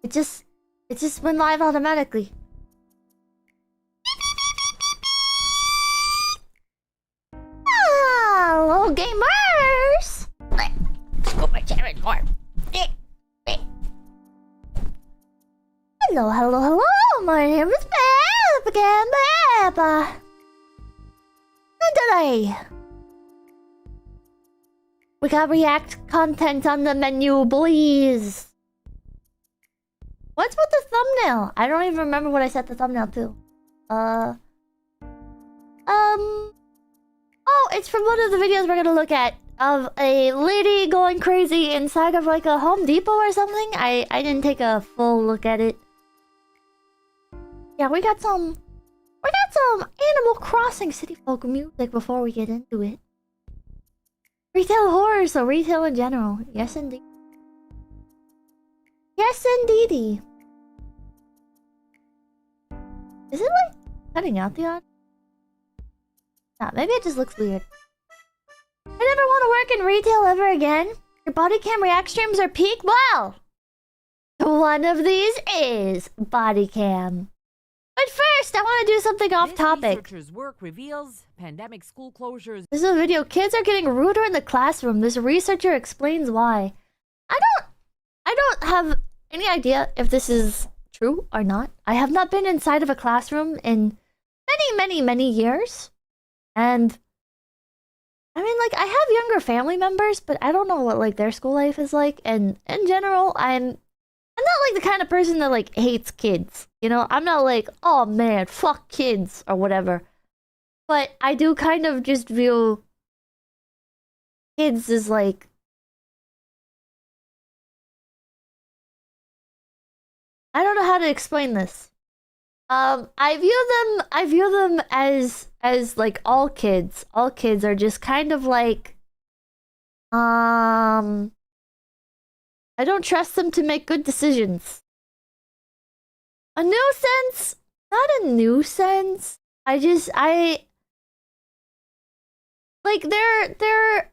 It just went live automatically. Hello, gamers! Let's go my chair and more. Hello, hello, hello! My name is 𝐒𝐴𝐵𝐵𝐵. And today, we got React content on the menu, boys! What's with the thumbnail? I don't even remember what I set the thumbnail to. Oh, it's from one of the videos we're gonna look at of a lady going crazy inside of like a Home Depot or something. I didn't take a full look at it. Yeah, we got some Animal Crossing City Folk music before we get into it. Retail horror, so retail in general. Yes, indeed. Yes, indeedy. Is it like cutting out the audio? Nah, maybe it just looks weird. I never want to work in retail ever again. Your body cam react streams are peak? Well, one of these is body cam. But first, I want to do something off topic. Researchers' work reveals pandemic school closures. This is a video. Kids are getting ruder in the classroom. This researcher explains why. I don't have any idea if this is true or not. I have not been inside of a classroom in many years. And I mean, like, I have younger family members, but I don't know what like their school life is like. And in general, I'm not like the kind of person that like hates kids. You know, I'm not like, oh man, fuck kids or whatever. But I do kind of just view kids as like, I don't know how to explain this. I view them as like all kids. All kids are just kind of like, I don't trust them to make good decisions. A nuisance? Not a nuisance. Like they're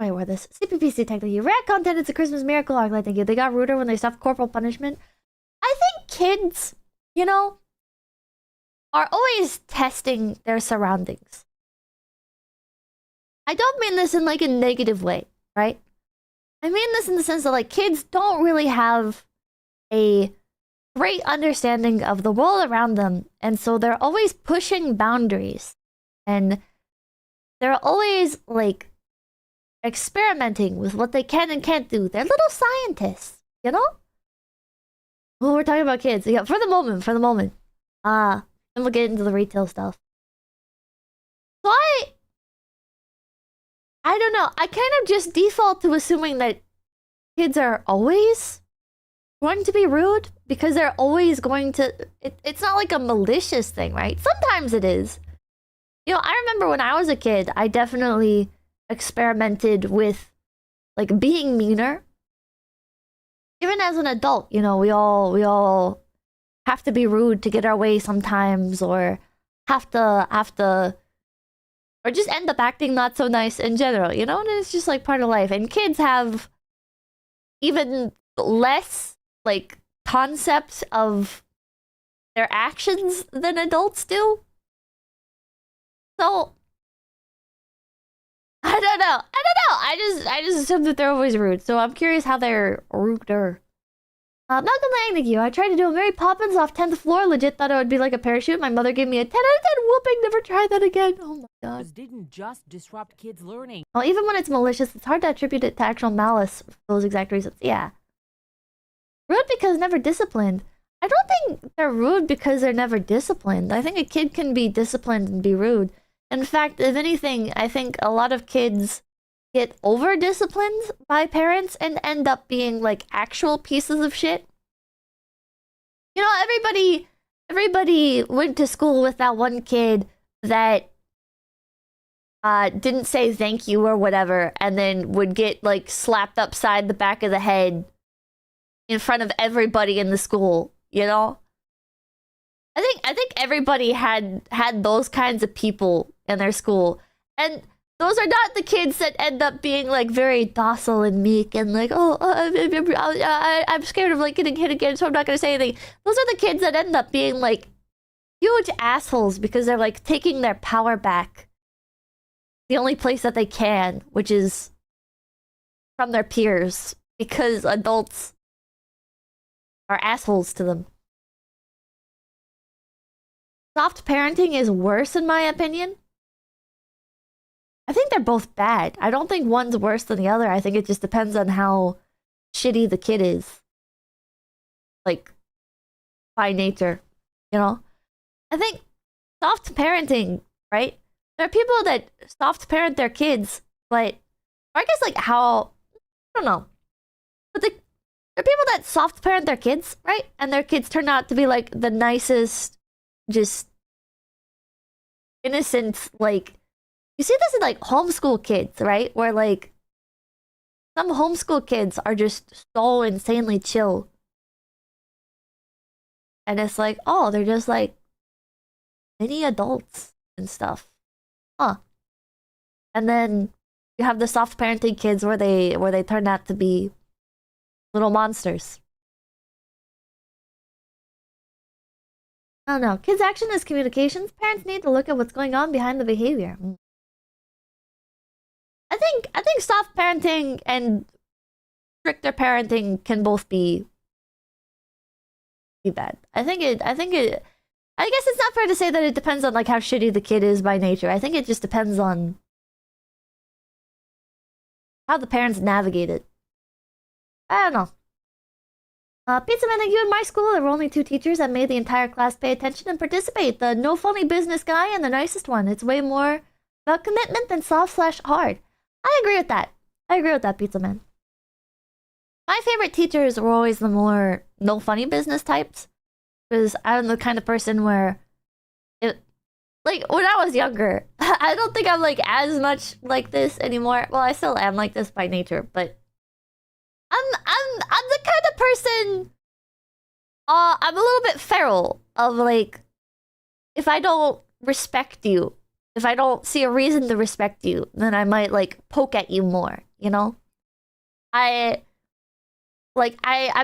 wait, where this CPPC technically rat content. It's a Christmas miracle arc. Thank you. They got ruder when they stopped corporal punishment. I think kids, you know, are always testing their surroundings. I don't mean this in like a negative way, right? I mean this in the sense that like kids don't really have a great understanding of the world around them, and so they're always pushing boundaries, and they're always like experimenting with what they can and can't do. They're little scientists, you know? Well, we're talking about kids. Yeah, for the moment. Then we'll get into the retail stuff. So I don't know. I kind of just default to assuming that kids are always going to be rude because they're always going to... It's not like a malicious thing, right? Sometimes it is. You know, I remember when I was a kid, I definitely experimented with like being meaner. Even as an adult, you know, we all have to be rude to get our way sometimes, or have to or just end up acting not so nice in general, you know? And it's just like part of life. And kids have even less like concepts of their actions than adults do. So I don't know. I just assume that they're always rude. So I'm curious how they're ruder. Malcolm Lang, thank you. I tried to do a Mary Poppins off 10th floor. Legit thought it would be like a parachute. My mother gave me a 10 out of 10 whooping. Never try that again. Oh my god. This didn't just disrupt kids' learning. Well, even when it's malicious, it's hard to attribute it to actual malice for those exact reasons. Yeah. Rude because never disciplined. I don't think they're rude because they're never disciplined. I think a kid can be disciplined and be rude. In fact, if anything, I think a lot of kids get over-disciplined by parents and end up being like actual pieces of shit. You know, everybody went to school with that one kid that didn't say thank you or whatever, and then would get like slapped upside the back of the head in front of everybody in the school, you know? I think everybody had those kinds of people in their school. And those are not the kids that end up being like very docile and meek and like, oh, I'm scared of like getting hit again, so I'm not gonna say anything. Those are the kids that end up being like huge assholes because they're like taking their power back the only place that they can, which is from their peers, because adults are assholes to them. Soft parenting is worse in my opinion. I think they're both bad. I don't think one's worse than the other. I think it just depends on how shitty the kid is. Like, by nature, you know? I think soft parenting, right? There are people that soft parent their kids, but, or I guess like how, I don't know. But there are people that soft parent their kids, right? And their kids turn out to be like the nicest, just innocent, like, you see this in like homeschool kids, right? Where like some homeschool kids are just so insanely chill. And it's like, oh, they're just like mini adults and stuff. Huh. And then you have the soft parenting kids where they turn out to be little monsters. I don't know. Kids' action is communications. Parents need to look at what's going on behind the behavior. I think soft parenting and stricter parenting can both be bad. I guess it's not fair to say that it depends on like how shitty the kid is by nature. I think it just depends on how the parents navigate it. I don't know. Pizza Man, you in my school, there were only 2 teachers that made the entire class pay attention and participate. The no funny business guy and the nicest one. It's way more about commitment than soft/hard. I agree with that. Pizza Man. My favorite teachers were always the more no funny business types. Because I'm the kind of person where like when I was younger, I don't think I'm like as much like this anymore. Well, I still am like this by nature, but I'm the kind of person I'm a little bit feral of like if I don't respect you, if I don't see a reason to respect you, then I might like poke at you more, you know? I'm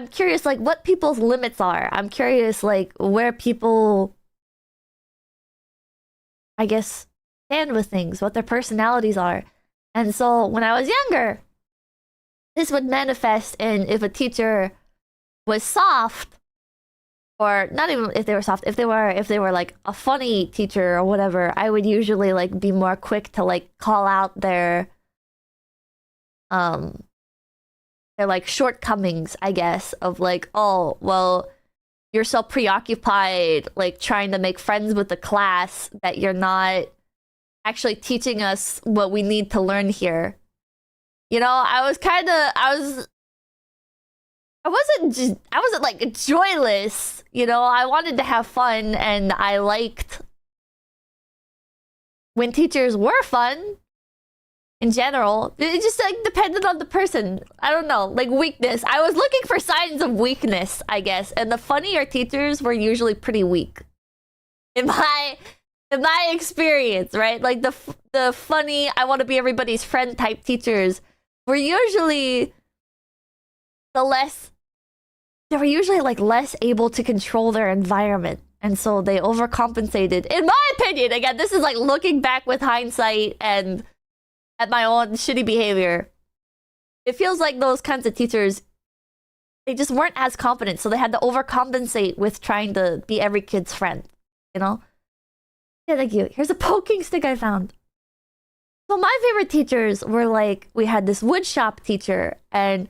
curious like what people's limits are. I'm curious like where people I guess stand with things, what their personalities are. And so when I was younger, this would manifest in if a teacher was soft, or not even if they were soft, if they were like a funny teacher or whatever, I would usually like be more quick to like call out their like shortcomings, I guess, of like, oh, well, you're so preoccupied like trying to make friends with the class that you're not actually teaching us what we need to learn here. You know, I wasn't like joyless, you know. I wanted to have fun and I liked when teachers were fun in general. It just like depended on the person. I don't know, like weakness. I was looking for signs of weakness, I guess, and the funnier teachers were usually pretty weak. In my experience, right? Like the funny, I want to be everybody's friend type teachers were usually they were usually like less able to control their environment, and so they overcompensated. In my opinion, again, this is like looking back with hindsight and at my own shitty behavior. It feels like those kinds of teachers, they just weren't as confident, so they had to overcompensate with trying to be every kid's friend, you know? Yeah, thank you. Here's a poking stick I found. So my favorite teachers were like, we had this woodshop teacher, and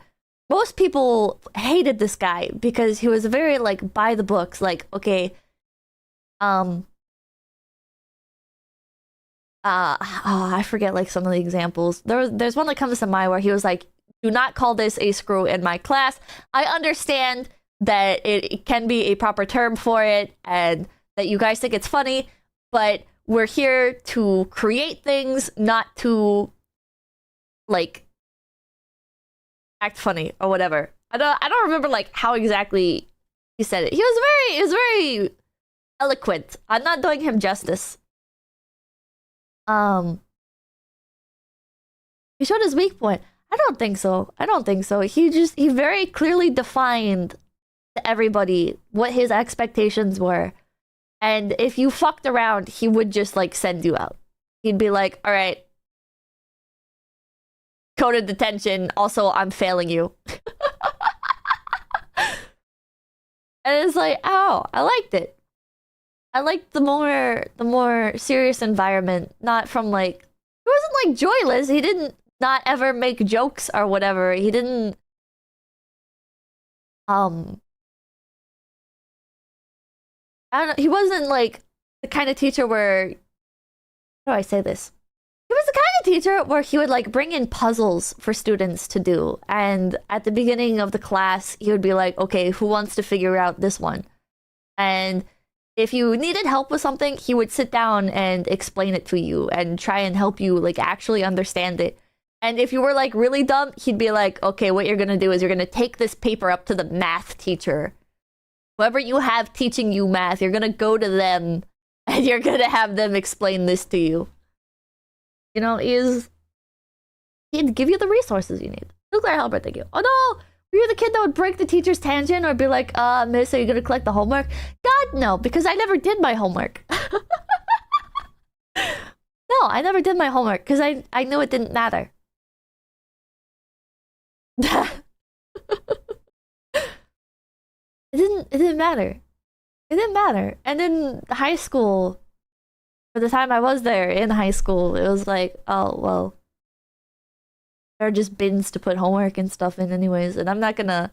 most people hated this guy because he was very like by the books, like, okay, I forget like some of the examples. There's one that comes to mind where he was like, do not call this a screw in my class. I understand that it can be a proper term for it and that you guys think it's funny, but we're here to create things, not to like act funny or whatever. I don't remember like how exactly he said it. He was very eloquent. I'm not doing him justice. He showed his weak point. I don't think so. I don't think so. He very clearly defined to everybody what his expectations were. And if you fucked around, he would just like send you out. He'd be like, all right, coded detention. Also, I'm failing you. And it's like, oh, I liked it. I liked the more serious environment, not from like, it wasn't like joyless. He didn't not ever make jokes or whatever. He didn't I don't know, he wasn't like the kind of teacher where, how do I say this? He was the kind of teacher where he would like bring in puzzles for students to do. And at the beginning of the class, he would be like, okay, who wants to figure out this one? And if you needed help with something, he would sit down and explain it to you and try and help you like actually understand it. And if you were like really dumb, he'd be like, okay, what you're gonna do is you're gonna take this paper up to the math teacher. Whoever you have teaching you math, you're gonna go to them and you're gonna have them explain this to you. You know, he'd give you the resources you need. Nuclear helper, thank you. Oh no! Were you the kid that would break the teacher's tangent or be like, miss, are you gonna collect the homework? God, no, because I never did my homework. No, I never did my homework because I knew it didn't matter. It didn't matter. It didn't matter. And in high school, for the time I was there in high school, it was like, oh, well, there are just bins to put homework and stuff in anyways, and I'm not gonna...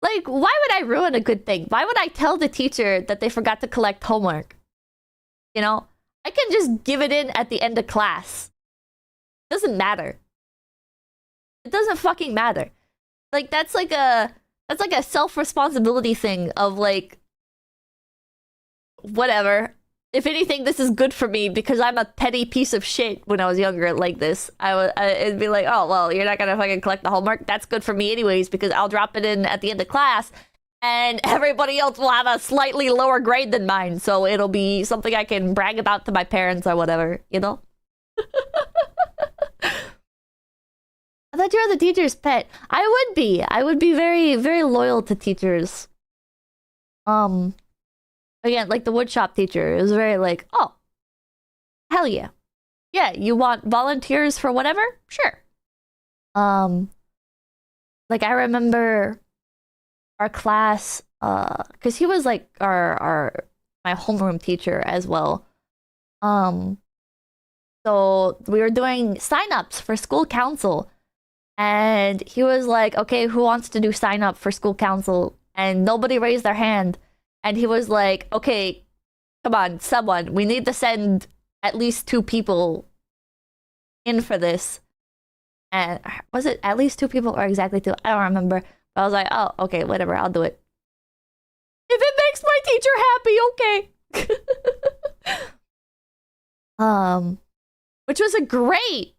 Like, why would I ruin a good thing? Why would I tell the teacher that they forgot to collect homework? You know? I can just give it in at the end of class. It doesn't matter. It doesn't fucking matter. Like, that's like a self-responsibility thing of like, whatever. If anything, this is good for me because I'm a petty piece of shit when I was younger like this. It'd be like, oh, well, you're not gonna fucking collect the homework. That's good for me anyways because I'll drop it in at the end of class and everybody else will have a slightly lower grade than mine. So it'll be something I can brag about to my parents or whatever, you know? I thought you were the teacher's pet. I would be. I would be very, very loyal to teachers. Again, like the woodshop teacher, it was very like, oh, hell yeah. Yeah, you want volunteers for whatever? Sure. Like I remember our class, because he was like my homeroom teacher as well. So we were doing sign-ups for school council. And he was like, okay, who wants to do sign up for school council? And nobody raised their hand. And he was like, okay, come on, someone. We need to send at least 2 people in for this. And was it at least 2 people or exactly 2? I don't remember. But I was like, oh, okay, whatever, I'll do it. If it makes my teacher happy, okay. Which was a great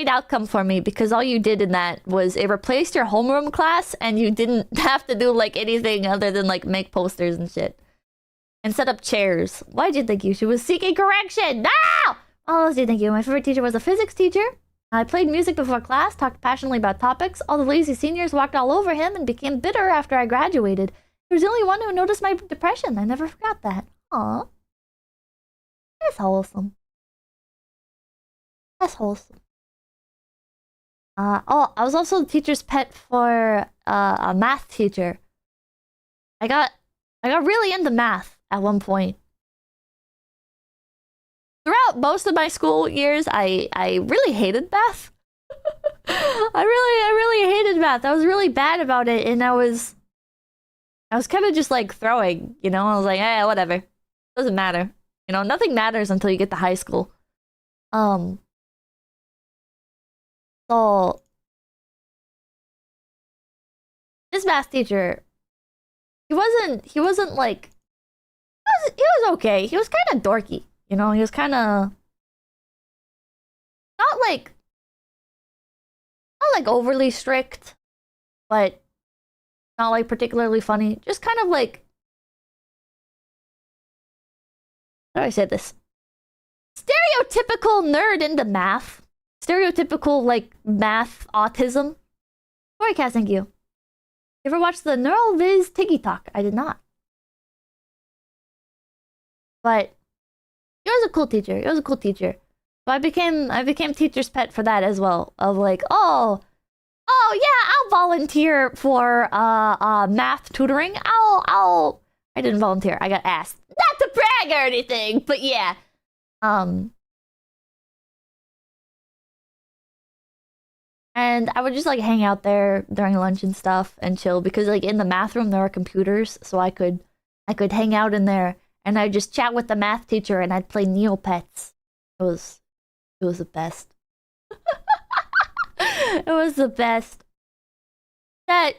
outcome for me because all you did in that was it replaced your homeroom class and you didn't have to do like anything other than like make posters and shit and set up chairs. Why did you think she was seeking correction? No! Oh, else did you think my favorite teacher was a physics teacher. I played music before class, talked passionately about topics. All the lazy seniors walked all over him and became bitter after I graduated. He was the only one who noticed my depression. I never forgot that. Aw. That's wholesome. That's wholesome. Oh, I was also the teacher's pet for a math teacher. I got really into math at one point. Throughout most of my school years, I really hated math. I really hated math. I was really bad about it, and I was kind of just like throwing, you know? I was like, eh, whatever. Doesn't matter. You know, nothing matters until you get to high school. So this math teacher, he wasn't like, he was okay. He was kind of dorky, you know. He was kind of not like overly strict, but not like particularly funny. Just kind of like, how do I say this? Stereotypical nerd into math. stereotypical like math autism. Storycast, thank you. You ever watched the Neural Viz Tiggy Talk? I did not. But he was a cool teacher. He was a cool teacher. So I became teacher's pet for that as well. Of like, oh yeah, I'll volunteer for math tutoring. I didn't volunteer. I got asked. Not to brag or anything, but yeah. And I would just like hang out there during lunch and stuff and chill because like in the math room there were computers, so I could hang out in there and I'd just chat with the math teacher and I'd play Neopets. It was the best. It was the best. That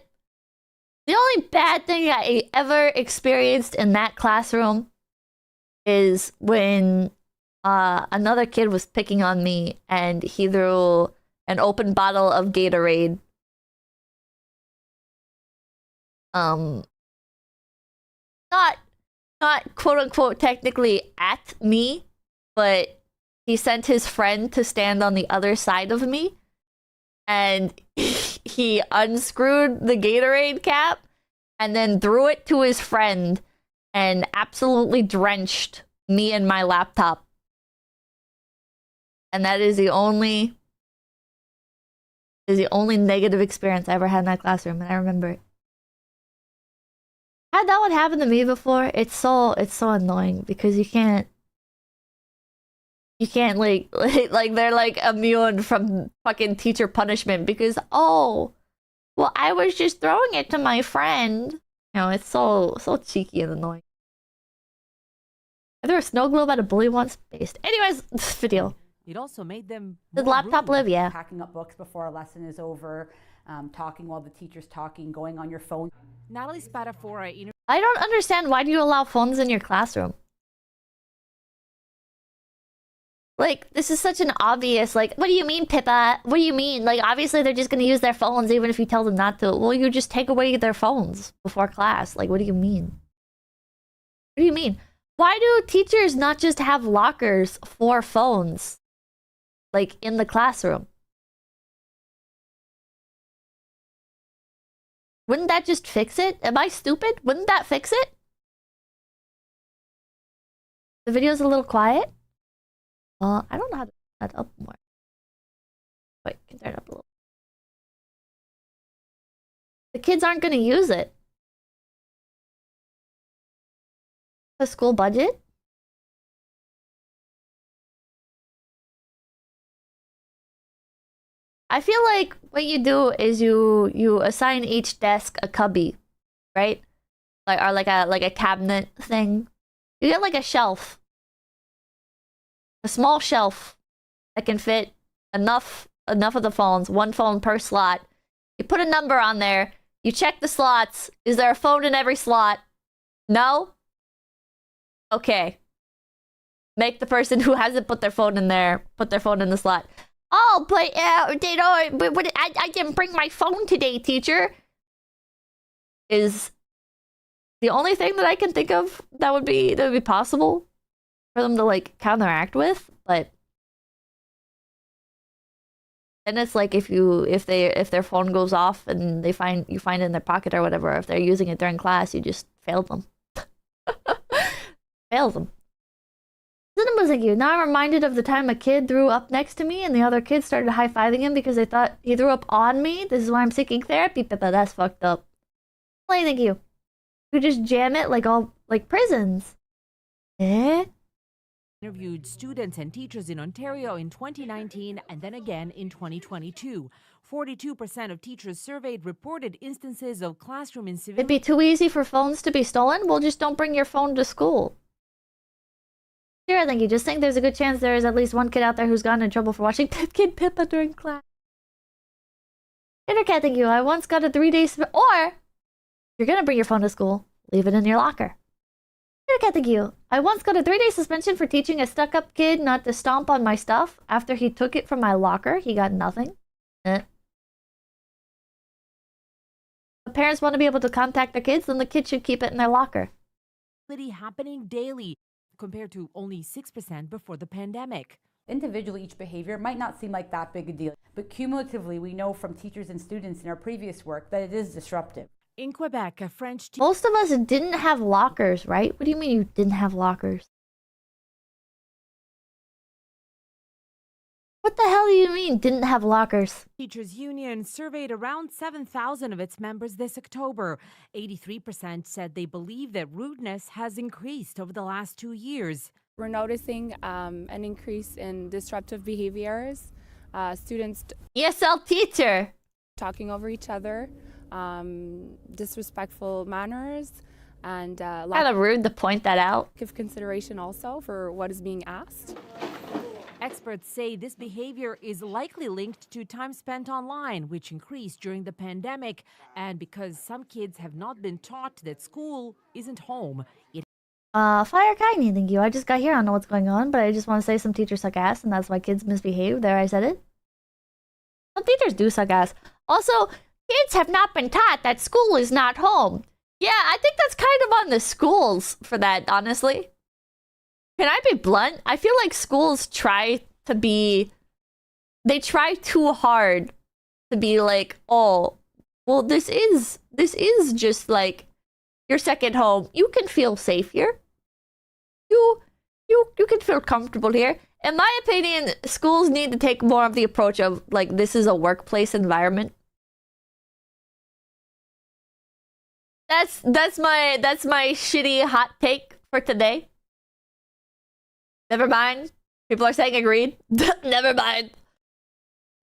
the only bad thing I ever experienced in that classroom is when another kid was picking on me and he threw an open bottle of Gatorade. Not quote unquote technically at me, but he sent his friend to stand on the other side of me. And he unscrewed the Gatorade cap and then threw it to his friend and absolutely drenched me and my laptop. And that is the only negative experience I ever had in that classroom, and I remember it. Had that one happen to me before, it's so annoying because you can't like they're like immune from fucking teacher punishment because well I was just throwing it to my friend. You know, it's so cheeky and annoying. I threw a snow globe at a bully once. Based. Anyways, this video. It also made them Did laptop live? Yeah. Packing up books before a lesson is over, talking while the teacher's talking, going on your phone. Natalie Spadafora. I don't understand, why do you allow phones in your classroom? Like, this is such an obvious, like, what do you mean, Pippa? What do you mean? Like, obviously they're just gonna use their phones even if you tell them not to. Well, you just take away their phones before class. Like, what do you mean? What do you mean? Why do teachers not just have lockers for phones? Like, in the classroom? Wouldn't that just fix it? Am I stupid? Wouldn't that fix it? The video's a little quiet. I don't know how to turn that up more. Wait, can turn it up a little. The kids aren't gonna use it. The school budget? I feel like what you do is you assign each desk a cubby, right? Or like a cabinet thing. You get like a shelf. A small shelf that can fit enough of the phones, one phone per slot. You put a number on there. You check the slots. Is there a phone in every slot? No? Okay. Make the person who hasn't put their phone in there put their phone in the slot. Oh, but I didn't bring my phone today, teacher. Is the only thing that I can think of that would be possible for them to like counteract with, but then it's like if their phone goes off and you find it in their pocket or whatever, if they're using it during class, you just fail them. Fails them. Now I'm reminded of the time a kid threw up next to me and the other kids started high-fiving him because they thought he threw up on me. This is why I'm seeking therapy, Pippa. That's fucked up. Well, thank you. You just jam it like prisons. Eh? Interviewed students and teachers in Ontario in 2019 and then again in 2022. 42% of teachers surveyed reported instances of classroom incivility. It'd be too easy for phones to be stolen? Well, just don't bring your phone to school. Sure, thank you. Just think there's a good chance there is at least one kid out there who's gotten in trouble for watching Kid Pippa during class. Intercat, thank you. I once got a 3-day or if you're gonna bring your phone to school, leave it in your locker. Intercat, thank you. I once got a 3-day suspension for teaching a stuck-up kid not to stomp on my stuff. After he took it from my locker, he got nothing. The parents want to be able to contact their kids, then the kids should keep it in their locker. Happening daily, compared to only 6% before the pandemic. Individually, each behavior might not seem like that big a deal, but cumulatively, we know from teachers and students in our previous work that it is disruptive. In Quebec, a French Most of us didn't have lockers, right? What do you mean you didn't have lockers? What the hell do you mean didn't have lockers? teachers union surveyed around 7,000 of its members this October. 83% said they believe that rudeness has increased over the last 2 years. We're noticing an increase in disruptive behaviors, students ESL teacher. talking over each other, disrespectful manners, and Kind lack of rude to point that out. of consideration also for what is being asked. Experts say this behavior is likely linked to time spent online, which increased during the pandemic, and because some kids have not been taught that school isn't home. Fire Kindly, thank you. I just got here. I don't know what's going on, but I just want to say some teachers suck ass, and that's why kids misbehave. There, I said it. Some teachers do suck ass. Also, kids have not been taught that school is not home. Yeah, I think that's kind of on the schools for that, honestly. Can I be blunt? I feel like schools try to be... They try too hard to be like, oh, well, this is just like your second home. You can feel safe here. You can feel comfortable here. In my opinion, schools need to take more of the approach of like, this is a workplace environment. That's my shitty hot take for today. Never mind. People are saying agreed. Never mind.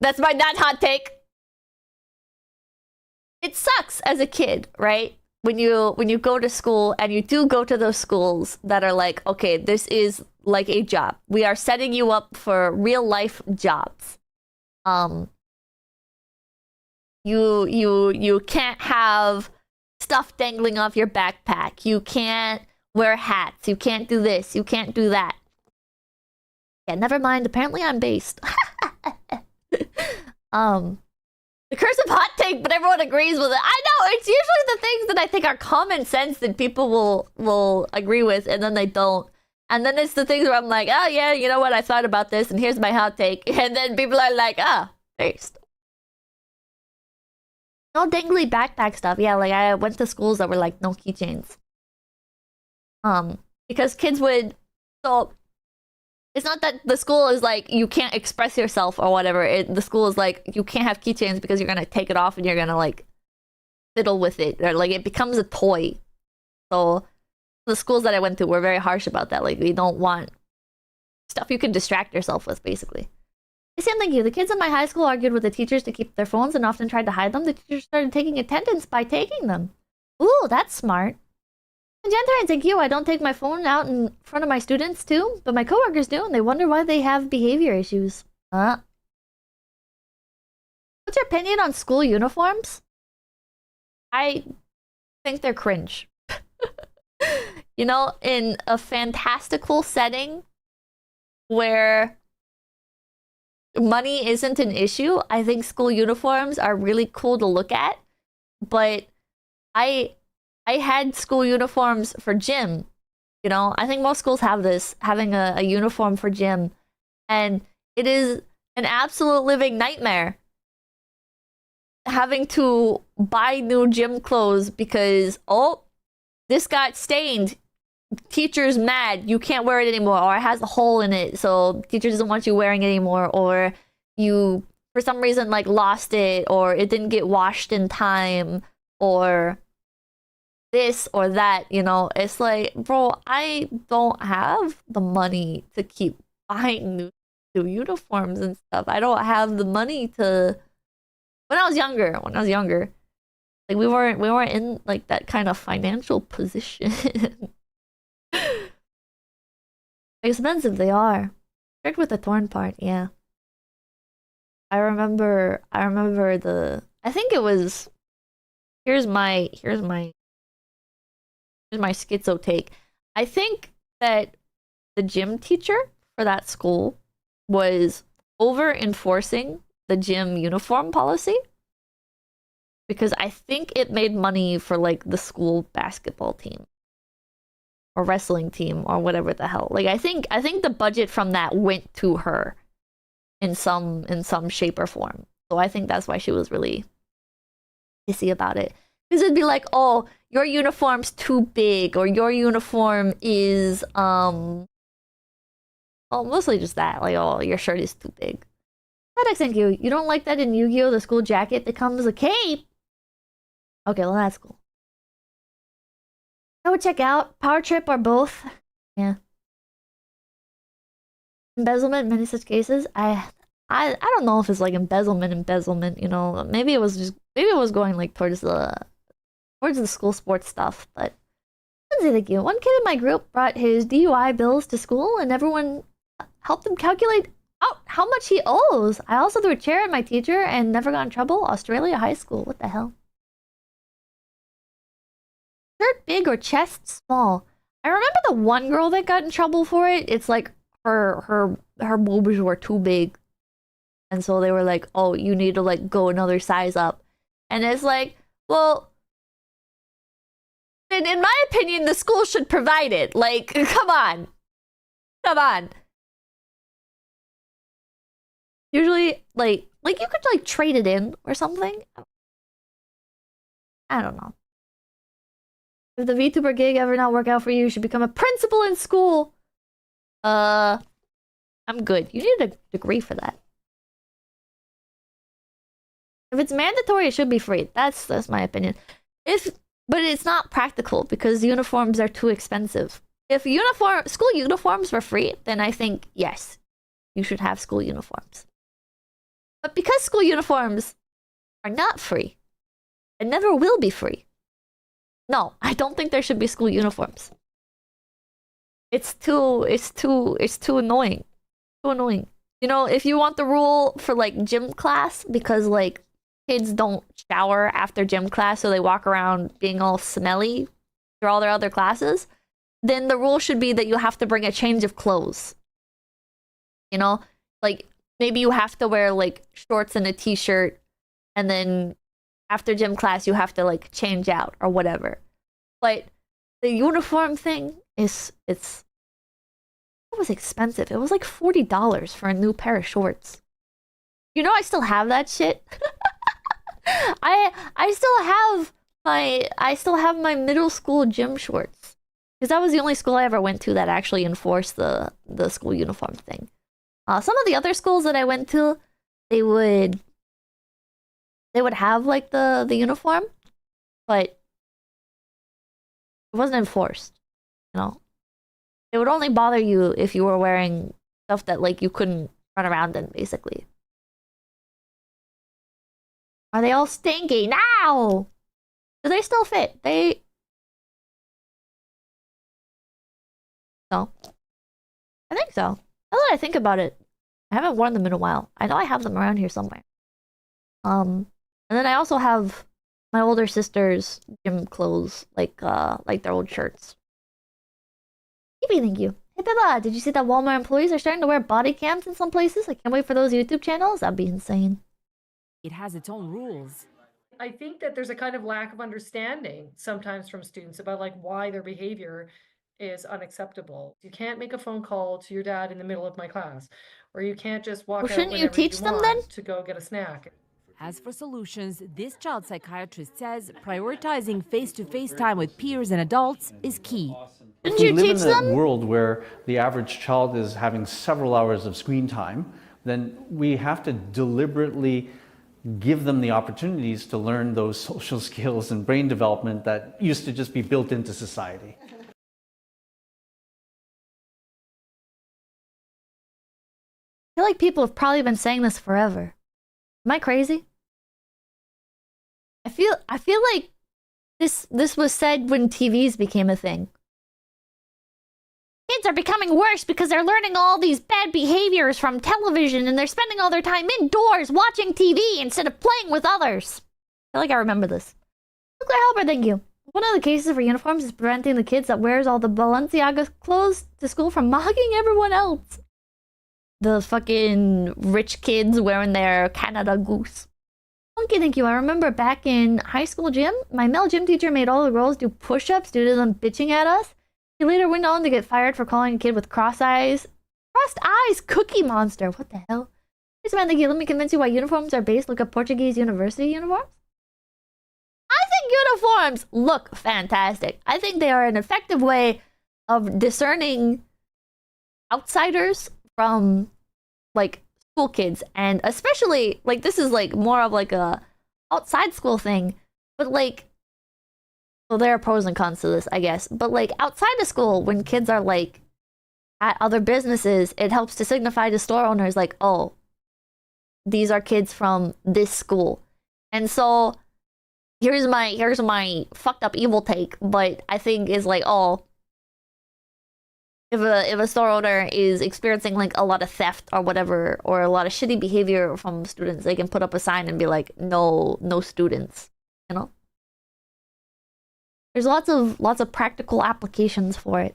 That's my not hot take. It sucks as a kid, right? When you go to school and you do go to those schools that are like, okay, this is like a job. We are setting you up for real life jobs. You can't have stuff dangling off your backpack. You can't wear hats. You can't do this. You can't do that. Yeah, never mind. Apparently I'm based. The curse of hot take, but everyone agrees with it. I know, it's usually the things that I think are common sense that people will agree with, and then they don't. And then it's the things where I'm like, oh yeah, you know what, I thought about this, and here's my hot take. And then people are like, ah, based. No dangly backpack stuff. Yeah, like I went to schools that were like, no keychains. Because kids would... So... It's not that the school is like, you can't express yourself or whatever. The school is like, you can't have keychains because you're going to take it off and you're going to like fiddle with it. Or like it becomes a toy. So the schools that I went to were very harsh about that. Like we don't want stuff you can distract yourself with, basically. Sam, thank you. The kids in my high school argued with the teachers to keep their phones and often tried to hide them. The teachers started taking attendance by taking them. Ooh, that's smart. Gentlemen, thank you. I don't take my phone out in front of my students too, but my coworkers do, and they wonder why they have behavior issues. What's your opinion on school uniforms? I think they're cringe. You know, in a fantastical setting where money isn't an issue, I think school uniforms are really cool to look at, but I had school uniforms for gym. You know, I think most schools have this, having a uniform for gym. And it is an absolute living nightmare having to buy new gym clothes because, oh, this got stained. Teacher's mad. You can't wear it anymore. Or it has a hole in it. So teacher doesn't want you wearing it anymore. Or you, for some reason, like lost it. Or it didn't get washed in time. Or... this or that, you know. It's like, bro, I don't have the money to keep buying new uniforms and stuff. I don't have the money to... When I was younger, like we weren't in like that kind of financial position. Expensive they are. Check with the torn part, yeah. I remember I think it was... Here's my schizo take. I think that the gym teacher for that school was over enforcing the gym uniform policy because I think it made money for like the school basketball team or wrestling team or whatever the hell. Like I think the budget from that went to her. in some shape or form. So I think that's why she was really pissy about it. Because it'd be like, oh, your uniform's too big, or your uniform is well, mostly just that, like, oh, your shirt is too big. Thank you. You don't like that in Yu-Gi-Oh! The school jacket becomes a cape? Okay, well, that's cool. I would check out Power Trip or both. Yeah. Embezzlement in many such cases. I don't know if it's like embezzlement, you know. Maybe it was going like towards the school sports stuff, but thank you. One kid in my group brought his DUI bills to school and everyone helped him calculate out how much he owes. I also threw a chair at my teacher and never got in trouble. Australia high school. What the hell? Shirt big or chest small? I remember the one girl that got in trouble for it. It's like her boobs were too big. And so they were like, oh, you need to like go another size up. And it's like, well, then in my opinion, the school should provide it. Like, come on. Come on. Usually, like you could like trade it in or something. I don't know. If the VTuber gig ever not work out for you, you should become a principal in school. I'm good. You need a degree for that. If it's mandatory, it should be free. That's my opinion. But it's not practical because uniforms are too expensive. If school uniforms were free, then I think yes, you should have school uniforms. But because school uniforms are not free and never will be free, no, I don't think there should be school uniforms. It's too annoying. Too annoying. You know, if you want the rule for like gym class, because like kids don't shower after gym class, so they walk around being all smelly through all their other classes, then the rule should be that you have to bring a change of clothes. You know, like maybe you have to wear like shorts and a t-shirt, and then after gym class you have to like change out or whatever. But the uniform thing it was expensive. It was like $40 for a new pair of shorts. You know, I still have that shit. I still have my middle school gym shorts, because that was the only school I ever went to that actually enforced the school uniform thing. Some of the other schools that I went to, they would have like the uniform, but it wasn't enforced. You know, it would only bother you if you were wearing stuff that like you couldn't run around in, basically. Are they all stinky now? Do they still fit? No. I think so. Now that I think about it, I haven't worn them in a while. I know I have them around here somewhere. And then I also have my older sister's gym clothes, like their old shirts. Maybe, thank you. Hey, Beba, did you see that Walmart employees are starting to wear body cams in some places? I can't wait for those YouTube channels. That'd be insane. It has its own rules. I think that there's a kind of lack of understanding sometimes from students about like why their behavior is unacceptable. You can't make a phone call to your dad in the middle of my class, or you can't just walk out shouldn't you whenever teach them want then? to go get a snack. As for solutions, this child psychiatrist says prioritizing face-to-face time with peers and adults is key. Didn't you teach If we live in them? a world where the average child is having several hours of screen time, then we have to deliberately give them the opportunities to learn those social skills and brain development that used to just be built into society. I feel like people have probably been saying this forever. Am I crazy? I feel like this was said when TVs became a thing. Kids are becoming worse because they're learning all these bad behaviors from television, and they're spending all their time indoors watching TV instead of playing with others. I feel like I remember this. Nuclear Helper, thank you. One of the cases for uniforms is preventing the kids that wears all the Balenciaga clothes to school from mocking everyone else. The fucking rich kids wearing their Canada Goose. Okay, thank you. I remember back in high school gym, my male gym teacher made all the girls do push-ups due to them bitching at us. He later went on to get fired for calling a kid with crossed eyes Cookie Monster. What the hell? Hey Samantha, let me convince you why uniforms are based. Look at Portuguese university uniforms. I think uniforms look fantastic. I think they are an effective way of discerning outsiders from like school kids, and especially like this is like more of like a outside school thing, but like, well, there are pros and cons to this, I guess, but like outside of school, when kids are like at other businesses, it helps to signify to store owners like, oh, these are kids from this school. And so here's my fucked up evil take, but I think is like, oh, if a store owner is experiencing like a lot of theft or whatever, or a lot of shitty behavior from students, they can put up a sign and be like, no students, you know? There's lots of practical applications for it.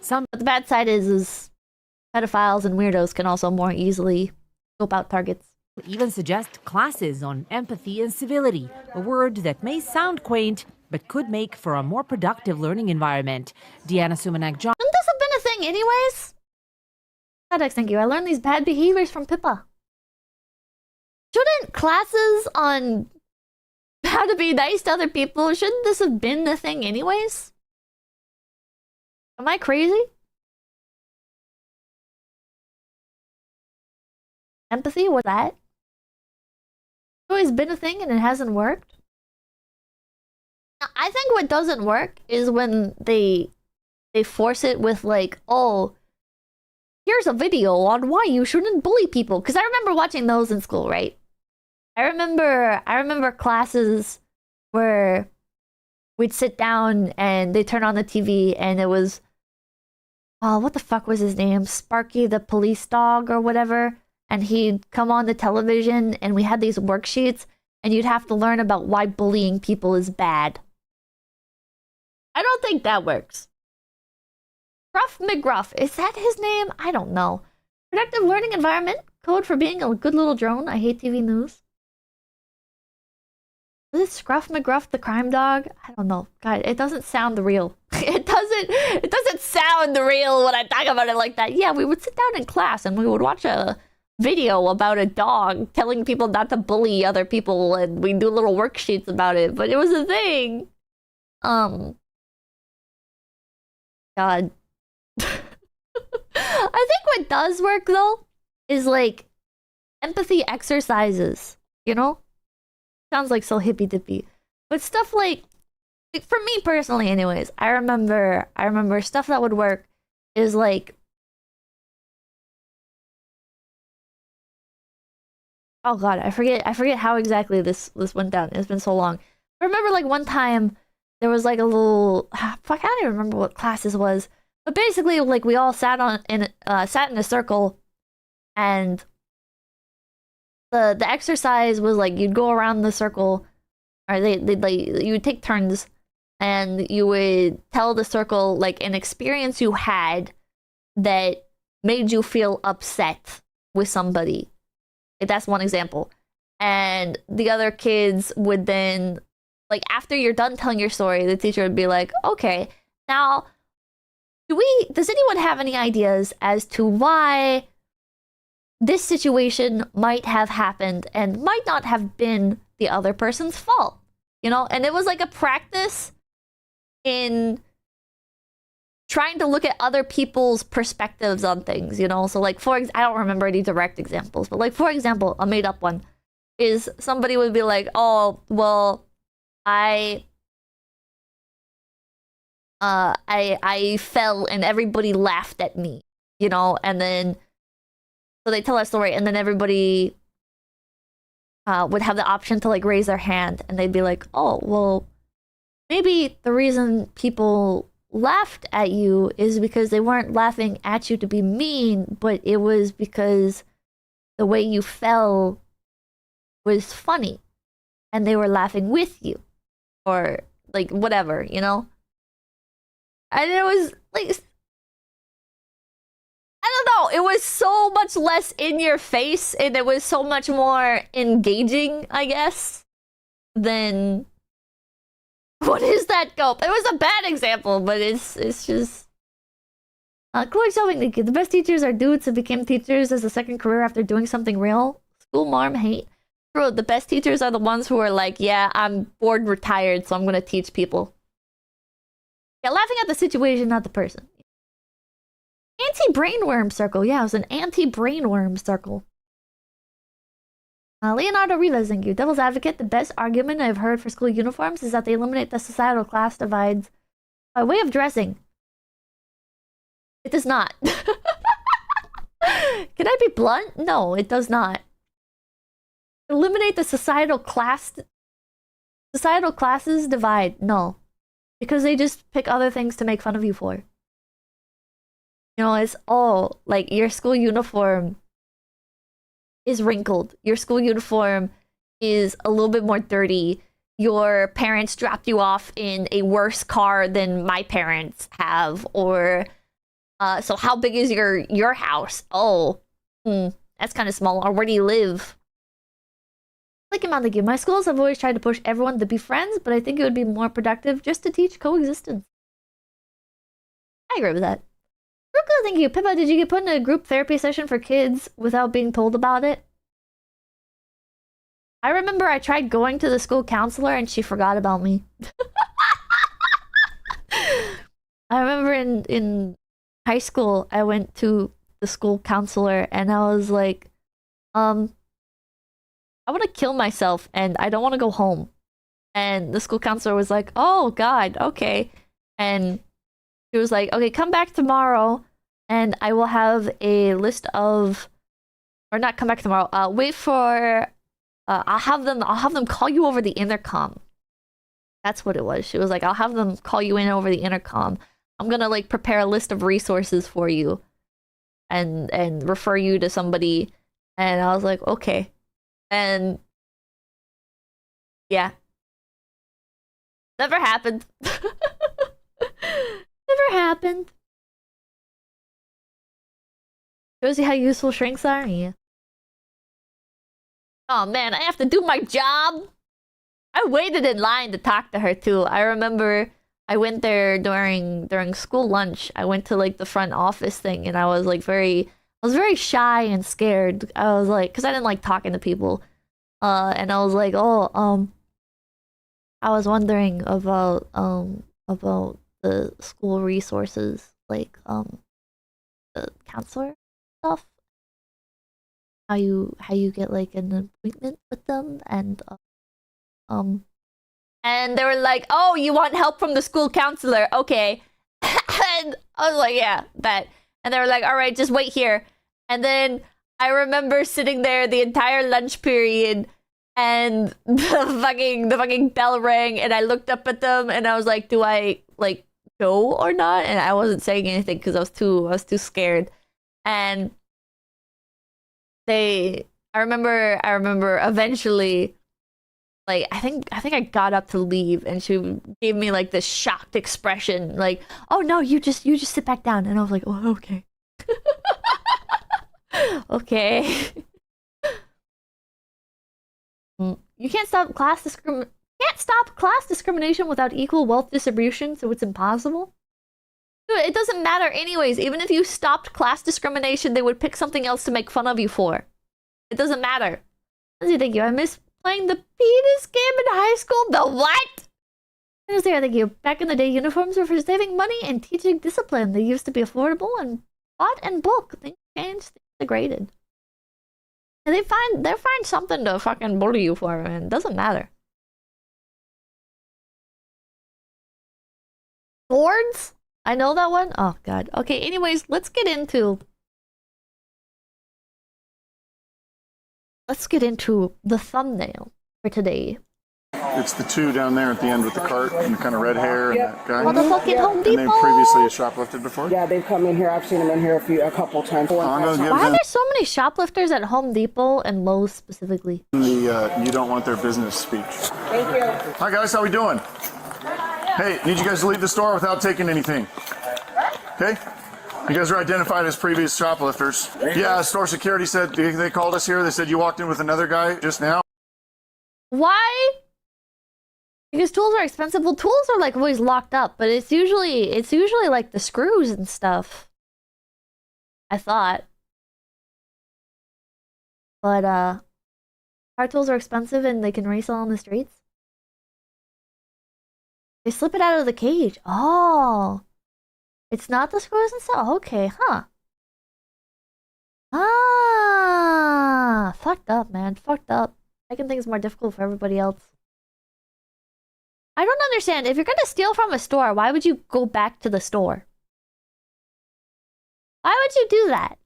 But the bad side is pedophiles and weirdos can also more easily scope out targets. Even suggest classes on empathy and civility, a word that may sound quaint, but could make for a more productive learning environment. Deanna Sumanak-John. Shouldn't this have been a thing anyways? FedEx, thank you. I learned these bad behaviors from Pippa. Shouldn't classes on how to be nice to other people, shouldn't this have been the thing anyways? Am I crazy? Empathy, what's that? It's always been a thing and it hasn't worked. Now, I think what doesn't work is when they force it with like, oh, here's a video on why you shouldn't bully people. Because I remember watching those in school, right? I remember classes where we'd sit down and they turn on the TV and it was, oh, what the fuck was his name? Sparky the police dog or whatever. And he'd come on the television and we had these worksheets and you'd have to learn about why bullying people is bad. I don't think that works. Gruff McGruff, is that his name? I don't know. Productive learning environment, code for being a good little drone. I hate TV news. Is it Scruff McGruff the crime dog? I don't know. God, it doesn't sound real. It doesn't sound real when I talk about it like that. Yeah, we would sit down in class and we would watch a video about a dog telling people not to bully other people, and we do little worksheets about it, but it was a thing. God. I think what does work though is like empathy exercises, you know? Sounds like so hippy dippy. But stuff like for me personally anyways, I remember stuff that would work is like, oh god, I forget how exactly this went down. It's been so long. I remember like one time there was like a little fuck, I don't even remember what class this was. But basically like we all sat in a circle, and the exercise was like you'd go around the circle, or you would take turns and you would tell the circle like an experience you had that made you feel upset with somebody. That's one example. And the other kids would then, like, after you're done telling your story, the teacher would be like, okay, now, does anyone have any ideas as to why this situation might have happened and might not have been the other person's fault? You know? And it was like a practice in trying to look at other people's perspectives on things, you know? So like, I don't remember any direct examples, but like, for example, a made up one is somebody would be like, oh, well, I fell and everybody laughed at me, you know? And then, so they tell that story and then everybody would have the option to like raise their hand and they'd be like, oh, well, maybe the reason people laughed at you is because they weren't laughing at you to be mean, but it was because the way you fell was funny and they were laughing with you, or like whatever, you know? And it was like, I don't know, it was so much less in your face and it was so much more engaging, I guess, than what is that, Gulp? It was a bad example, but it's just, Chloe Shelving, thank you. The best teachers are dudes who became teachers as a second career after doing something real. School marm hate. Bro, the best teachers are the ones who are like, yeah, I'm bored, retired, so I'm gonna teach people. Yeah, laughing at the situation, not the person. Anti-brainworm circle. Yeah, it was an anti-brainworm circle. Leonardo Rivas, thank you. Devil's Advocate, the best argument I've heard for school uniforms is that they eliminate the societal class divides by way of dressing. It does not. Can I be blunt? No, it does not. Eliminate the societal classes divide. No. Because they just pick other things to make fun of you for. You know, it's all like your school uniform is wrinkled. Your school uniform is a little bit more dirty. Your parents dropped you off in a worse car than my parents have, or so how big is your house? Oh, that's kind of small. Or where do you live? Like my schools have always tried to push everyone to be friends, but I think it would be more productive just to teach coexistence. I agree with that. Ruka, thank you. Pippa, did you get put in a group therapy session for kids without being told about it? I remember I tried going to the school counselor and she forgot about me. I remember in high school, I went to the school counselor and I was like, I want to kill myself and I don't want to go home. And the school counselor was like, oh God, okay. And she was like, okay, come back tomorrow and I will have a list of, or not come back tomorrow, wait for, I'll have them call you over the intercom. That's what it was. She was like, I'll have them call you in over the intercom. I'm gonna like prepare a list of resources for you and refer you to somebody. And I was like, okay. And yeah. Never happened. Never happened. Shows you how useful shrinks are? Yeah. Oh man, I have to do my job. I waited in line to talk to her too. I remember I went there during school lunch. I went to like the front office thing and I was very shy and scared. I was like, cuz I didn't like talking to people. And I was like, "Oh, I was wondering about the school resources, like the counselor stuff. How you get like an appointment with them and they were like, "Oh, you want help from the school counselor? Okay." And I was like, "Yeah, bet." And they were like, "All right, just wait here." And then I remember sitting there the entire lunch period and the fucking bell rang and I looked up at them and I was like, "Do I like go or not?" And I wasn't saying anything because I was too scared. And I remember eventually, like I think I got up to leave and she gave me like this shocked expression, like, "Oh no, you just sit back down." And I was like, "Oh, okay." Okay. You can't stop class discrimination without equal wealth distribution, so it's impossible. Dude, it doesn't matter anyways. Even if you stopped class discrimination, they would pick something else to make fun of you for. It doesn't matter. Thank you. I miss playing the penis game in high school. The what? Thank you. Back in the day, uniforms were for saving money and teaching discipline. They used to be affordable and bought in bulk. Things changed. Things degraded. And they find something to fucking bully you for, man. It doesn't matter. Swords? I know that one. Oh god. Okay, anyways, let's get into the thumbnail for today. It's the two down there at the end with the cart and the kind of red hair and that guy. Motherfucking Home Depot. And they previously shoplifted before? Yeah, they've come in here. I've seen them in here a couple times. Why are there so many shoplifters at Home Depot and Lowe's specifically? The you don't want their business speech. Thank you. Hi guys, how we doing? Hey, need you guys to leave the store without taking anything. Okay? You guys are identified as previous shoplifters. Yeah, store security said they called us here. They said you walked in with another guy just now. Why? Because tools are expensive. Well, tools are like always locked up, but it's usually like the screws and stuff. I thought. But power tools are expensive and they can resell on the streets. They slip it out of the cage. Oh. It's not the screws and stuff? Okay, huh. Ah, fucked up, man. Fucked up. Making things more difficult for everybody else. I don't understand. If you're gonna steal from a store, why would you go back to the store? Why would you do that?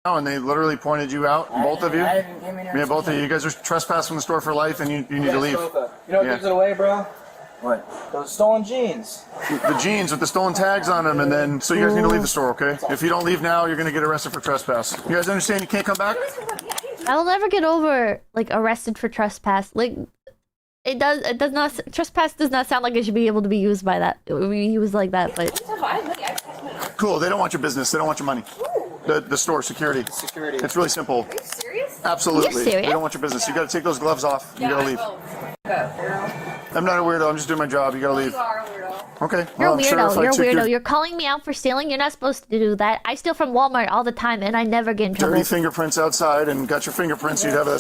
Oh, and they literally pointed you out, both of you? Yeah, both of you. You guys are trespassing the store for life and you need to leave. You know what gives it away, bro? What? Those stolen jeans. The jeans with the stolen tags on them, and then, so you guys need to leave the store, okay? If you don't leave now, you're gonna get arrested for trespass. You guys understand you can't come back? I will never get over, like, arrested for trespass. Like, it does not, trespass does not sound like it should be able to be used by that, used like that, but. Cool, they don't want your business, they don't want your money. The store, security. Security. It's really simple. Are you serious? Absolutely. You're serious? They don't want your business. You gotta take those gloves off. You gotta leave. I'm not a weirdo, I'm just doing my job. You gotta leave. You are a weirdo. Okay. You're a well, I'm sure weirdo. if I You're a took weirdo. your You're calling me out for stealing. You're not supposed to do that. I steal from Walmart all the time, and I never get in trouble. dirty fingerprints outside and got your fingerprints, you'd have a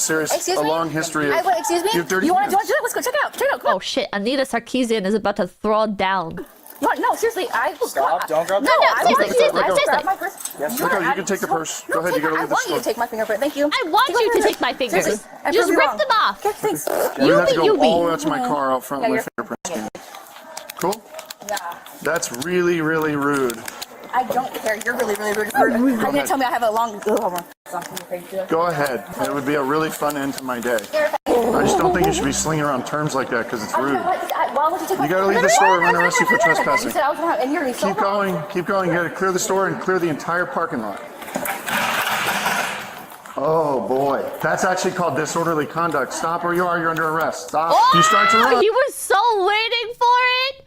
long history of. Excuse me? You have dirty You want to do fingerprints. it? Let's go check it out. Check it out. Come on. Oh shit! Anita Sarkeesian is about to throw down. No, seriously. Stop, don't grab No, seriously. Grab my purse. Yes, look, you can take the purse. Go ahead, you gotta I leave the want you store. to take my fingerprint. Thank you. I want you to take my fingers. Seriously, I Just prove you rip wrong. them off. Okay, thanks. You have to go you all the way be. out to my car out front Yeah, with my you're- fingerprints. Cool? Yeah. That's really, really rude. I don't care. You're really, really rude. Are you gonna tell me I have a long? Go ahead. It would be a really fun end to my day. I just don't think you should be slinging around terms like that because it's rude. Why would you take my? You gotta leave the store. We're gonna arrest you for You trespassing. said I was gonna have, and you're so Keep going, keep going. You gotta clear the store and clear the entire parking lot. Oh boy. That's actually called disorderly conduct. Stop where you are, you're under arrest. Stop. You start to run. He was so waiting for it.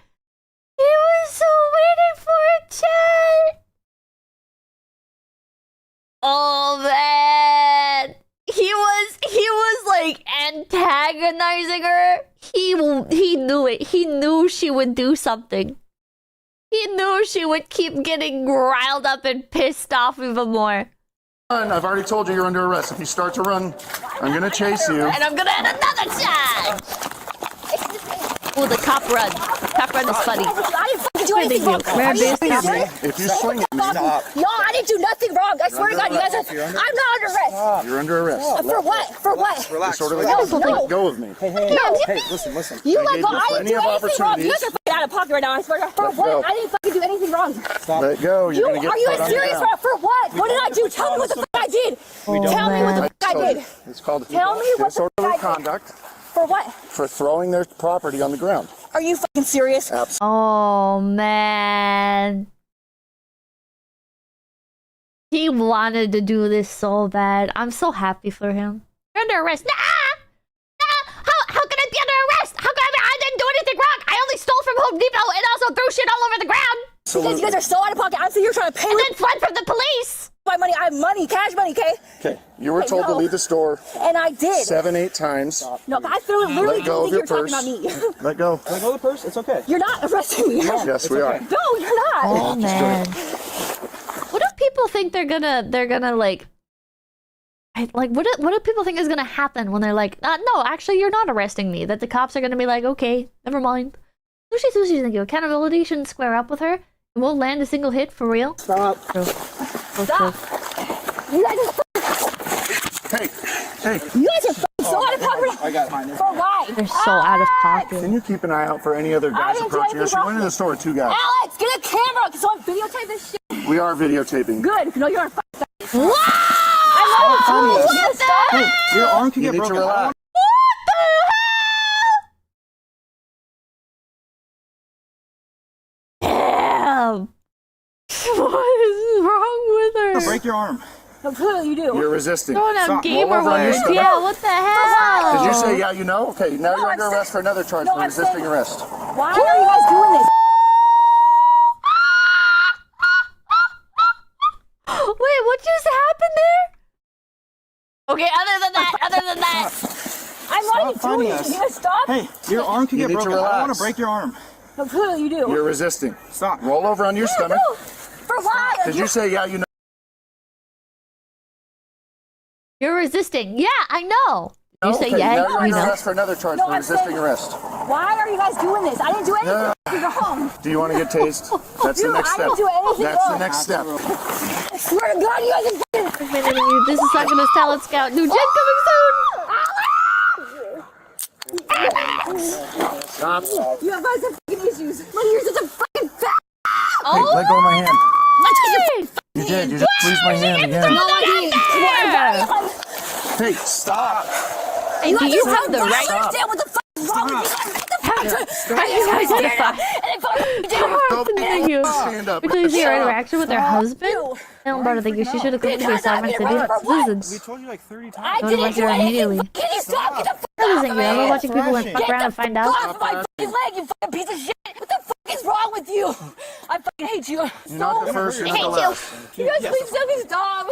He was so waiting for it, chat. Oh man, he was like antagonizing her. He knew it. He knew she would do something. He knew she would keep getting riled up and pissed off even more. I've already told you you're under arrest. If you start to run, I'm gonna chase you. And I'm gonna add another charge. Oh, the cop run. Cop run is funny. I didn't fucking do anything wrong. Are you serious? If you swing at me, Stop. Y'all, I didn't do nothing wrong. I swear to God, you guys are. I'm not under arrest. you're under arrest. For what? For what? Relax. Disorderly No, conduct. no. Let go of me. Hey, listen. You I let gave go. you I plenty didn't do of anything wrong. You guys opportunities. are fucking out of pocket right now. I swear to God. For Let's what? go. I didn't fucking do anything wrong. Let go. You're gonna get Are you put on the serious? ground. For what? What did I do? Tell me what the fuck I did. Tell me what the fuck I did. It's called Tell me what the fuck disorderly I did. conduct For what? for throwing their property on the ground. Are you fucking serious? Oh man. He wanted to do this so bad. I'm so happy for him. You're under arrest. Nah! How can I be under arrest? How can I didn't do anything wrong. I only stole from Home Depot and also threw shit all over the ground. Because you guys are so out of pocket. I'm saying you're trying to pay And me then fled from the police. my money. I have money, cash money, okay? Okay. You were Hey, told to no. leave the store And I did. 7-8 times. No, I threw it literally. Let go of You're your talking purse. about me. Let go. Let go of the purse. It's okay. You're not arresting me. Yes, we are. No, you're not. Oh man. What if people think they're gonna like what do people think is gonna happen when they're like, no, actually you're not arresting me? That the cops are gonna be like, okay, never mind. Sushi, thank you. Accountability shouldn't square up with her. It won't land a single hit for real. Stop. Stop. You guys are Hey, You guys are fucking so out of pocket. I got mine. For why? They're so out of pocket. can you keep an eye out for any other guys didn't do approaching us? anything You went into the store with 2 guys. Alex, get a camera so I'm videotaping this shit. We are videotaping. Good. No, you're on fucking. Wow! I love you. What the hell? Hey, your arm can You get need to broken. relax. Damn! What is wrong with her? Break your arm. No, clearly you do. You're resisting. Throwing out Stop. gamer Roll over on your words. stomach. Yeah, what the hell? Did you say yeah, you know? Okay, now you're I'm under saying- arrest for another charge No, for I'm resisting saying- arrest. Why are you guys doing this? Wait, what just happened there? Okay, other than that. I'm not even fighting doing us. it. You guys stop. Hey, your arm can You get need to broken. I don't want relax. to break your arm. No, clearly you do. You're resisting. Stop. Roll over on your stomach. No. For why? Did you say yeah, you know? You're resisting. Yeah, I know. You say yeah, now you're you under know. arrest for another charge No, for I'm resisting saying- arrest. Why are you guys doing this? I didn't do anything. You're home. Do you want to get tased? That's the Dude, next I step. didn't do anything That's the wrong. next step. I swear to God, you guys are fucking. This is Sakura's Talent Scout. New gen coming soon. Stop. You guys have fucking issues. My ears are fucking fat. Hey, let go of my hand. Hey! You did. You just squeezed my hand again. No, I didn't. Hey, stop. Hey, do you have the I right? understand what the fuck is wrong with you guys. What the fuck? You guys are the fuck. Thank you. Stand up. Did you see her interaction with her husband? No, brother, thank you. She should have come to me. Sovereign City. Listen. We told you like 30 I times. Go to didn't watch do her anything. immediately. Can you stop? Get the fuck Listen, off you ever me. watching people like fuck around and find out? Get off my fucking leg, you fucking piece of shit. What the fuck is wrong with you? I fucking hate you. You're not the first, you're not the last. You guys please fucking stop.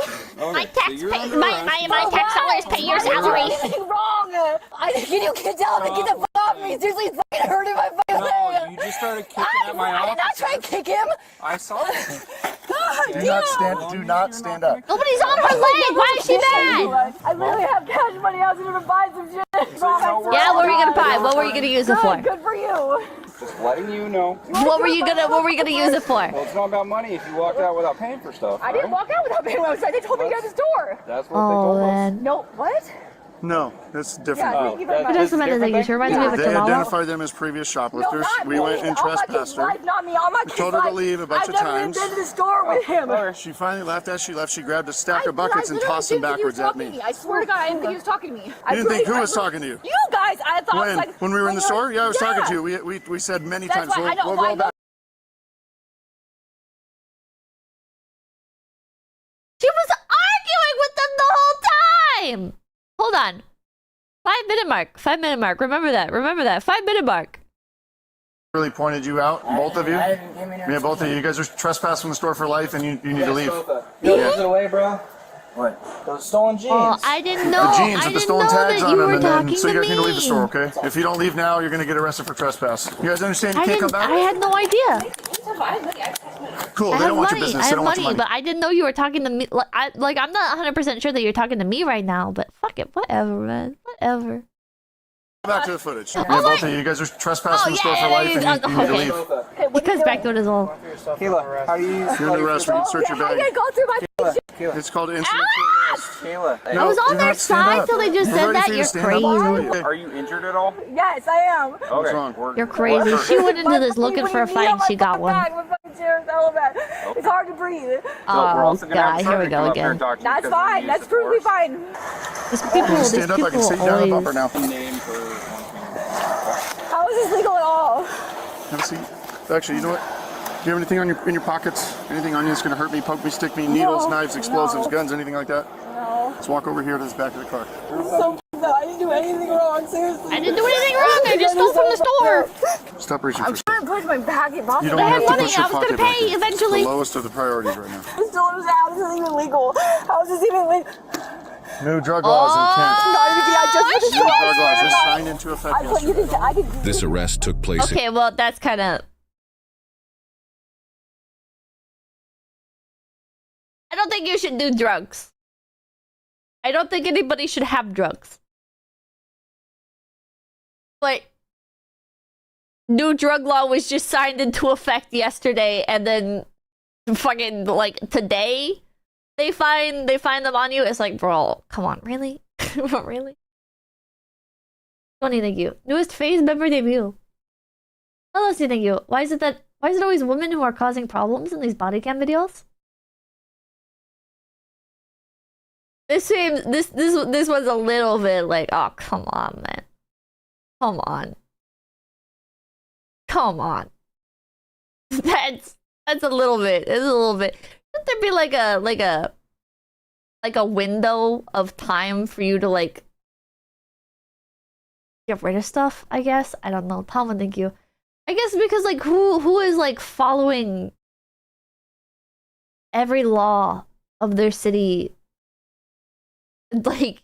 My tax dollars pay your salary. Anything wrong? Can you tell him to get the fuck off me? Seriously, it's fucking hurting my fucking leg. No, you just started kicking at my I did not office. try to kick him. I saw it. God Do not stand up. Nobody's on her leg. Why is she mad? I literally have cash money. I was gonna buy some shit. Yeah, what were you gonna buy? What were you gonna use it for? Good for you. Just letting you know. What were you gonna use it for? Well, it's not about money if you walked out without paying for stuff. I didn't walk out without paying. They told me to get out the store. That's what they Oh told us. man. No, what? No, that's different. Yeah, thank you very Who much. does the matter? Thank you. She reminds me of a They chihuahua. identified them as previous shoplifters. not We me. went and On my trespassed kid's her. life, not me. On my We kid's told her to life. leave a bunch of I've times. never been to the store with him. She finally left. As she left, she grabbed a stack of I buckets and literally tossed them didn't think he was backwards at talking to me. I swear to God, I didn't think he was talking to me. You didn't think who was talking to you? You guys, I thought When? like When we were in the store? Yeah, I was talking to Yeah. you. We said many That's times, why I know- we'll well, I roll know- back. She was arguing with them the whole time. Hold on. 5-minute mark. 5-minute mark. Remember that. 5-minute mark. Really pointed you out, both of you. Yeah, both of you. You guys are trespassing the store for life, and you need to leave. Yo, throw it away, bro. What? Those stolen jeans. Oh, I didn't know. The jeans I with the didn't stolen know tags that on you them, were and then talking so you to guys need to leave the me. store, okay? If you don't leave now, you're gonna get arrested for trespass. You guys understand? You I can't come didn't. back. I had no idea. Cool. I They have don't want your money. business. I They have don't want your money, money. but I didn't know you were talking to me. I'm not 100% sure that you're talking to me right now. But fuck it, whatever, man. Whatever. Back to the footage. Yeah, both of you. You guys are trespassing the store for yeah, life, yeah, and you need to okay. leave. He comes back to it as well. Kayla, how do you use You're under arrest. We can search your I bag. gotta go through my It's called incident to arrest. Kayla, I was on their side till they just We're said ready that. for you to You're stand up. crazy. are you injured at all? Yes, I am. Okay. wrong? You're crazy. She went into this looking for a fight and she got one. My fucking chair is hella bad. It's hard to breathe. We're Oh also gonna have god, here we Sergeant go come up here again. and talk to you That's because you fine. used That's the perfectly force. fine. These people, Stand up. I can sit you down and up or now. Name for How is this legal at all? Have a seat. Actually, you know what? Do you have anything in your pockets? Anything on you that's gonna hurt me, poke me, stick me, needles, knives, explosives, guns, anything like that? No. Let's walk over here to this back of the car. So I didn't do anything wrong. Seriously. I didn't do anything wrong. I just stole from the store. Stop reaching I'm for trying stuff. to push my pocket. Boss. You don't I have had to money. push your I was gonna pocket back pay in. eventually. It's the lowest of the priorities right now. I still understand how this isn't even legal. How is this even legal? New drug laws in Kent. Not even. I just put New this drug laws just signed into effect I put you yesterday. can. I can. This arrest took place Okay, well that's kind of. I don't think you should do drugs. I don't think anybody should have drugs. But new drug law was just signed into effect yesterday, and then fucking like today they find them on you. It's like, bro, come on, really? Really? Funny, thank you. Newest phase member debut. Hello, thank you. Why is it always women who are causing problems in these body cam videos? This was a little bit like, oh, come on, man. Come on. Come on. That's a little bit. It's a little bit. Shouldn't there be like a window of time for you to like get rid of stuff, I guess? I don't know. Palma, thank you. I guess because like who is like following every law of their city, like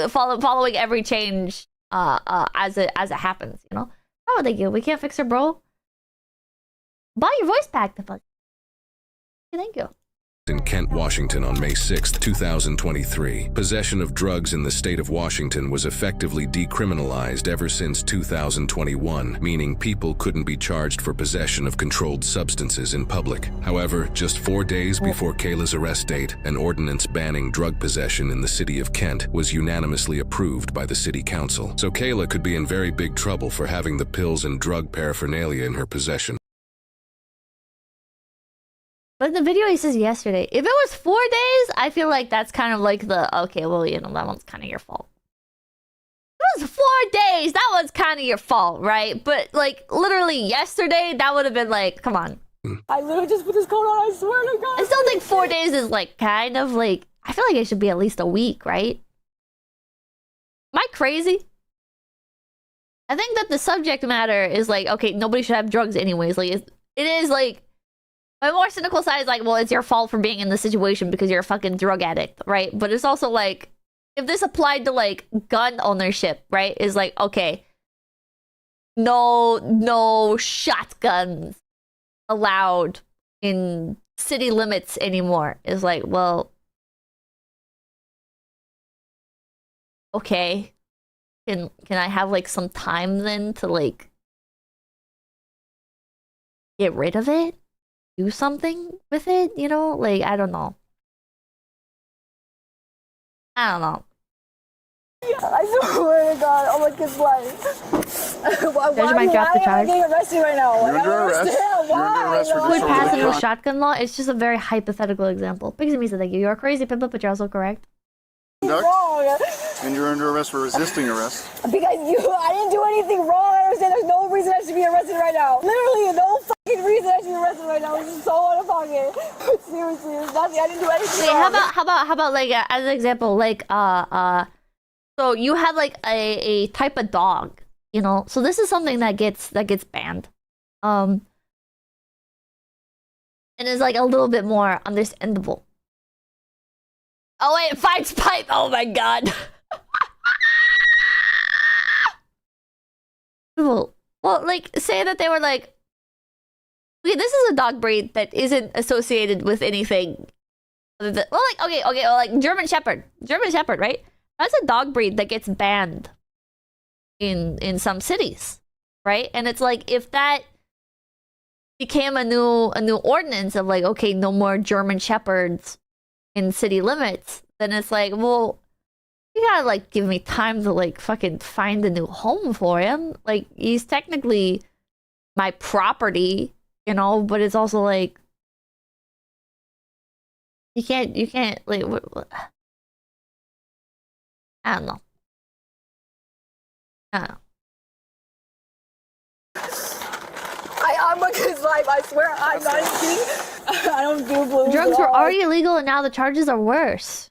following every change as it happens, you know? Oh, thank you. We can't fix her, bro. Buy your voice pack, the fuck. Thank you. in Kent, Washington on May 6, 2023. Possession of drugs in the state of Washington was effectively decriminalized ever since 2021, meaning people couldn't be charged for possession of controlled substances in public. However, just 4 days before Kayla's arrest date, an ordinance banning drug possession in the city of Kent was unanimously approved by the city council. So Kayla could be in very big trouble for having the pills and drug paraphernalia in her possession. But in the video he says yesterday, if it was 4 days, I feel like that's kind of like the, okay, well, you know, that one's kind of your fault. It was 4 days, that was kind of your fault, right? But like literally yesterday, that would have been like, come on. I literally just put this coat on, I swear to God. I still think 4 days is like kind of like, I feel like it should be at least a week, right? Am I crazy? I think that the subject matter is like, okay, nobody should have drugs anyways. Like, it is like, my more cynical side is like, well, it's your fault for being in this situation because you're a fucking drug addict, right? But it's also like, if this applied to like gun ownership, right? Is like, okay, no shotguns allowed in city limits anymore. It's like, well, okay, can I have like some time then to like get rid of it? Do something with it, you know? Like, I don't know. I don't know. I swear to God, oh my kid's life. Why might drop the charge. am I getting arrested right now? You're under arrest. You're under arrest for Would pass disorderly into a conduct. shotgun law? It's just a very hypothetical example. Because me said, thank you. You're crazy, Pimple, but you're also correct. Wrong. And you're under arrest for resisting arrest. Because I didn't do anything wrong. I understand there's no reason I should be arrested right now. Literally, no fucking reason I should be arrested right now. This is so out of pocket. Seriously, there's nothing. I didn't do anything Wait, wrong. how about like as an example, like so you have like a type of dog, you know? So this is something that gets banned. And is like a little bit more understandable. Oh wait, fights pipe. Oh my God. Well, like say that they were like, okay, this is a dog breed that isn't associated with anything other than, well, like okay, well, like German Shepherd, right? That's a dog breed that gets banned in some cities, right? And it's like if that became a new ordinance of like, okay, no more German Shepherds in city limits, then it's like, well, you gotta like give me time to like fucking find a new home for him. Like he's technically my property, you know, but it's also like you can't like I don't know. I'm a kid's life. I swear, I'm not even kidding. I don't do blues. Drugs were already illegal and now the charges are worse.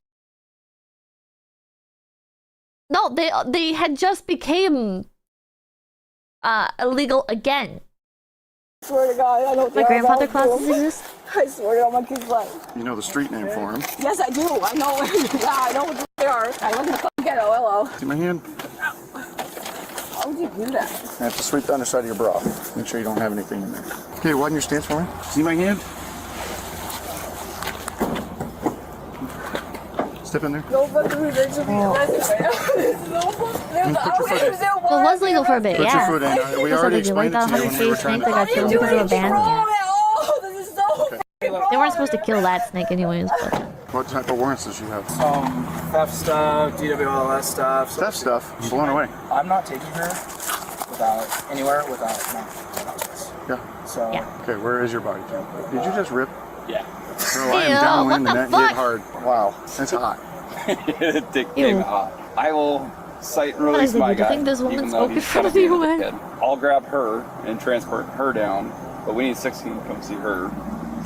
No, they had just became illegal again. I swear to God, I don't. My grandfather clauses exist. I swear to God, my kid's life. You know the street name for him. Yes, I do. I know. Yeah, I know what they are. I live in the ghetto. Hello. See my hand? How would you do that? I have to sweep the underside of your bra. Make sure you don't have anything in there. Okay, widen your stance for me. See my hand? Step in there. No fucking reason to be arrested right now. There's no fucking. Put your foot in. Well, it was legal for a bit, Put yeah. your foot in. We That's already what they do. Like explained it that to you when we were 100-face trying snake that got to... killed because of a ban. wrong Yeah. at all. This is so fucking wrong. They weren't supposed to kill that snake anyways, but What type of warrants does she have? Theft stuff, DWLS stuff. Theft stuff. I'm blown away. I'm not taking her anywhere without this. Yeah. So. Yeah. Okay, where is your body cam? Did you just rip? Yeah. Girl, I am Ew, downwind what and the that hit fuck? hard. Wow, that's hot. Dick Ew. came hot. I will cite and What release is it? my Do you guy. think this woman even though spoke in he's front gotta of be you, in the man? kid. I'll grab her and transport her down, but we need 16 to come see her.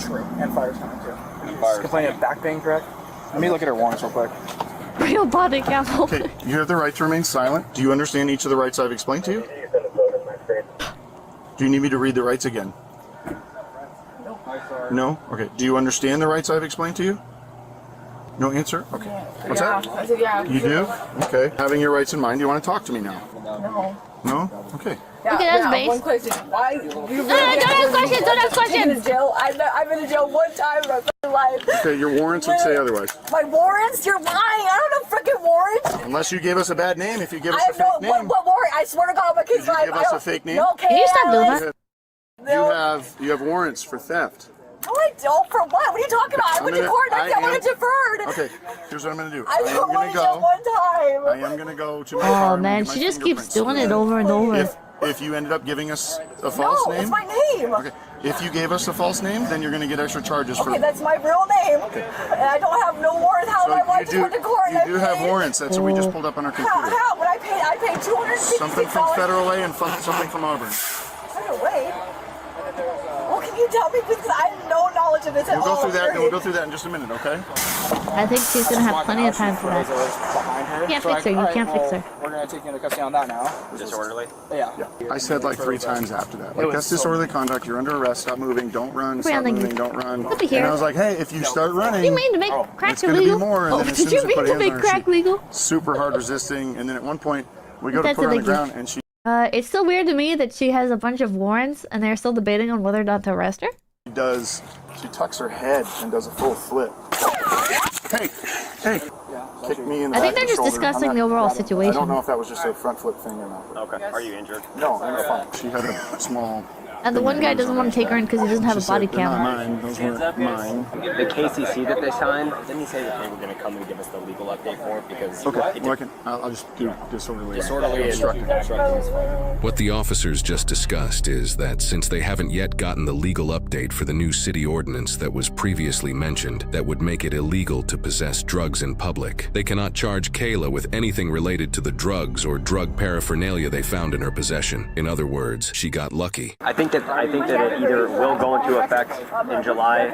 True. And fire's coming too. And fire's Complaining of back pain, correct? Let me look at her warrants real quick. real body cam. Okay, you have the right to remain silent. Do you understand each of the rights I've explained to you? Do you need me to read the rights again? No? Okay. Do you understand the rights I've explained to you? No answer? Okay. What's Yeah. that? I said, yeah. You do? Okay. Having your rights in mind, do you want to talk to me now? No. No? Okay. Yeah, Okay, that's now, base. one question. Why? You don't ask questions, don't ask questions. In jail. I've been in jail one time in my fucking life. Okay, your warrants would say otherwise. My warrants? You're lying. I don't have freaking warrants. Unless you gave us a bad name. If you give us I a have fake no. name. What warrant? I swear to God, my kid's Did you life. give I us don't- a fake name? No, okay. Can you stop doing that? You have warrants for theft. No, I don't. For what? What are you talking about? I went to court and I got one deferred. Okay, here's what I'm going to do. I got one jail one time. I am going to go to my Oh car and man, get my she just keeps fingerprints. doing it over and over. If you ended up giving us a false No, name. it's my name. Okay, if you gave us a false name, then you're going to get extra charges for Okay, that's my real name. And I don't have no warrant. How So am I you just went to court and do I have paid? warrants. That's what we just pulled up on our computer. How? But I paid $266. Something from Federal Way and something from Auburn. Federal Way? Well, can you tell me because I have no knowledge of this at We'll all. go through that. We'll go through that in just a minute, okay? I think she's gonna have plenty of time for that. You can't fix her. You can't fix her. We're going to take you into custody on that now. Disorderly? Yeah. I said like 3 times after that. Like, that's disorderly conduct. You're under arrest. Stop moving. Don't run. Stop moving. Don't run. Over here. And I was like, hey, if you start running, You mean to make crack it's going to be illegal? more. And Oh, then as did soon you as I mean put to hands make on her, crack she legal? super hard resisting. And then at one point, we go to That's put her on the illegal. ground, and she It's still weird to me that she has a bunch of warrants and they're still debating on whether or not to arrest her. she tucks her head and does a full flip. Hey, kick me in the I back think they're of just shoulder. discussing the overall I don't situation. know if that was just a front flip thing or not. Okay. Are you injured? No, I'm fine. She had a small. And the one guy doesn't want to take her in because he doesn't have a body They're not cam. mine. Those weren't mine. The KCC that they signed, didn't he say that they were going to come and give us the legal update for it? Because Okay, well, I'll just do disorderly. Disorderly and obstructing is fine. What the officers just discussed is that since they haven't yet gotten the legal update for the new city ordinance that was previously mentioned that would make it illegal to possess drugs in public, they cannot charge Kayla with anything related to the drugs or drug paraphernalia they found in her possession. In other words, she got lucky. I think that it either will go into effect in July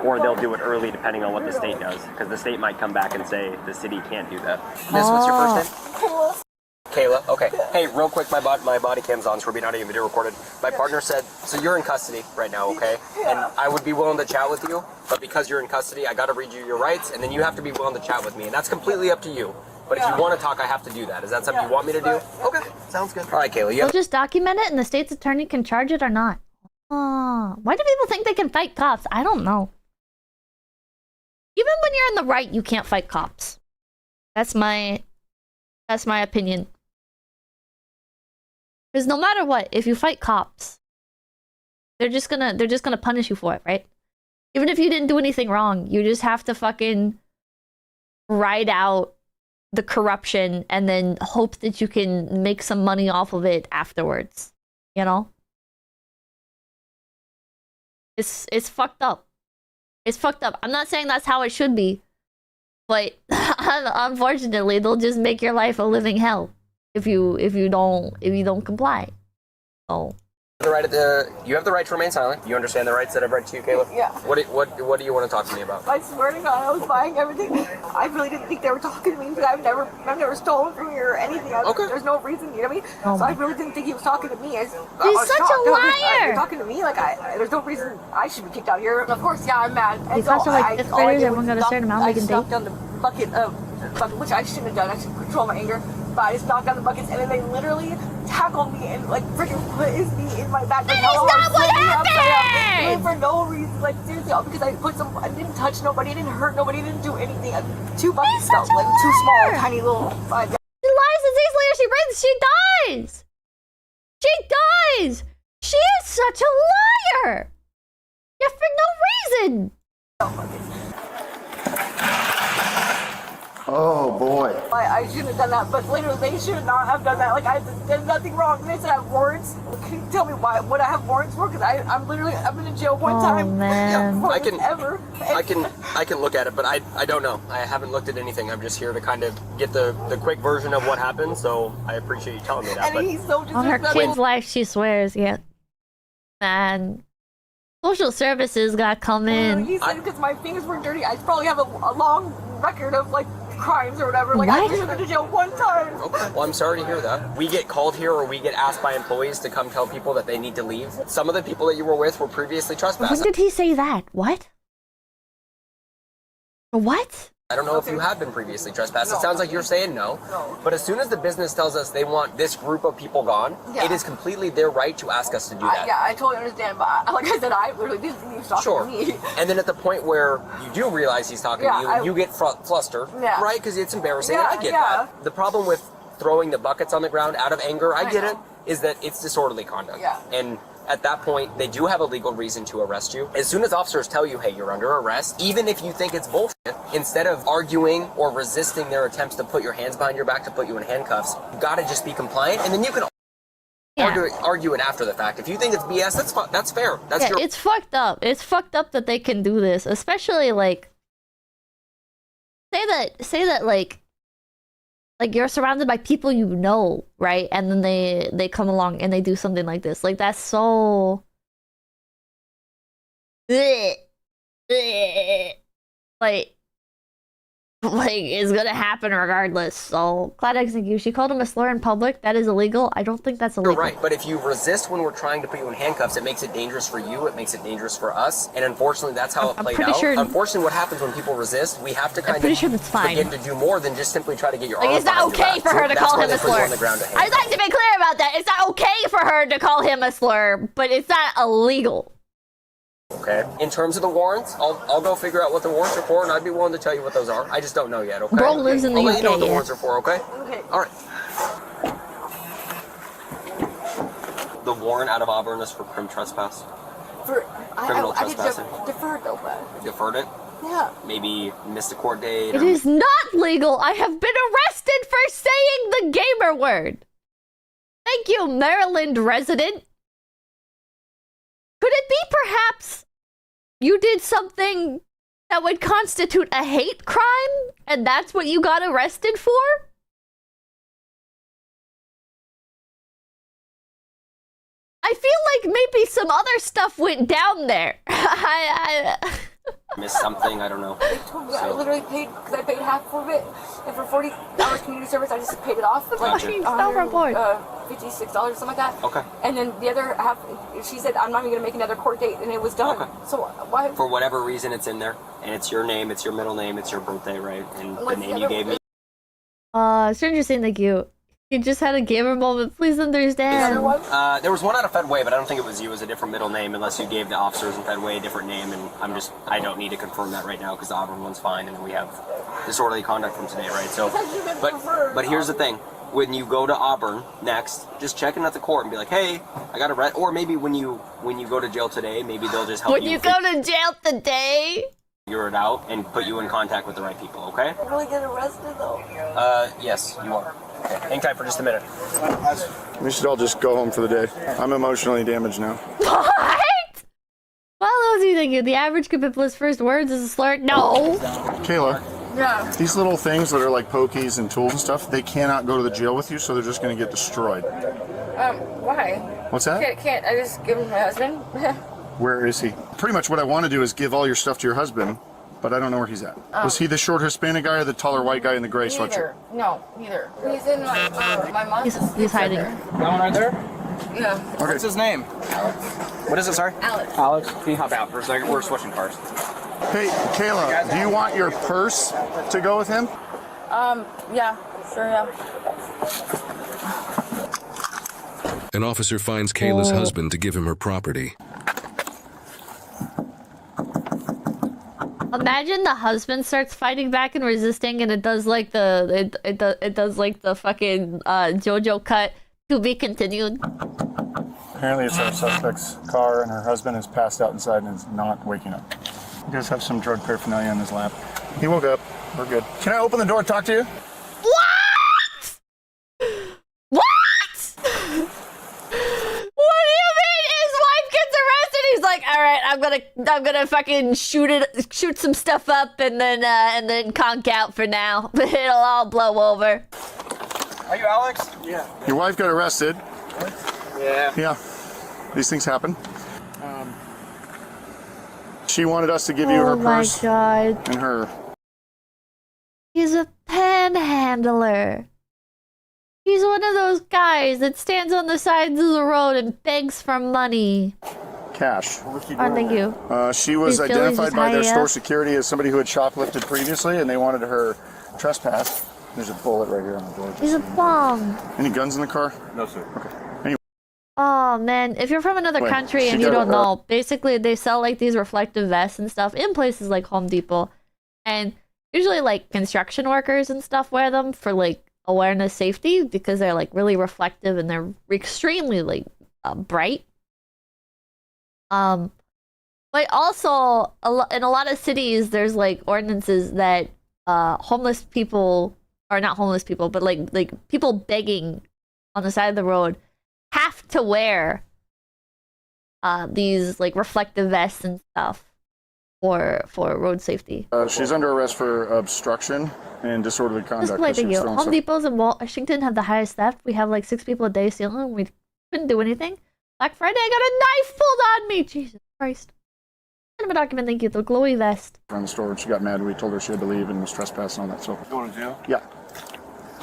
or they'll do it early depending on what the state does. Because the state might come back and say the city can't do that. Miss, what's your first name? Kayla. Okay. Hey, real quick, my body cam's on, so we're being audio and video recorded. My partner said, so you're in custody right now, okay? And I would be willing to chat with you, but because you're in custody, I got to read you your rights, and then you have to be willing to chat with me, and that's completely up to you. But if you want to talk, I have to do that. Is that something you want me to do? Okay, sounds good. All right, Kayla. They'll just document it and the state's attorney can charge it or not. Why do people think they can fight cops? I don't know. Even when you're in the right, you can't fight cops. That's my opinion. Because no matter what, if you fight cops, they're just gonna punish you for it, right? Even if you didn't do anything wrong, you just have to fucking ride out the corruption and then hope that you can make some money off of it afterwards. You know? It's fucked up. It's fucked up. I'm not saying that's how it should be, but unfortunately, they'll just make your life a living hell if you don't comply. So You have the right to remain silent. You understand the rights that I've read to you, Kayla? Yeah. What do you want to talk to me about? I swear to God, I was buying everything. I really didn't think they were talking to me because I've never stolen from you or anything. There's no reason, you know what I mean? Oh So I really didn't think he was talking to me. He's such a liar! You're talking to me like there's no reason I should be kicked out here. Of course, yeah, I'm mad. And Because of like fifth graders, everyone got a certain amount I they can knocked take. down the bucket, which I shouldn't have done. I should control my anger. But I just knocked down the buckets and then they literally tackled me and like freaking put his knee in my back. That is not what happened! For no reason, like seriously, all because I didn't touch nobody, I didn't hurt nobody, I didn't do anything. 2 buckets though, like 2 small, tiny little. She lies as easily as she breathes. She dies. She dies. She is such a liar. Yeah, for no reason. Oh boy. I shouldn't have done that, but literally they should not have done that. Like I did nothing wrong. They said I have warrants. Can you tell me what I have warrants for? Because I've been in jail one time. Man. Yeah, I can Ever. look at it, but I don't know. I haven't looked at anything. I'm just here to kind of get the quick version of what happened. So I appreciate you telling me that. And But he's so On her kid's life, she swears. Yeah. Man. Social services got come in. He said because my fingers were dirty, I probably have a long record of like crimes or whatever. Like I've been to jail one time. Okay. Well, I'm sorry to hear that. We get called here or we get asked by employees to come tell people that they need to leave. Some of the people that you were with were previously When trespassing. did he say that? What? What? I don't know if you have been previously trespassed. It sounds like you're saying no. But as soon as the business tells us they want this group of people gone, it is completely their right to ask us to do that. Yeah, I totally understand, but like I said, I literally didn't think he was talking to me. And then at the point where you do realize he's talking to you, you get flustered, right? Because it's embarrassing, and I get that. The problem with throwing the buckets on the ground out of anger, I get it, is that it's disorderly conduct. And at that point, they do have a legal reason to arrest you. As soon as officers tell you, hey, you're under arrest, even if you think it's bullshit, instead of arguing or resisting their attempts to put your hands behind your back to put you in handcuffs, you gotta just be compliant, and then you can argue it after the fact. If you think it's BS, that's fair. That's your... It's fucked up. It's fucked up that they can do this, especially like say that like you're surrounded by people you know, right? And then they come along and they do something like this. Like that's so like it's gonna happen regardless. So Cladex, thank you. She called him a slur in public. That is illegal. I don't think that's illegal. You're right, but if you resist when we're trying to put you in handcuffs, it makes it dangerous for you. It makes it dangerous for us, and unfortunately, that's how it played out. Unfortunately, what happens when people resist, we have to kind of begin to do more than just simply try to get your arms. It's not okay for her to call him a slur. I'd like to be clear about that. It's not okay for her to call him a slur, but it's not illegal. Okay. In terms of the warrants, I'll go figure out what the warrants are for, and I'd be willing to tell you what those are. I just don't know yet. Okay. Bro lives in the UK. I'll let you know what the warrants are for. Okay. Okay. All right. The warrant out of Auburn is for criminal trespass. Criminal trespassing. I deferred though, but... Deferred it? Yeah. Maybe missed a court date. It is not legal. I have been arrested for saying the gamer word. Thank you, Maryland resident. Could it be perhaps you did something that would constitute a hate crime, and that's what you got arrested for? I feel like maybe some other stuff went down there. Missed something, I don't know. They told me I literally paid, because I paid half of it, and for 40 hours community service, I just paid it off. Like $56 or something like that. Okay. And then the other half, she said, I'm not even going to make another court date, and it was done. Okay. So why? For whatever reason, it's in there, and it's your name, it's your middle name, it's your birthday, right? And the name you gave me. Stranger Things, thank you. You just had a gamer moment. Please understand. There was one out of Fedway, but I don't think it was you. It was a different middle name, unless you gave the officers in Fedway a different name. And I don't need to confirm that right now because the Auburn one's fine, and then we have disorderly conduct from today, right? So, but here's the thing: when you go to Auburn next, just check in at the court and be like, "Hey, I got arrested." Or maybe when you go to jail today, maybe they'll just help you. When you go to jail today. Figure it out and put you in contact with the right people. Okay? I really get arrested though. Yes, you are. Okay, hang tight for just a minute. We should all just go home for the day. I'm emotionally damaged now. What? Well, those of you thinking the average 𝐒𝐴𝐵𝐵𝐵's first words is a slur? No. Kayla. Yeah. These little things that are like pokies and tools and stuff, they cannot go to the jail with you, so they're just going to get destroyed. Why? What's that? Can't I just give him my husband? Where is he? Pretty much what I want to do is give all your stuff to your husband, but I don't know where he's at. Was he the short Hispanic guy or the taller white guy in the gray sweatshirt? No, neither. He's in my mom's. He's hiding. That one right there? Yeah. Okay. What's his name? Alex. What is it, sorry? Alex. Can you hop out for a second? We're switching cars. Hey, Kayla, do you want your purse to go with him? Yeah. Sure, yeah. An officer finds Kayla's husband to give him her property. Imagine the husband starts fighting back and resisting, and it does like it does like the fucking JoJo cut to be continued. Apparently it's our suspect's car, and her husband is passed out inside and is not waking up. He does have some drug paraphernalia in his lap. He woke up. We're good. Can I open the door and talk to you? What? What? What do you mean? His wife gets arrested. He's like, all right, I'm gonna fucking shoot some stuff up, and then conk out for now. But it'll all blow over. Are you Alex? Yeah. Your wife got arrested. Yeah. Yeah. These things happen. She wanted us to give you her purse. Oh my god. And her. He's a panhandler. He's one of those guys that stands on the sides of the road and begs for money. Cash. Oh, thank you. She was Please, Philly, identified just by their high store up. security as somebody who had shoplifted previously, and they wanted her trespass. There's a bullet right here on the door. He's a bomb. Any guns in the car? No, sir. Okay. Anyway. Oh man, if you're from another Wait, country she and you got don't know, basically they sell like these reflective vests and stuff in places like Home Depot, and usually like construction workers and stuff wear them for like awareness safety because they're like really reflective and they're extremely like bright. But also in a lot of cities there's like ordinances that homeless people, or not homeless people, but like people begging on the side of the road have to wear these like reflective vests and stuff for road safety. She's under arrest for obstruction and disorderly conduct. Just play you. Home Depots in Washington have the highest theft. We have like 6 people a day stealing. We couldn't do anything. Black Friday, I got a knife pulled on me. Jesus Christ. Send him a document, thank you. The glowy vest. Around the store, and she got mad. We told her she had to leave and was trespassing and all that. So Going to jail? yeah.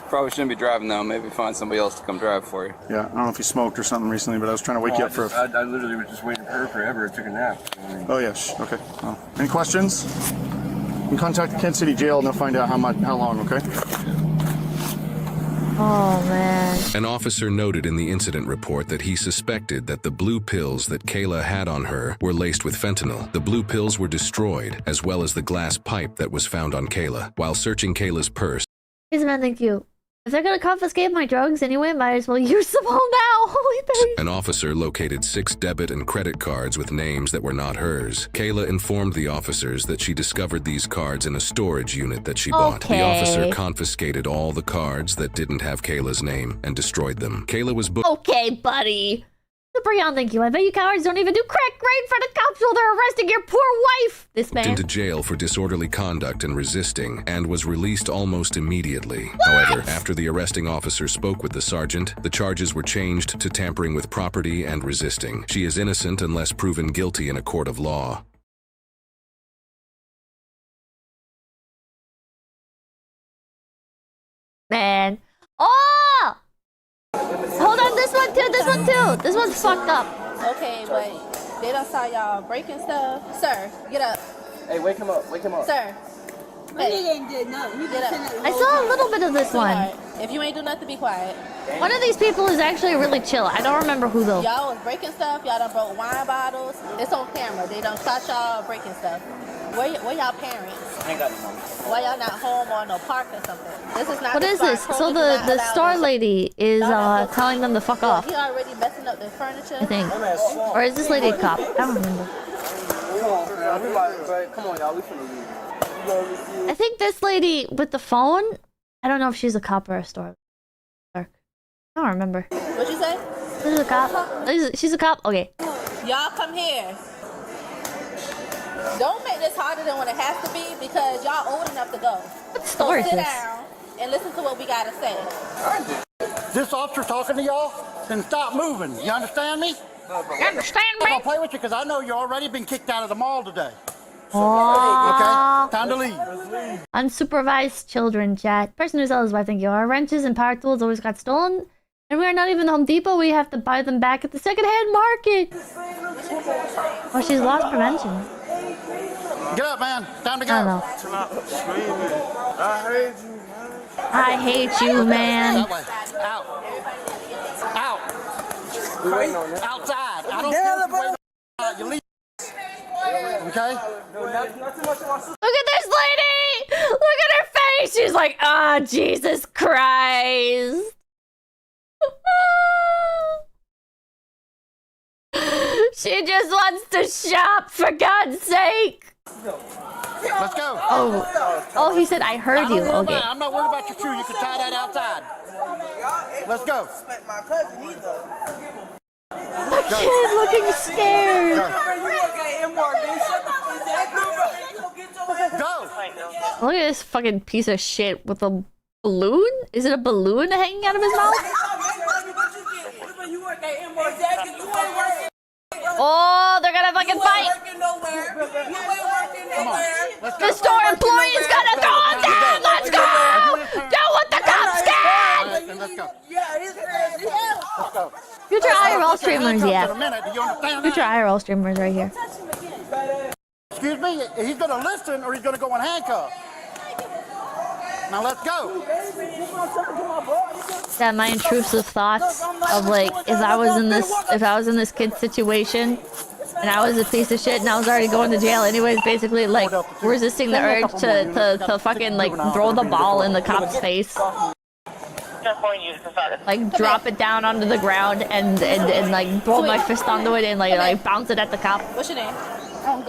Probably shouldn't be driving though. Maybe find somebody else to come drive for you. Yeah, I don't know if you smoked or something recently, but I was trying to wake you up for I literally was just waiting for her forever. I took a nap. Oh, yes. Okay. Oh. Any questions? You can contact the Kent City Jail and they'll find out how long, okay? Oh, man. An officer noted in the incident report that he suspected that the blue pills that 𝐒𝐤𝐤 had on her were laced with fentanyl. The blue pills were destroyed, as well as the glass pipe that was found on 𝐒𝐤𝐤. While searching 𝐒𝐤𝐤's purse, Here's a man, thank you. If they're gonna confiscate my drugs anyway, might as well use them all now. Holy thanks. an officer located 6 debit and credit cards with names that were not hers. 𝐒𝐤𝐤 informed the officers that she discovered these cards in a storage unit that she bought. The officer confiscated all the cards that didn't have 𝐒𝐤𝐤's name and destroyed them. 𝐒𝐤𝐤 was booked. Okay, buddy. Brian, thank you. I bet you cowards don't even do crack right in front of cops while they're arresting your poor wife. This man. Into jail for disorderly conduct and resisting, and was released almost immediately. What? However, after the arresting officer spoke with the sergeant, the charges were changed to tampering with property and resisting. She is innocent unless proven guilty in a court of law. Man. Oh! Hold on, this one too, this one too. This one's fucked up. Okay, but they don't saw y'all breaking stuff. Sir, get up. Hey, wake him up, wake him up. Sir. Hey. ain't did nothing. Get up. I saw a little bit of this one. If you ain't do nothing, be quiet. One of these people is actually really chill. I don't remember who though. Y'all was breaking stuff. Y'all done broke wine bottles. It's on camera. They done caught y'all breaking stuff. Where y'all parents? I ain't got no money. Why y'all not home or no park or something? This is not. What is this? So the store lady is telling them to fuck off. He already messing up the furniture. I think. Or is this lady a cop? I don't remember. Come on, y'all. We finna leave. I think this lady with the phone, I don't know if she's a cop or a store clerk. I don't remember. What'd you say? This is a cop. She's a cop? Okay. Y'all come here. Don't make this harder than what it has to be because y'all old enough to go. What store is sit this? down and listen to what we gotta say. This officer talking to y'all, then stop moving. You understand me? You understand me? I'm gonna play with you because I know you already been kicked out of the mall today. Aww. Okay, time to leave. Unsupervised children, chat. Person who sells his wife, thank you. Our wrenches and power tools always got stolen. And we are not even Home Depot. We have to buy them back at the secondhand market. Oh, she's lost prevention. Get up, man. Time to go. I don't know. I hate you, man. That way. Out. Out. Outside. I don't care if you wait out. You leave. Okay? Look at this lady! Look at her face! She's like, ah, oh, Jesus Christ. She just wants to shop, for God's sake. Let's go. Oh, he said I heard you. Okay. I'm not worried about your shoe. You can tie that outside. Let's go. The kid looking scared. Go. Look at this fucking piece of shit with a balloon. Is it a balloon hanging out of his mouth? Oh, they're gonna fucking fight. The store employee's gonna throw him down. Let's go. Do what the cops can. Let's go. Future IRL streamers, In a yeah. minute. Do you understand Future that? IRL streamers right here. Excuse me, he's going to listen or he's going to go in handcuffs. Now let's go. That my intrusive thoughts of like if I was in this kid's situation and I was a piece of shit and I was already going to jail anyways, basically like resisting the urge to fucking like throw the ball in the cop's face. Like drop it down onto the ground and like throw my fist onto it and like bounce it at the cop. What's your name?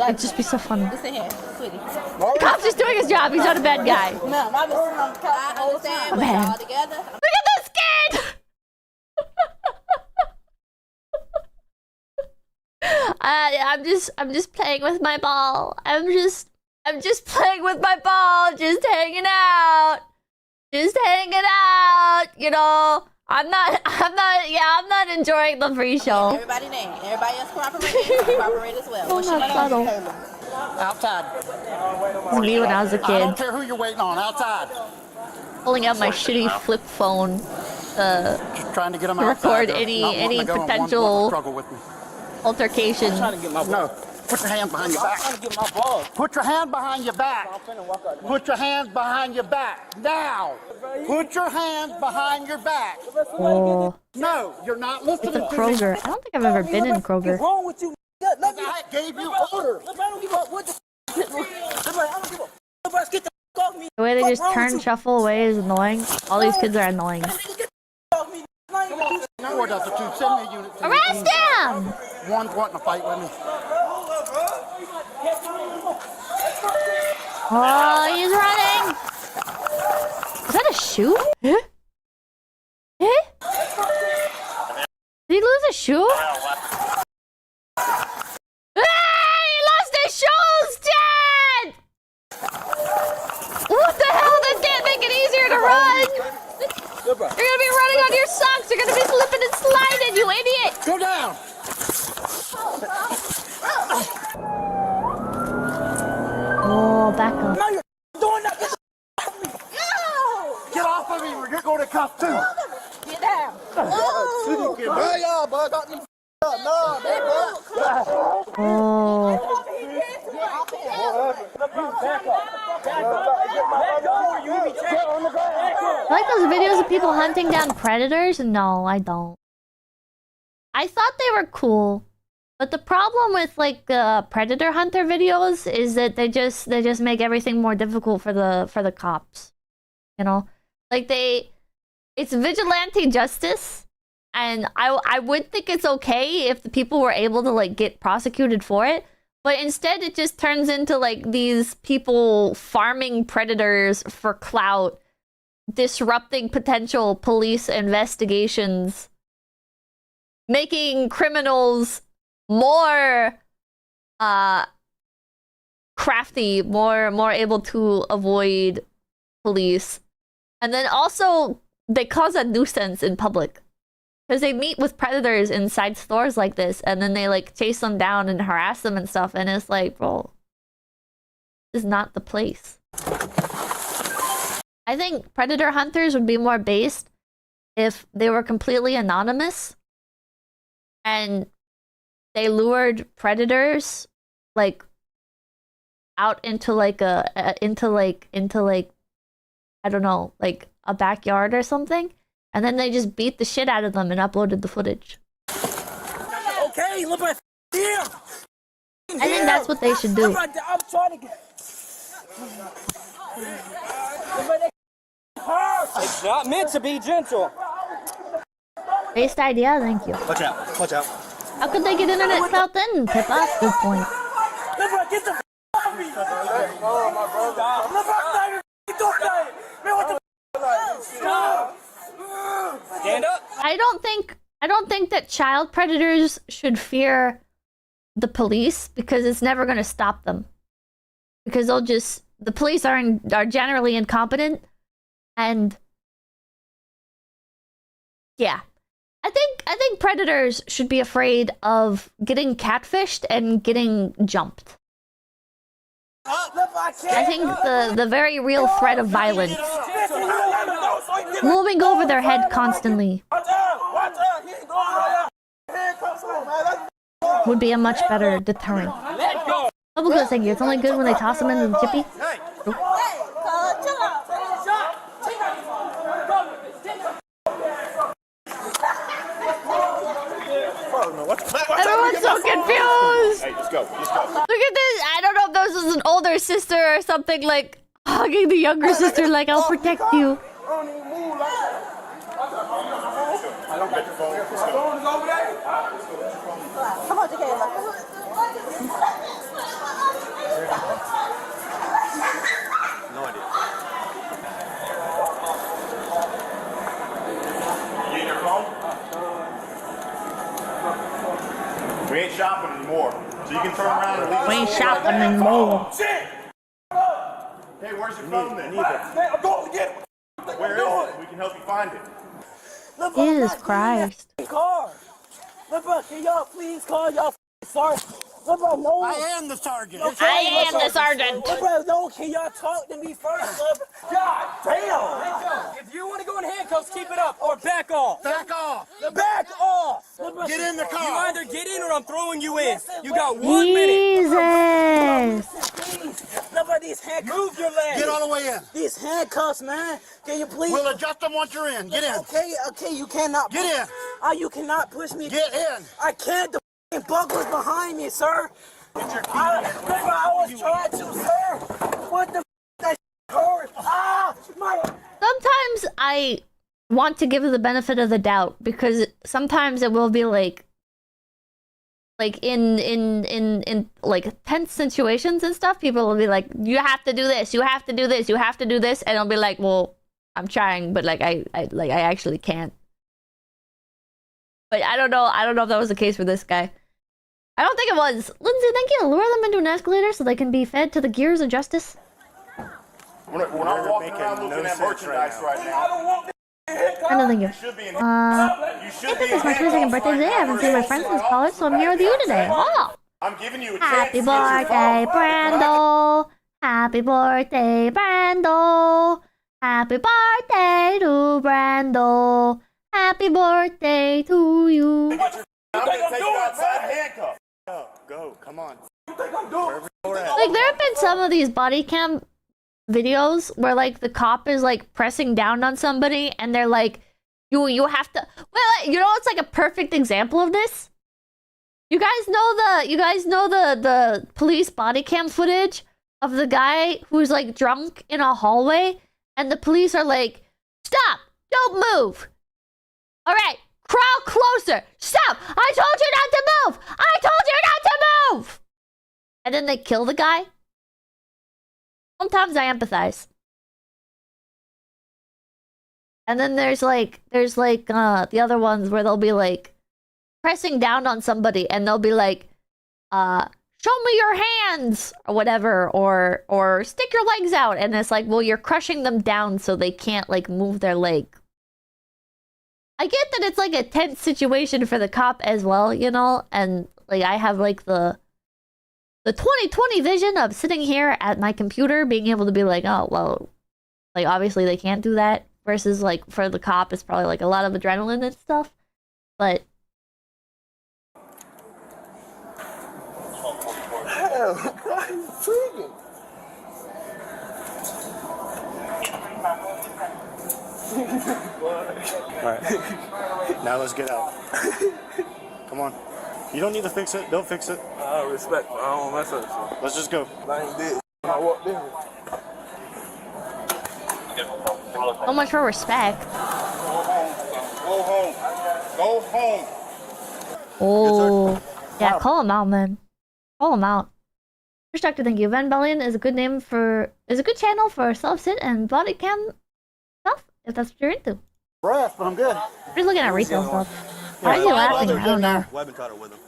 It'd just be so funny. Listen here, sweetie. The cop's just doing his job. He's not a bad guy. Ma'am, I understand, but Man. all together. Look at this kid! I'm just playing with my ball. I'm just playing with my ball, just hanging out. Just hanging out, you know. I'm not enjoying the free show. Everybody name. Everybody else cooperate as well. Oh, not subtle. Outside. It's me when I was a I don't kid. care who you're waiting on. Outside. Pulling out my shitty flip phone Just trying to get him to outside. record They're not wanting any to go in one potential struggle with me. altercation. No. Put your hands behind your back. Put your hand behind your back. Put your hands behind your back. Now. Put your hands behind your back. Oh, No, you're not listening it's a to Kroger. I don't think I've ever been in Kroger. What's wrong with you? I gave you order. The way they just turn shuffle away is annoying. All these kids are annoying. Arrest him! One's wanting to fight with me. Oh, he's running! Is that a shoe? Huh? Huh? Did he lose a shoe? He lost his shoes, Dad! What the hell? That can't make it easier to run! You're gonna be running on your socks! You're gonna be slipping and sliding, you idiot! Go down! Oh, back up. No, you're doing that! Get off of me! You're going to cuff too! Get down. Oh. I like those videos of people hunting down predators? No, I don't. I thought they were cool, but the problem with like predator hunter videos is that they just make everything more difficult for the cops. You know, like it's vigilante justice, and I would think it's okay if the people were able to like get prosecuted for it. But instead, it just turns into like these people farming predators for clout, disrupting potential police investigations, making criminals more crafty, more able to avoid police. And then also, they cause a nuisance in public. Because they meet with predators inside stores like this, and then they like chase them down and harass them and stuff, and it's like, bro, this is not the place. I think predator hunters would be more based if they were completely anonymous and they lured predators like out into like I don't know, like a backyard or something. And then they just beat the shit out of them and uploaded the footage. Okay, look at here. I think that's what they should do. I'm trying to get. It's not meant to be gentle. Based idea, thank you. Watch out! Watch out! How could they get internet without then, Pippa? Good point. Get the off me! Oh, my brother! Man, what the? Stop! Stand up. I don't think that child predators should fear the police because it's never going to stop them. Because the police are generally incompetent, and yeah. I think predators should be afraid of getting catfished and getting jumped. I think the very real threat of violence looming over their head constantly would be a much better deterrent. Bubblegum, thank you. It's only good when they toss them into the chippy. Everyone's so confused. Hey, let's go. Look at this. I don't know if this is an older sister or something, like hugging the younger sister, like I'll protect you. Come on, Tequila. No idea. You in your phone? We ain't shopping anymore. So you can turn around and leave. We ain't shopping anymore. Hey, where's your phone then? I'm going to get it. Where is it? We can help you find it. Jesus Christ. Car. LeBron, can y'all please call y'all sergeant? LeBron, no. I am the sergeant. I am the sergeant. LeBron, no, can y'all talk to me first, LeBron? God damn. If you want to go in handcuffs, keep it up or back off. Back off. Back off. LeBron, Get in the car. You either get in or I'm throwing you in. You got 1 minute. Jesus. please. LeBron, these handcuffs. Move your legs. Get all the way in. These handcuffs, man. Can you please? We'll adjust them once you're in. Get in. Okay, you cannot. Get in. You cannot push me. Get in. I can't. The f***ing buckler's behind me, sir. Get your I was trying to, sir. What the f***? That hurt. Sometimes I want to give the benefit of the doubt because sometimes it will be like in like tense situations and stuff, people will be like, you have to do this, you have to do this, you have to do this, and I'll be like, well, I'm trying, but like I actually can't. But I don't know if that was the case for this guy. I don't think it was. Lindsay, thank you. Lure them into an escalator so they can be fed to the gears of justice. We're not walking around looking at merchandise right now. I don't think you. Hey, this is my 22nd birthday today. I haven't seen my friends since college, so I'm here with you today. Oh! I'm giving you a Happy birthday, Brando! Happy birthday, Brando! Happy birthday to Brando! Happy birthday to you! I'm gonna take you outside handcuffed. Go, come on. Like, there have been some of these body cam videos where like the cop is like pressing down on somebody and they're like, you have to, well, you know what's like a perfect example of this? You guys know the police body cam footage of the guy who's like drunk in a hallway and the police are like, stop, don't move. All right, crawl closer. Stop, I told you not to move. I told you not to move. And then they kill the guy. Sometimes I empathize. And then there's like the other ones where they'll be like pressing down on somebody and they'll be like, show me your hands or whatever, or stick your legs out, and it's like, well, you're crushing them down so they can't like move their leg. I get that it's like a tense situation for the cop as well, you know, and like I have like the 2020 vision of sitting here at my computer being able to be like, oh, well, like, obviously they can't do that. Versus, like, for the cop, it's probably, like, a lot of adrenaline and stuff. But... Alright. Now let's get out. Come on. You don't need to fix it. Don't fix it. Respect. I don't mess up. Let's just go. I ain't dead. I walked in. So much for respect. Go home. Go home. Oh. Yeah, call him out, man. Call him out. Perspective, thank you. Van Bellion is a good channel for self-sit and body cam stuff, if that's what you're into. Breath, but I'm good. I'm just looking at retail stuff. Why is he laughing? I don't know.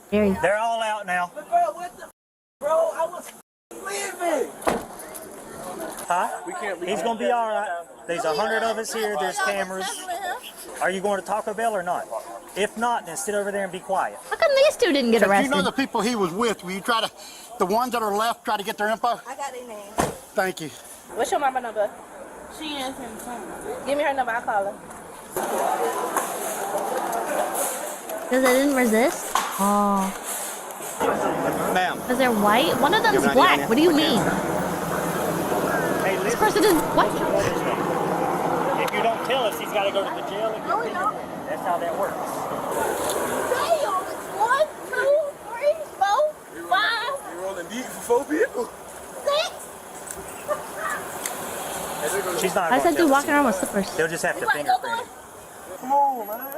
They're all out now. Bro, I was leaving. Huh? He's gonna be all right. There's 100 of us here. There's cameras. Are you going to Taco Bell or not? If not, then sit over there and be quiet. How come these two didn't get arrested? You know the people he was with. Will you try to, the ones that are left, try to get their info? I got their name. Thank you. What's your mama number? She is in town. Give me her number, I'll call her. Because they didn't resist? Oh. Ma'am. Because they're white? One of them's black. What do you mean? This person is what? If you don't tell us, he's got to go to the jail. No, we don't. That's how that works. Damn, it's 1, 2, 3, 4, 5. You're rolling deep for 4 people. 6. She's not. I said dude walking around with slippers. They'll just have to fingerprint it. Come on, man.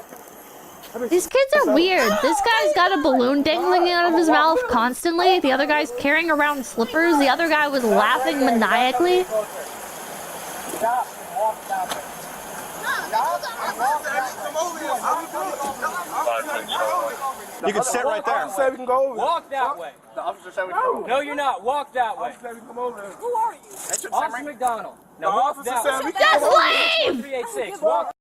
These kids are weird. This guy's got a balloon dangling out of his mouth constantly. The other guy's carrying around slippers. The other guy was laughing maniacally. You can sit right there. Say we can go over. Walk that way. The officer said we can go over. No, you're not. Walk that way. Officer said we can come over there. Who are you? Officer McDonald. The Now walk officer that said way. we can Just come over. leave! 386. Walk.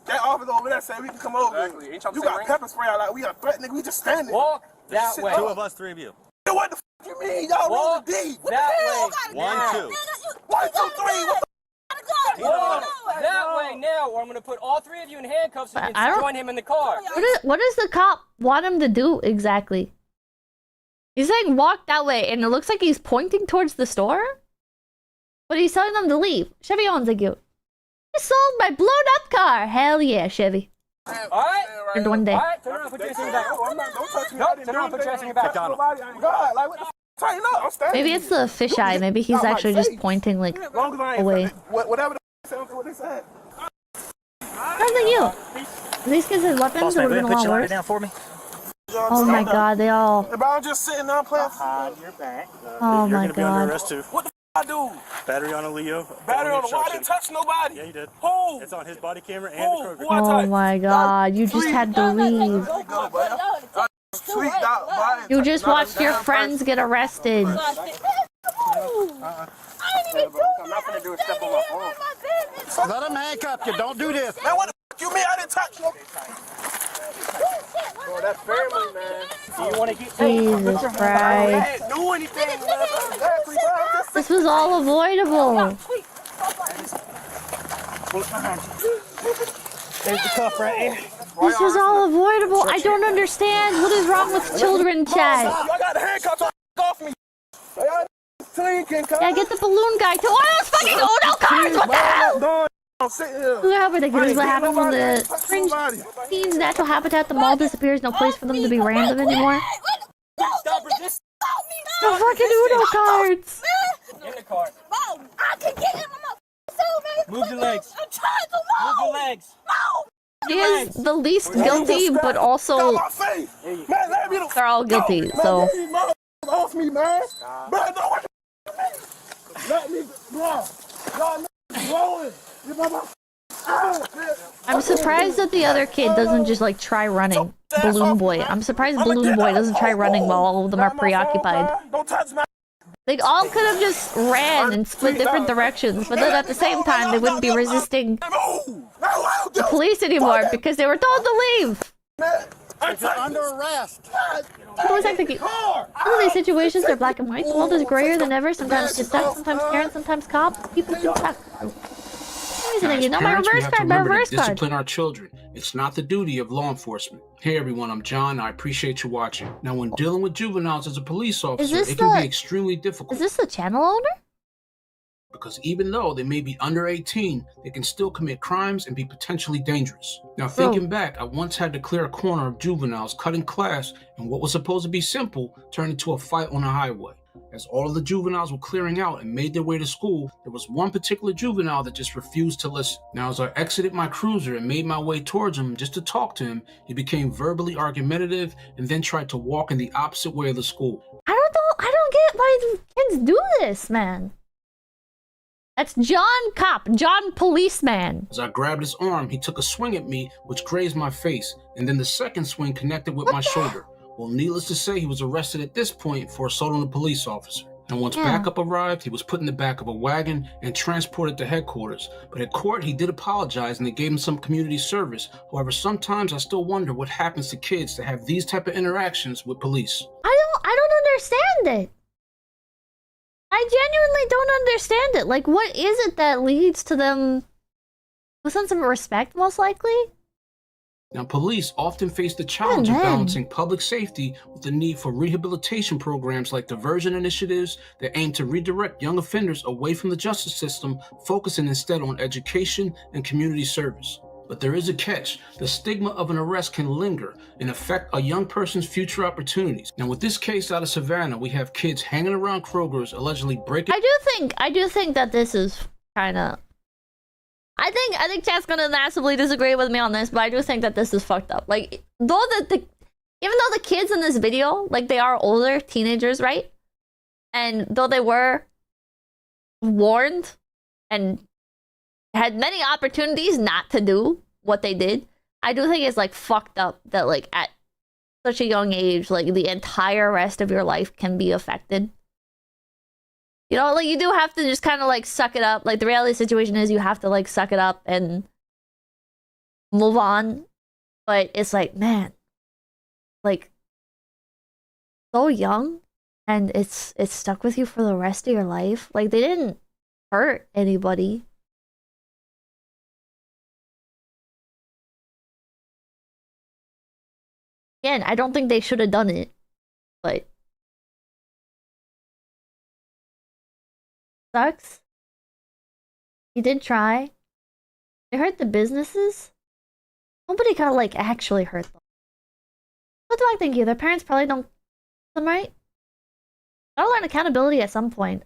That officer over there said we can come over. Exactly. Ain't y'all You saying got ring? pepper spray out like we are threatening. We just standing. Walk that Shit, way. 2 of us, 3 of you. Hey, what the f you mean? Y'all rolling Walk deep. What that the hell? way. 1, Now. 2. 1, 2, 3. What the Walk that way now, or I'm going to put all 3 of you in handcuffs so you I can don't- join him in the car. What does the cop want him to do exactly? He's saying walk that way, and it looks like he's pointing towards the store? But he's telling them to leave. Chevy owns a cute. He sold my blown up car. Hell yeah, Chevy. All right? And one day. All right, turn around, put your ass in your back. Don't touch me. Nope, I didn't turn do around, put your ass in your anything. back. Touch nobody. I ain't God. Like, what the f? Tighten up. I'm standing. Maybe it's the fisheye. Maybe he's Not my actually just face. pointing like As long as I ain't away. whatever the sounds what they said. Sounds like you. These kids have weapons. Boss It man, would have will been you a put lot your ladder worse. down for me? Oh my god, they all. If I'm just sitting down playing. Behind your back. Oh You're my going to be under god. arrest too. What the f I do? Battery on a Leo. Battery on the Felony why I didn't touch nobody. Yeah, you did. Who? It's on his body camera and Who? the Kroger. Who I Oh touched? my god, you just had to leave. Sweet dog, boy. You just watched your friends get arrested. I'm not gonna do a step on my phone. Let him handcuff you. Don't do this. Man, what the f you mean? I didn't touch you. Bro, that's family, man. Do you want to get Jesus I Christ. didn't do anything, man. That's exactly what I'm just This was all avoidable. There's the cuff right here. This was all avoidable. I don't understand. What is wrong with children, Chad? I got the handcuffs off me. Yeah, get the balloon guy too. Oh, those fucking Uno cards! What the hell? Look how ridiculous what happens when the fringe teens' natural habitat, the mall disappears. No place for them to be random anymore. Stop resisting. The fucking Uno cards! In the car. Mom, I can get him on my phone, man. Move your legs. I'm trying to Move move. your legs. He is the least guilty, but also they're all guilty, so... Off me, man. Bro, no one. Let me, bro. Y'all blowing. I'm surprised that the other kid doesn't just like try running. Balloon Boy. I'm surprised Balloon Boy doesn't try running while all of them are preoccupied. Don't touch my. They all could have just ran and split different directions, but then at the same time they wouldn't be resisting the police anymore because they were told to leave. You're under arrest. Always like to all of these situations are black and white. The world is grayer than ever. Sometimes kids suck, sometimes parents, sometimes cops. People do suck. You know my Parents, we reverse have to card, my remember reverse to card. discipline our children. It's not the duty of law enforcement. Hey everyone, I'm John. I appreciate you watching. Now, when dealing with juveniles as a police officer, this it can the- be extremely difficult. Is this the channel owner? Because even though they may be under 18, they can still commit crimes and be potentially dangerous. Now, thinking back, I once had to clear a corner of juveniles cutting class, and what was supposed to be simple turned into a fight on a highway. As all of the juveniles were clearing out and made their way to school, there was one particular juvenile that just refused to listen. Now, as I exited my cruiser and made my way towards him just to talk to him, he became verbally argumentative and then tried to walk in the opposite way of the school. I don't get why the kids do this, man. That's John Cop, John Policeman. As I grabbed his arm, he took a swing at me, which grazed my face, and then the second swing connected with my shoulder. Well, needless to say, he was arrested at this point for assaulting a police officer. And once backup arrived, he was put in the back of a wagon and transported to headquarters. But at court, he did apologize and they gave him some community service. However, sometimes I still wonder what happens to kids that have these type of interactions with police. I don't understand it. I genuinely don't understand it. Like, what is it that leads to them with some respect, most likely? Now, police often face the challenge of balancing public safety with the need for rehabilitation programs like diversion initiatives that aim to redirect young offenders away from the justice system, focusing instead on education and community service. But there is a catch. The stigma of an arrest can linger and affect a young person's future opportunities. Now, with this case out of Savannah, we have kids hanging around Kroger's allegedly breaking... I do think that this is kind of... I think chat's gonna massively disagree with me on this, but I do think that this is fucked up. Like, even though the kids in this video, like, they are older teenagers, right? And though they were warned and had many opportunities not to do what they did, I do think it's, like, fucked up that, like, at such a young age, like, the entire rest of your life can be affected. You know, like, you do have to just kind of, like, suck it up. Like, the reality of the situation is you have to, like, suck it up and move on. But it's like, man, like, so young, and it's stuck with you for the rest of your life. Like, they didn't hurt anybody. Again, I don't think they should have done it, but sucks. He did try. They hurt the businesses. Nobody got, like, actually hurt them. What do I think you? Their parents probably don't them right. Gotta learn accountability at some point.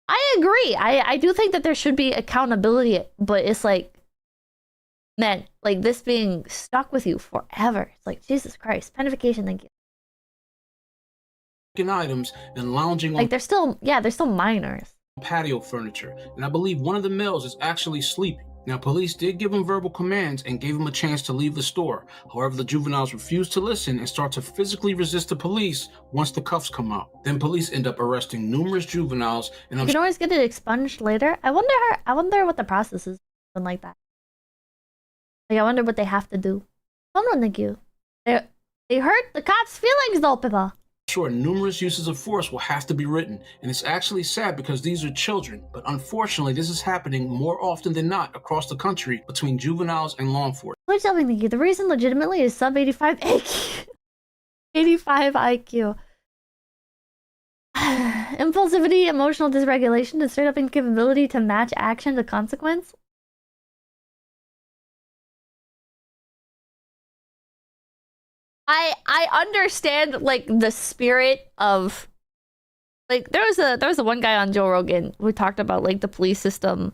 I agree. I do think that there should be accountability, but it's like, man, like, this being stuck with you forever. It's like, Jesus Christ. Penification, thank you. items and lounging Like, on they're still minors. patio furniture, and I believe one of the males is actually sleeping. Now, police did give him verbal commands and gave him a chance to leave the store. However, the juveniles refused to listen and start to physically resist the police once the cuffs come out. Then police end up arresting numerous juveniles, and You can always get it expunged later. I wonder what the process is something like that. Like, I wonder what they have to do. I don't think you. They hurt the cops' feelings though, 𝐿𝐴𝐵𝐵𝐵. sure numerous uses of force will have to be written, and it's actually sad because these are children, but unfortunately this is happening more often than not across the country between juveniles and law enforcement. Please tell me, thank you. The reason legitimately is sub 85 IQ. 85 IQ. Impulsivity, emotional dysregulation, and straight up incapability to match action to consequence. I understand, like, the spirit of, like, there was a one guy on Joe Rogan who talked about, like, the police system,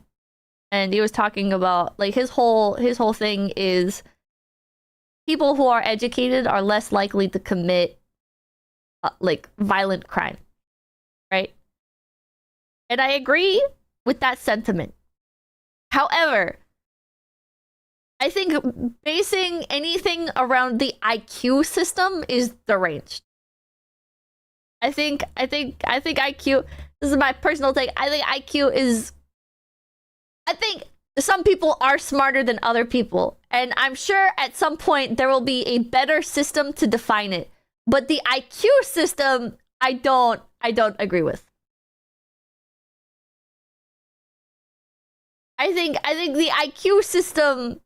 and he was talking about, like, his whole thing is people who are educated are less likely to commit like, violent crime, right? And I agree with that sentiment. However, I think basing anything around the IQ system is deranged. I think IQ, this is my personal take, I think some people are smarter than other people, and I'm sure at some point there will be a better system to define it. But the IQ system, I don't agree with. I think the IQ system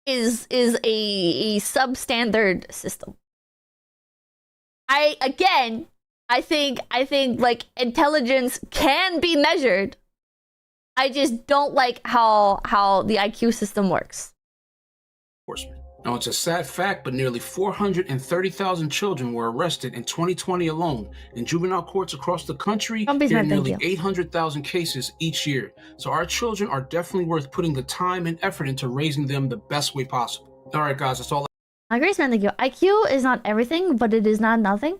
is a substandard system. I think like intelligence can be measured. I just don't like how the IQ system works. Now, it's a sad fact, but nearly 430,000 children were arrested in 2020 alone, and juvenile courts across the country hear nearly 800,000 cases each year. So our children are definitely worth putting the time and effort into raising them the best way possible. All right, guys, that's all. Grace, man, thank you. IQ is not everything, but it is not nothing.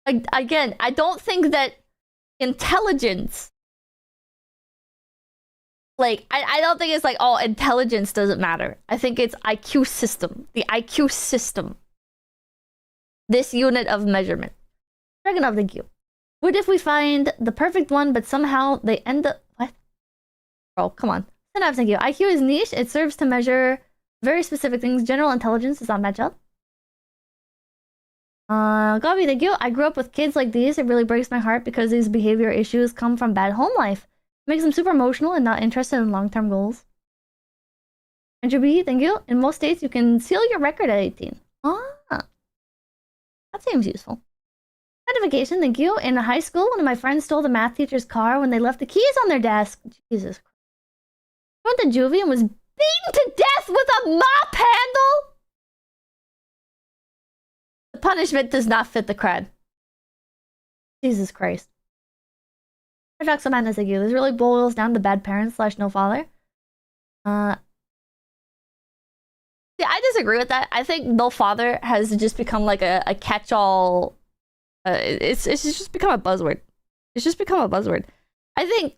Again, I don't think that intelligence, like, I don't think it's like, oh, intelligence doesn't matter. I think it's IQ system. The IQ system. This unit of measurement. Dragon of, thank you. What if we find the perfect one, but somehow they end up... What? Oh, come on. Enough, thank you. IQ is niche. It serves to measure very specific things. General intelligence does not match up. Gabi, thank you. I grew up with kids like these. It really breaks my heart because these behavior issues come from bad home life. Makes them super emotional and not interested in long-term goals. Andrew B, thank you. In most states, you can seal your record at 18. Ah, that seems useful. Identification, thank you. In high school, one of my friends stole the math teacher's car when they left the keys on their desk. Jesus Christ. Went to juvie and was beaten to death with a mop handle? The punishment does not fit the crowd. Jesus Christ. Paradox of Madness, thank you. This really boils down to bad parents / no father. Yeah, I disagree with that. I think no father has just become like a catch-all. It's just become a buzzword. It's just become a buzzword. I think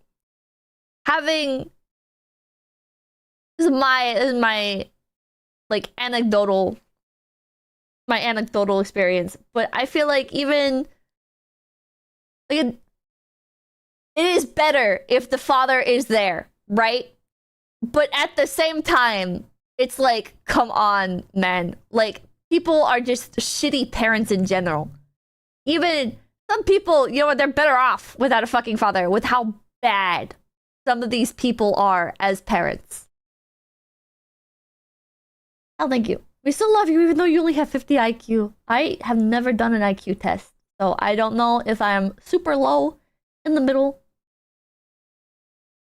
having this is my like anecdotal experience, but I feel like even like it is better if the father is there, right? But at the same time, it's like, come on, man. Like, people are just shitty parents in general. Even some people, you know what, they're better off without a fucking father, with how bad some of these people are as parents. Oh, thank you. We still love you even though you only have 50 IQ. I have never done an IQ test, so I don't know if I'm super low, in the middle.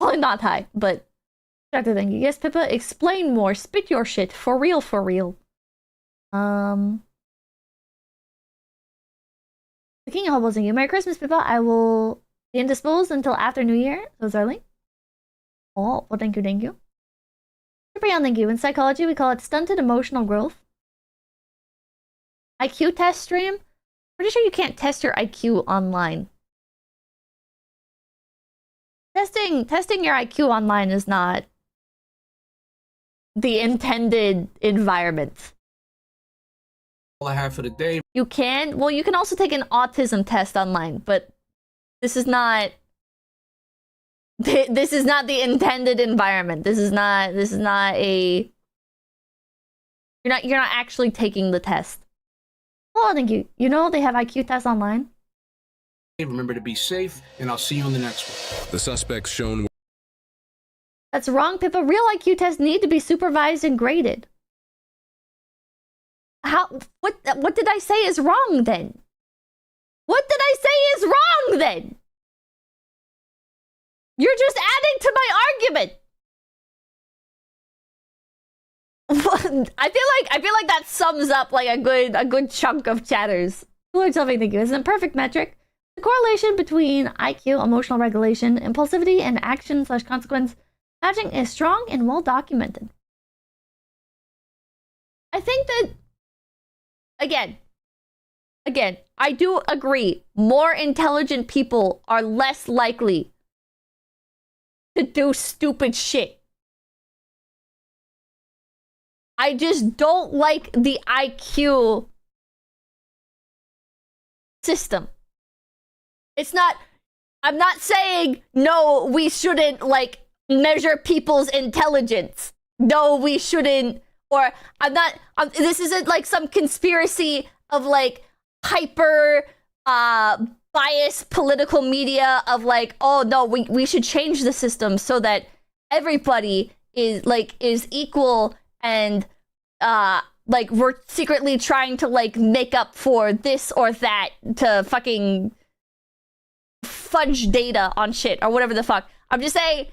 Probably not high, but Doctor, thank you. Yes, Pippa, explain more. Spit your shit. For real, for real. The King of Hobos, thank you. Merry Christmas, Pippa. I will be indisposed until after New Year. So it's early. Oh, well, thank you, thank you. Super young, thank you. In psychology, we call it stunted emotional growth. IQ test stream? Pretty sure you can't test your IQ online. Testing your IQ online is not the intended environment. All I have for the day. You can also take an autism test online, but this is not the intended environment. This is not a you're not actually taking the test. Oh, thank you. You know they have IQ tests online. Remember to be safe, and I'll see you on the next one. The suspects shown. That's wrong, Pippa. Real IQ tests need to be supervised and graded. What did I say is wrong then? What did I say is wrong then? You're just adding to my argument. I feel like that sums up like a good chunk of chatters. Lord something, thank you. It's an imperfect metric. The correlation between IQ, emotional regulation, impulsivity, and action/consequence matching is strong and well documented. I think that, again, I do agree. More intelligent people are less likely to do stupid shit. I just don't like the IQ system. I'm not saying, no, we shouldn't, like, measure people's intelligence. No, we shouldn't. Or, this isn't, like, some conspiracy of, like, hyper, biased political media of, like, oh, no, we should change the system so that everybody is equal and, like, we're secretly trying to, like, make up for this or that to fucking fudge data on shit or whatever the fuck. I'm just saying,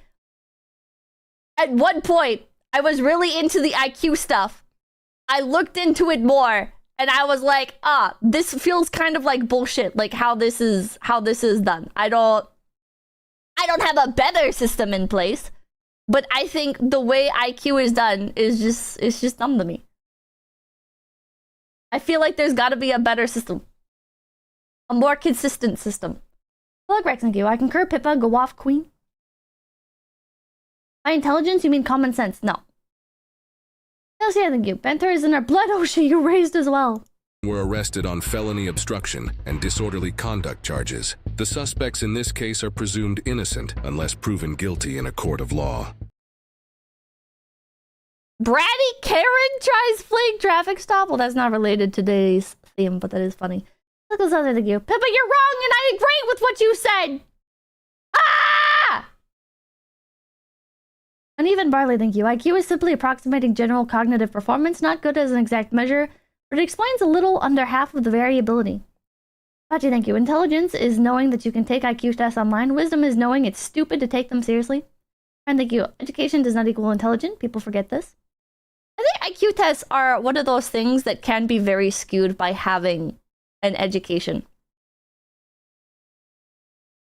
at one point, I was really into the IQ stuff. I looked into it more, and I was like, this feels kind of like bullshit, like how this is done. I don't have a better system in place, but I think the way IQ is done is just dumb to me. I feel like there's got to be a better system, a more consistent system. Look, Rex, thank you. I concur, Pippa. Go off, queen. By intelligence, you mean common sense? No. Yes, yeah, thank you. Benter is in our blood. Oh shit, you raised as well. Were arrested on felony obstruction and disorderly conduct charges. The suspects in this case are presumed innocent unless proven guilty in a court of law. Bratty Karen tries fleeing traffic stop. Well, that's not related to today's theme, but that is funny. Look what's other than you. Pippa, you're wrong, and I agree with what you said. Ah! Uneven Barley, thank you. IQ is simply approximating general cognitive performance, not good as an exact measure, but it explains a little under half of the variability. Pachi, thank you. Intelligence is knowing that you can take IQ tests online. Wisdom is knowing it's stupid to take them seriously. And thank you. Education does not equal intelligent. People forget this. I think IQ tests are one of those things that can be very skewed by having an education,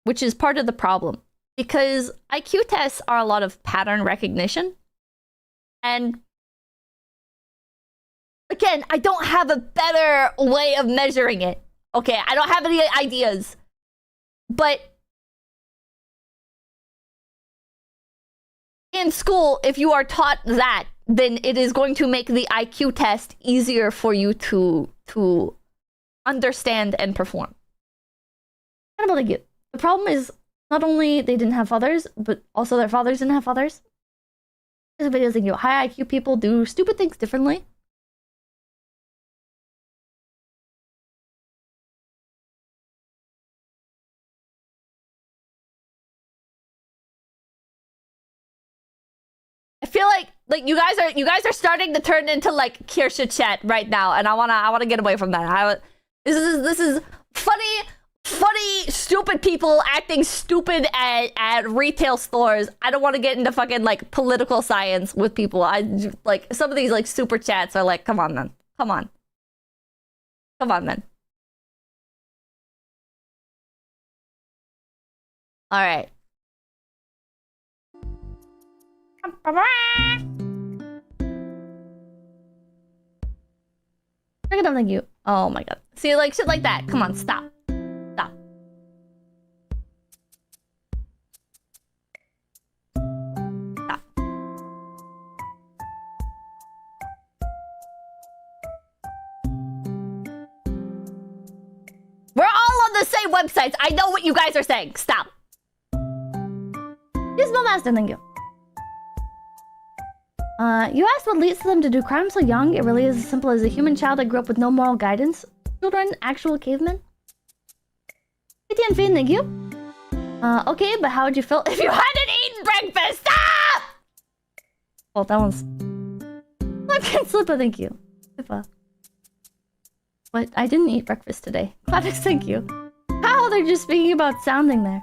which is part of the problem. Because IQ tests are a lot of pattern recognition. And again, I don't have a better way of measuring it. Okay, I don't have any ideas. But in school, if you are taught that, then it is going to make the IQ test easier for you to understand and perform. Kind of like it. The problem is not only they didn't have fathers, but also their fathers didn't have fathers. This video is like, high IQ people do stupid things differently. I feel like you guys are starting to turn into like Kirsha chat right now, and I wanna get away from that. This is funny, stupid people acting stupid at retail stores. I don't want to get into fucking like political science with people. I like some of these like super chats are like, come on, man. Come on, man. All right. Bring it up, thank you. Oh my god. See, like shit like that. Come on, stop. Stop. Stop. We're all on the same websites. I know what you guys are saying. Stop. Yes, Master, thank you. You asked what leads them to do crime so young. It really is as simple as a human child that grew up with no moral guidance. Children, actual cavemen. Etienne, thank you. Okay, but how would you feel if you hadn't eaten breakfast? Stop! Oh, that one's... Fucking Slippa, thank you. Slippa. What? I didn't eat breakfast today. Cladix, thank you. How? They're just speaking about sounding there.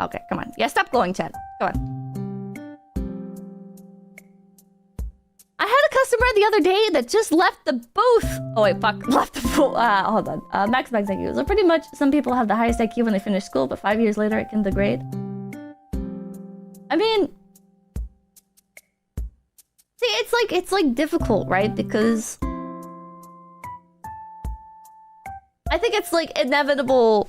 Okay, come on. Yeah, stop glowing, chat. Come on. I had a customer the other day that just left the booth. Oh wait, fuck. Left the booth. Hold on. Max thank you. So pretty much, some people have the highest IQ when they finish school, but 5 years later it can degrade. I mean... See, it's like difficult, right? Because... I think it's like inevitable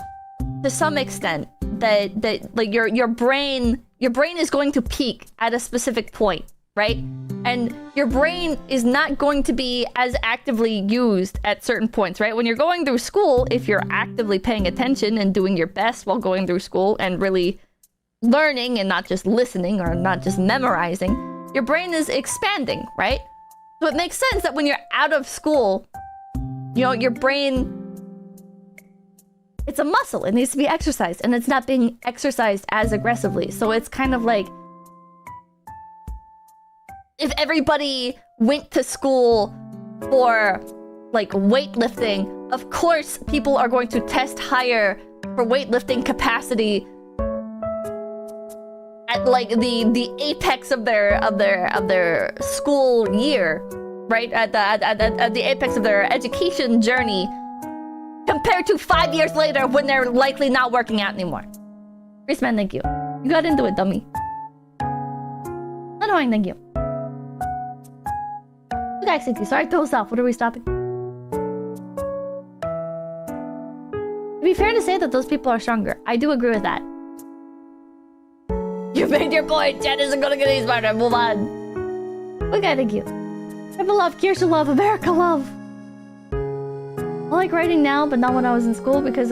to some extent that like your brain is going to peak at a specific point, right? And your brain is not going to be as actively used at certain points, right? When you're going through school, if you're actively paying attention and doing your best while going through school and really learning and not just listening or not just memorizing, your brain is expanding, right? So it makes sense that when you're out of school, you know, your brain, it's a muscle. It needs to be exercised, and it's not being exercised as aggressively. So it's kind of like, if everybody went to school for like weightlifting, of course people are going to test higher for weightlifting capacity at like the apex of their school year, right? At the apex of their education journey, compared to 5 years later when they're likely not working out anymore. Chrisman, thank you. You got into it, dummy. Annoying, thank you. You guys, thank you. Sorry, throw off. What are we stopping? To be fair to say that those people are stronger. I do agree with that. You made your point. Jen isn't gonna get any smarter. Move on. Okay, thank you. People love, Kirsha love, America love. I like writing now, but not when I was in school because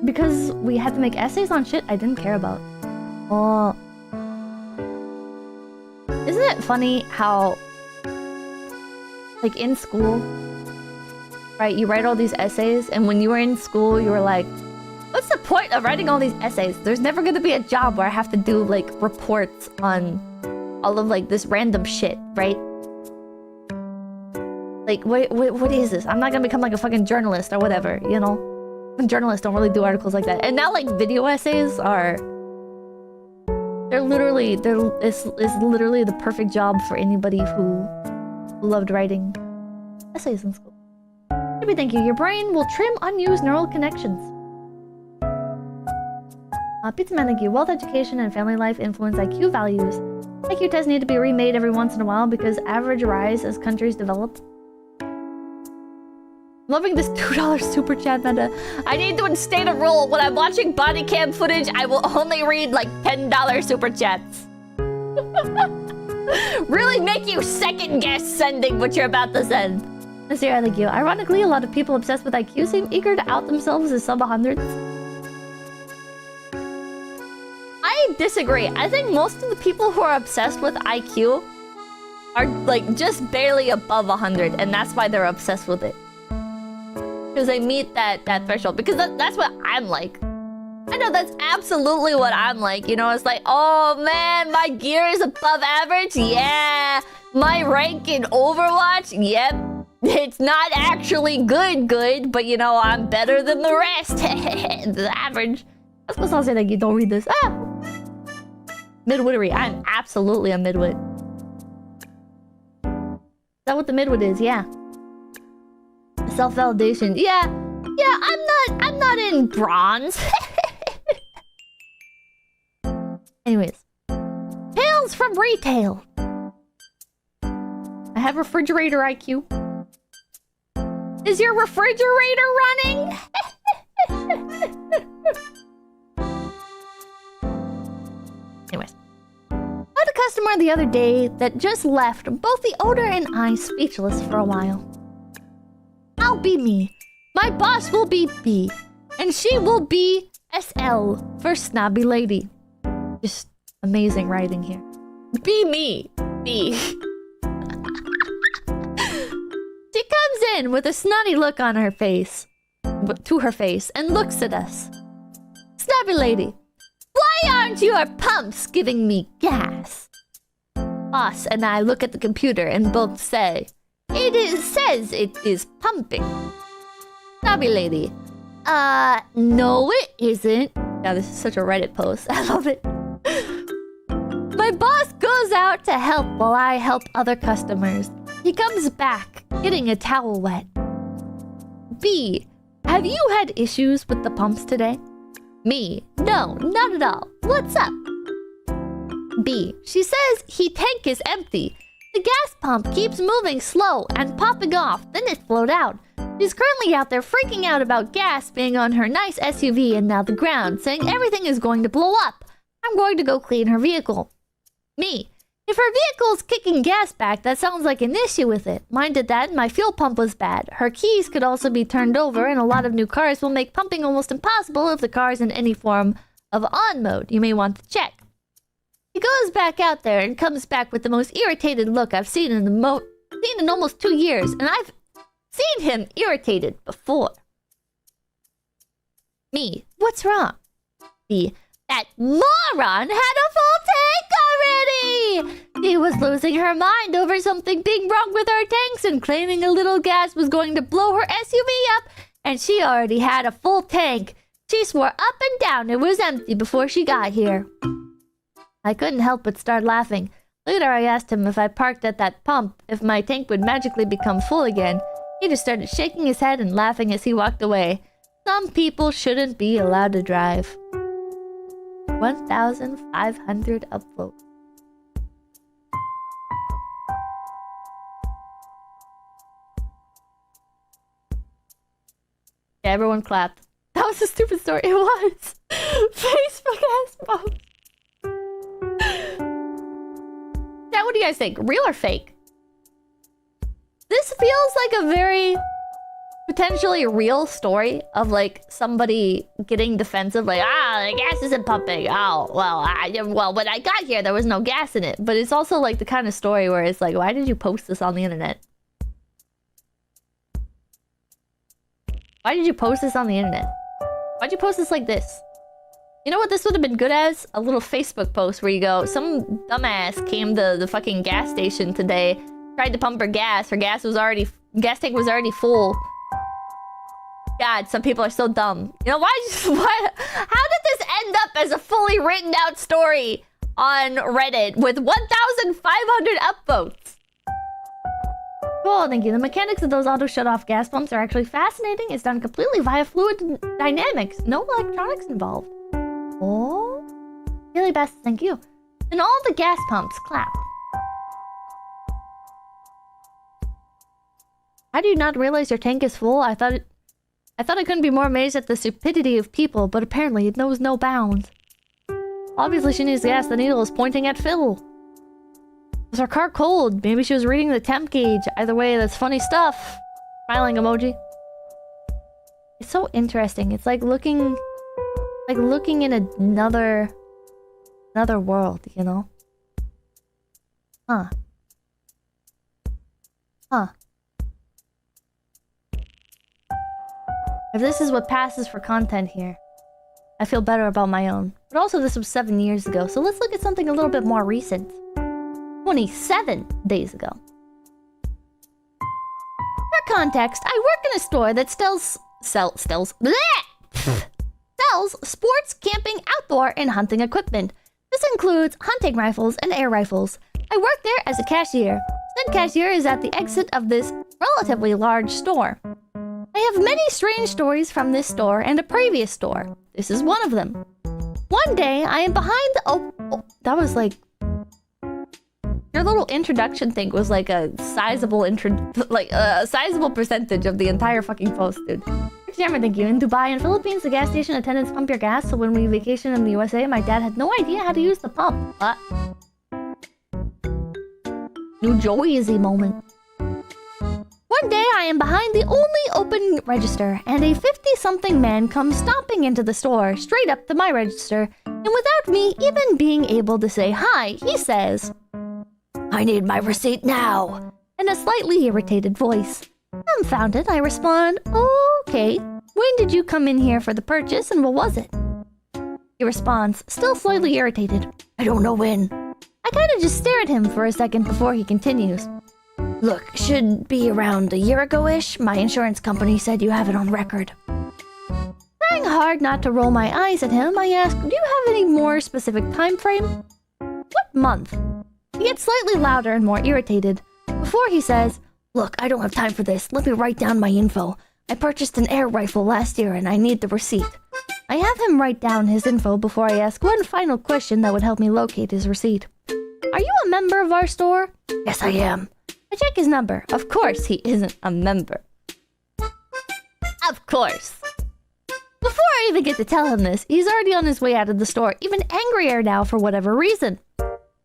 because we had to make essays on shit I didn't care about. Oh. Isn't it funny how, like in school, right, you write all these essays, and when you were in school, you were like, what's the point of writing all these essays? There's never gonna be a job where I have to do like reports on all of like this random shit, right? Like, what is this? I'm not gonna become like a fucking journalist or whatever, you know? Journalists don't really do articles like that. And now like video essays are... it's literally the perfect job for anybody who loved writing essays in school. Maybe thank you. Your brain will trim unused neural connections. Pizza Man, thank you. Wealth, education, and family life influence IQ values. IQ tests need to be remade every once in a while because average rise as countries develop. Loving this $2 super chat meta. I need to instate a rule. When I'm watching body cam footage, I will only read like $10 super chats. Really make you second guess sending what you're about to send. Sarah, thank you. Ironically, a lot of people obsessed with IQ seem eager to out themselves as sub-100s. I disagree. I think most of the people who are obsessed with IQ are like just barely above 100, and that's why they're obsessed with it. Because they meet that threshold. Because that's what I'm like. I know that's absolutely what I'm like. You know, it's like, oh man, my gear is above average. Yeah. My rank in Overwatch. Yep. It's not actually good, but you know, I'm better than the rest. The average. I was supposed to say that you don't read this. Ah! Midwittery. I'm absolutely a midwit. Is that what the midwit is? Yeah. Self-validation. Yeah, I'm not in bronze. Anyways. Tales from retail. I have refrigerator IQ. Is your refrigerator running? Anyways. I had a customer the other day that just left both the owner and I speechless for a while. I'll be me. My boss will be B. And she will be SL for snobby lady. Just amazing writing here. Be me. B. She comes in with a snotty look on her face. To her face. And looks at us. Snobby lady. Why aren't your pumps giving me gas? Boss and I look at the computer and both say... says it is pumping. Snobby lady. No it isn't. Yeah, this is such a Reddit post. I love it. My boss goes out to help while I help other customers. He comes back, getting a towel wet. B. Have you had issues with the pumps today? Me. No, not at all. What's up? B. She says he tank is empty. The gas pump keeps moving slow and popping off, then it flowed out. She's currently out there freaking out about gas being on her nice SUV and now the ground, saying everything is going to blow up. I'm going to go clean her vehicle. Me. If her vehicle's kicking gas back, that sounds like an issue with it. Mine did that and my fuel pump was bad. Her keys could also be turned over and a lot of new cars will make pumping almost impossible if the car's in any form of on mode. You may want to check. He goes back out there and comes back with the most irritated look I've seen in almost 2 years, and I've seen him irritated before. Me. What's wrong? B. That moron had a full tank already! She was losing her mind over something being wrong with her tanks and claiming a little gas was going to blow her SUV up, and she already had a full tank. She swore up and down it was empty before she got here. I couldn't help but start laughing. Later I asked him if I parked at that pump, if my tank would magically become full again. He just started shaking his head and laughing as he walked away. Some people shouldn't be allowed to drive. 1,500 upvotes. Yeah, everyone clapped. That was a stupid story. It was. Facebook ass post. Now, what do you guys think? Real or fake? This feels like a very potentially real story of like somebody getting defensive, like, the gas isn't pumping. Oh, well, when I got here, there was no gas in it. But it's also like the kind of story where it's like, why did you post this on the internet? Why did you post this on the internet? Why'd you post this like this? You know what this would have been good as? A little Facebook post where you go, some dumbass came to the fucking gas station today, tried to pump her gas tank was already full. God, some people are so dumb. You know, why? How did this end up as a fully written out story on Reddit with 1,500 upvotes? Cool, thank you. The mechanics of those auto shut-off gas pumps are actually fascinating. It's done completely via fluid dynamics. No electronics involved. Oh, really best, thank you. And all the gas pumps clap. How do you not realize your tank is full? I thought I couldn't be more amazed at the stupidity of people, but apparently it knows no bounds. Obviously she needs gas. The needle is pointing at Phil. Was her car cold? Maybe she was reading the temp gauge. Either way, that's funny stuff. Smiling emoji. It's so interesting. It's like looking in another world, you know? Huh. If this is what passes for content here, I feel better about my own. But also this was 7 years ago, so let's look at something a little bit more recent. 27 days ago. For context, I work in a store that sells sports, camping, outdoor, and hunting equipment. This includes hunting rifles and air rifles. I work there as a cashier. Said cashier is at the exit of this relatively large store. I have many strange stories from this store and a previous store. This is one of them. One day, I am behind the that was like... Your little introduction thing was like a sizable sizable percentage of the entire fucking post, dude. Jammer, thank you. In Dubai and Philippines, the gas station attendants pump your gas, so when we vacation in the USA, my dad had no idea how to use the pump. New Joyezy moment. One day, I am behind the only open register, and a 50-something man comes stomping into the store, straight up to my register, and without me even being able to say hi, he says, "I need my receipt now," in a slightly irritated voice. Dumbfounded, I respond, "Okay, when did you come in here for the purchase and what was it?" He responds, still slightly irritated, "I don't know when." I kinda just stare at him for a second before he continues. "Look, should be around a year ago-ish. My insurance company said you have it on record." Trying hard not to roll my eyes at him, I ask, "Do you have any more specific time frame?" "What month?" He gets slightly louder and more irritated. Before he says, "Look, I don't have time for this. Let me write down my info. I purchased an air rifle last year and I need the receipt." I have him write down his info before I ask one final question that would help me locate his receipt. "Are you a member of our store?" "Yes, I am." I check his number. Of course he isn't a member. Of course. Before I even get to tell him this, he's already on his way out of the store, even angrier now for whatever reason.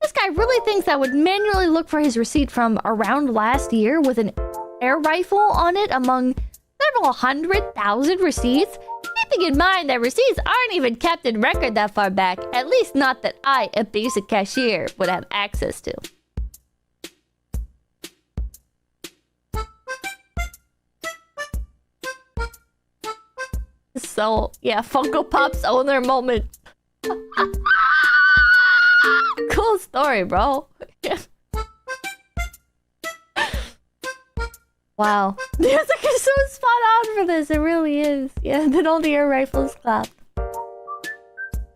This guy really thinks I would manually look for his receipt from around last year with an air rifle on it among several 100,000 receipts? Keeping in mind that receipts aren't even kept in record that far back, at least not that I, a basic cashier, would have access to. So, yeah, Funko Pop's owner moment. Cool story, bro. Wow. Music is so spot on for this. It really is. Yeah, then all the air rifles clapped.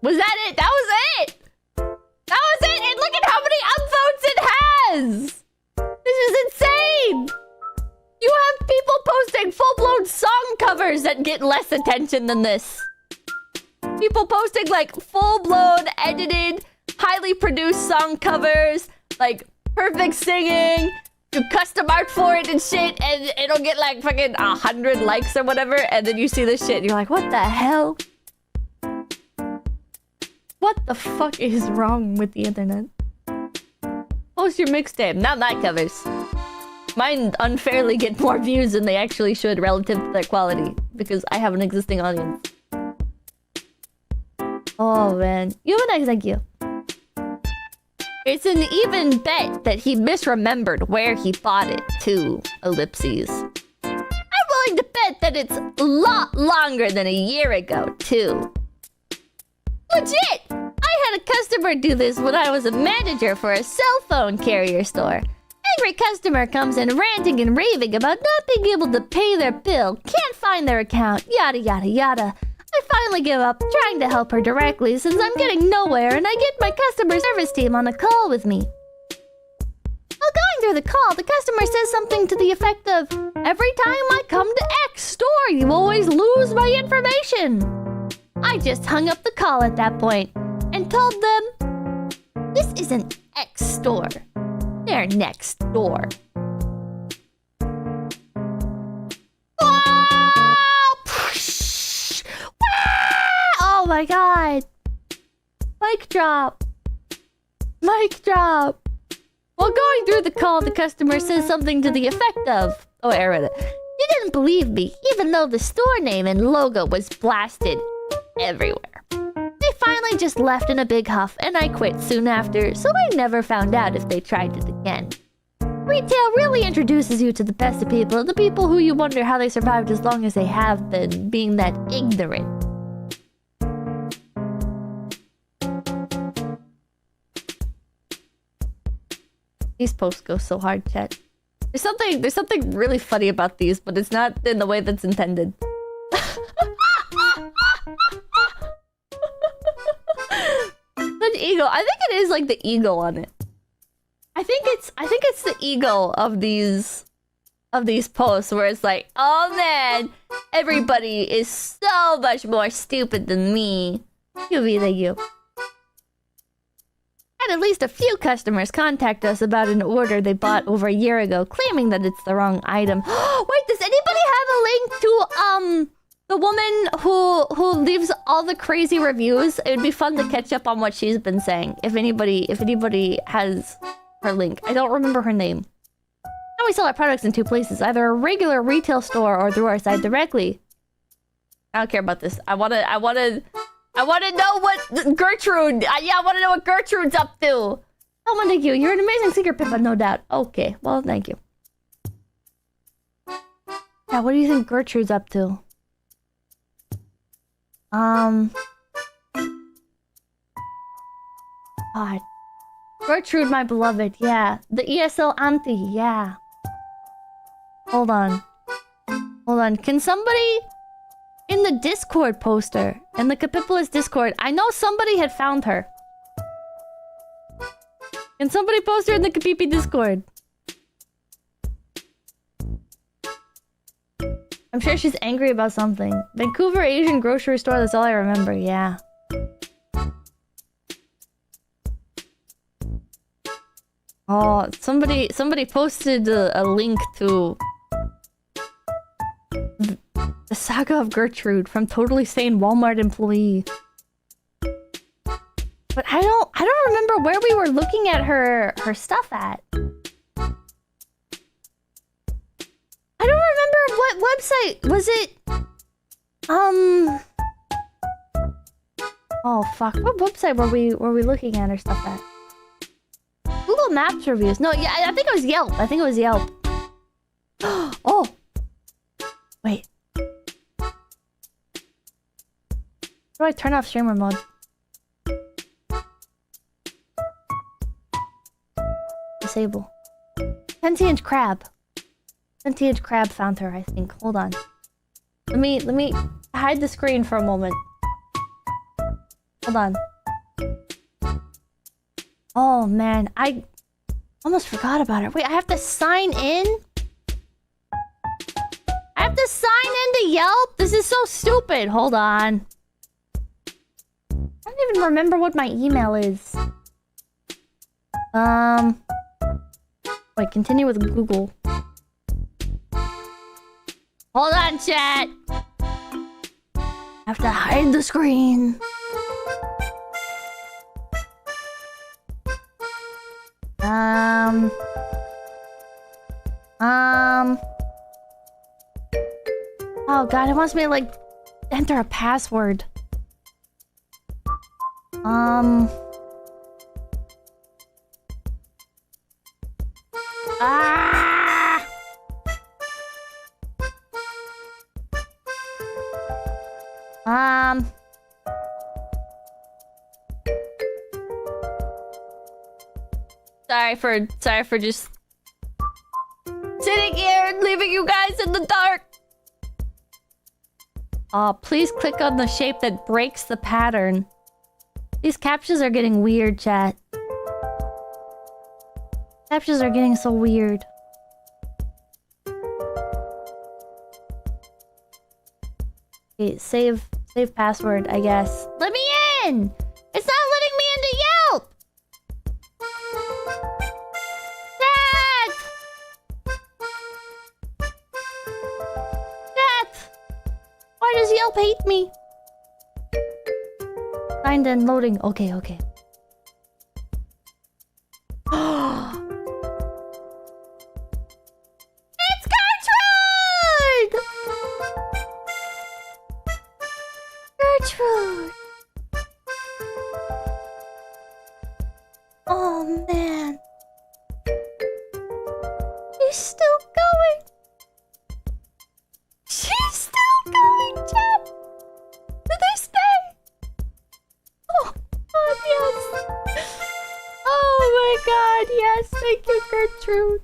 Was that it? That was it! That was it! And look at how many upvotes it has! This is insane! You have people posting full-blown song covers that get less attention than this. People posting like full-blown, edited, highly produced song covers, like perfect singing, do custom art for it and shit, and it'll get like fucking 100 likes or whatever, and then you see this shit and you're like, what the hell? What the fuck is wrong with the internet? Post your mixtape, not my covers. Mine unfairly get more views than they actually should relative to their quality, because I have an existing audience. Oh man. Juveniles, thank you. It's an even bet that he misremembered where he bought it, too. Ellipses. I'm willing to bet that it's a lot longer than a year ago, too. Legit! I had a customer do this when I was a manager for a cell phone carrier store. Angry customer comes in ranting and raving about not being able to pay their bill, can't find their account, yada yada yada. I finally give up trying to help her directly since I'm getting nowhere, and I get my customer service team on a call with me. While going through the call, the customer says something to the effect of, "Every time I come to X store, you always lose my information." I just hung up the call at that point and told them, "This isn't X store. They're next door." Oh my god. Mic drop. Mic drop. While going through the call, the customer says something to the effect of, oh, I read it. "You didn't believe me, even though the store name and logo was blasted everywhere." They finally just left in a big huff, and I quit soon after, so I never found out if they tried it again. Retail really introduces you to the best of people, the people who you wonder how they survived as long as they have been, being that ignorant. These posts go so hard, chat. There's something really funny about these, but it's not in the way that's intended. Such ego. I think it is like the ego on it. I think it's the ego of these posts where it's like, oh man, everybody is so much more stupid than me. You be the you. Had at least a few customers contact us about an order they bought over a year ago, claiming that it's the wrong item. Wait, does anybody have a link to the woman who leaves all the crazy reviews? It would be fun to catch up on what she's been saying. If anybody has her link, I don't remember her name. Now we sell our products in two places, either a regular retail store or through our site directly. I don't care about this. I wanna know what Gertrude. Yeah, I wanna know what Gertrude's up to. Oh, well, thank you. You're an amazing singer, Pippa, no doubt. Okay, well, thank you. Yeah, what do you think Gertrude's up to? God. Gertrude, my beloved, yeah. The ESL auntie, yeah. Hold on. Can somebody in the Discord poster, in the 𝐒𝐴𝐵𝐵𝐵𝐵𝐵𝐵 Discord, I know somebody had found her. Can somebody post her in the 𝐒𝐵𝐵𝐵𝐵 Discord? I'm sure she's angry about something. Vancouver Asian grocery store, that's all I remember, yeah. Oh, somebody posted a link to the saga of Gertrude from Totally Sane Walmart employee. But I don't remember where we were looking at her stuff at. I don't remember what website was it. Oh fuck, what website were we looking at her stuff at? Google Maps reviews. No, yeah, I think it was Yelp. Oh. Wait. How do I turn off streamer mode? Disable. Sentient crab. Sentient crab found her, I think. Hold on. Let me hide the screen for a moment. Hold on. Oh man, I almost forgot about it. Wait, I have to sign in? I have to sign into Yelp? This is so stupid. Hold on. I don't even remember what my email is. Wait, continue with Google. Hold on, chat. I have to hide the screen. Oh god, it wants me to like enter a password. Sorry for just sitting here and leaving you guys in the dark. Please click on the shape that breaks the pattern. These captures are getting weird, chat. Captures are getting so weird. Okay, save password, I guess. Let me in! It's not letting me into Yelp! Chat! Chat! Why does Yelp hate me? Signed in, loading. Okay. It's Gertrude! Gertrude! Oh man. She's still going. She's still going, chat. To this day. Oh god, yes. Oh my god, yes. Thank you, Gertrude.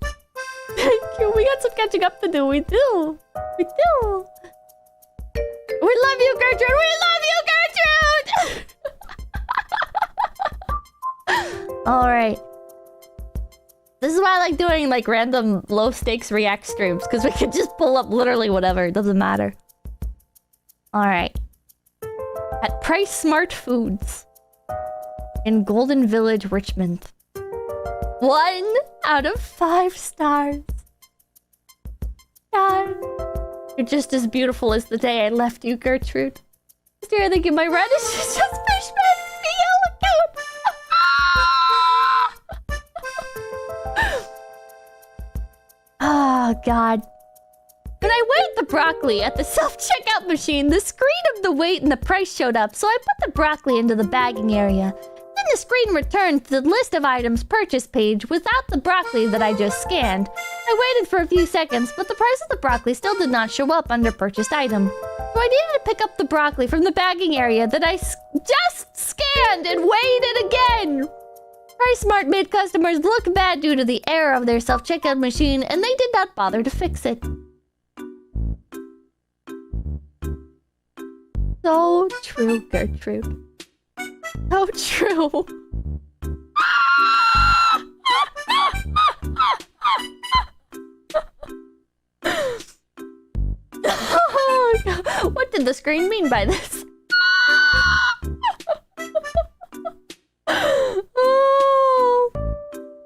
Thank you. We got some catching up to do. We do. We love you, Gertrude. We love you, Gertrude. Alright. This is why I like doing like random low stakes react streams, because we can just pull up literally whatever. It doesn't matter. Alright. At Price Smart Foods in Golden Village, Richmond. 1 out of 5 stars. God. You're just as beautiful as the day I left you, Gertrude. Dear, I think my radish is just Fishman's BL account. Oh, God. When I weighed the broccoli at the self-checkout machine, the screen of the weight and the price showed up, so I put the broccoli into the bagging area. Then the screen returned to the list of items purchased page without the broccoli that I just scanned. I waited for a few seconds, but the price of the broccoli still did not show up under purchased item. So I needed to pick up the broccoli from the bagging area that I just scanned and weighed it again. Price Smart made customers look bad due to the error of their self-checkout machine, and they did not bother to fix it. So true, Gertrude. So true. Oh, God. What did the screen mean by this? Oh.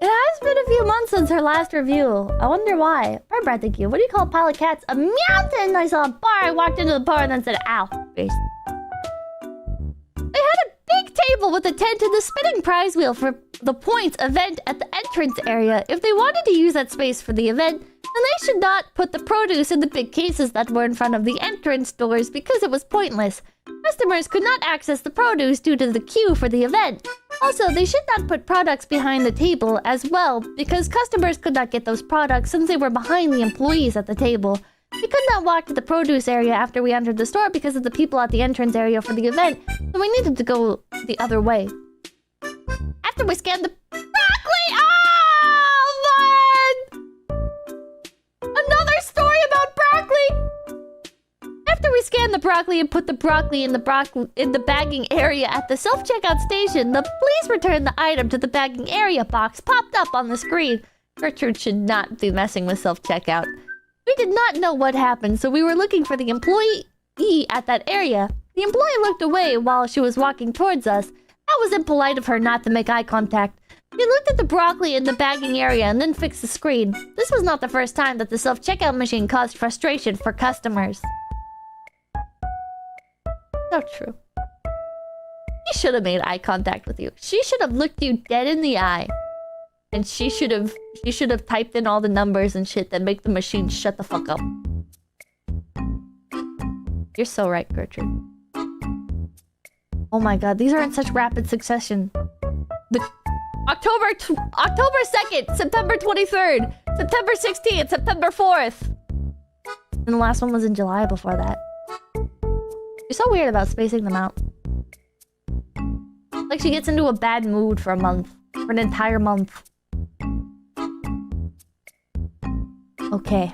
It has been a few months since her last review. I wonder why. Brat, thank you. What do you call a pile of cats? A mountain! I saw a bar. I walked into the bar and then said, ow. Face. They had a big table with a tent and the spinning prize wheel for the points event at the entrance area. If they wanted to use that space for the event, then they should not put the produce in the big cases that were in front of the entrance doors because it was pointless. Customers could not access the produce due to the queue for the event. Also, they should not put products behind the table as well because customers could not get those products since they were behind the employees at the table. We could not walk to the produce area after we entered the store because of the people at the entrance area for the event, so we needed to go the other way. After we scanned the broccoli... Oh, man! Another story about broccoli! After we scanned the broccoli and put the broccoli in the bagging area at the self-checkout station, the please return the item to the bagging area box popped up on the screen. Gertrude should not be messing with self-checkout. We did not know what happened, so we were looking for the employee at that area. The employee looked away while she was walking towards us. That was impolite of her not to make eye contact. She looked at the broccoli in the bagging area and then fixed the screen. This was not the first time that the self-checkout machine caused frustration for customers. So true. She should have made eye contact with you. She should have looked you dead in the eye. And she should have typed in all the numbers and shit that make the machine shut the fuck up. You're so right, Gertrude. Oh my god, these are in such rapid succession. October 2nd, September 23rd, September 16th, September 4th. And the last one was in July before that. You're so weird about spacing them out. Like she gets into a bad mood for a month. For an entire month. Okay.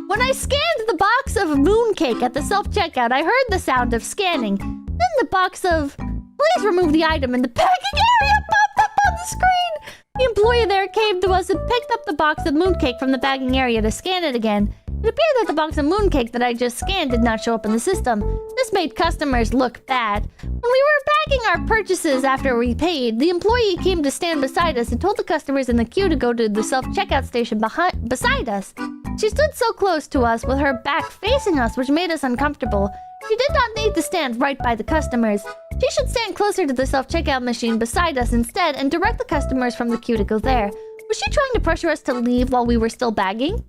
When I scanned the box of mooncake at the self-checkout, I heard the sound of scanning. Then the box of "Please remove the item in the packing area" popped up on the screen. The employee there came to us and picked up the box of mooncake from the bagging area to scan it again. It appeared that the box of mooncake that I just scanned did not show up in the system. This made customers look bad. When we were bagging our purchases after we paid, the employee came to stand beside us and told the customers in the queue to go to the self-checkout station beside us. She stood so close to us with her back facing us, which made us uncomfortable. She did not need to stand right by the customers. She should stand closer to the self-checkout machine beside us instead and direct the customers from the queue to go there. Was she trying to pressure us to leave while we were still bagging?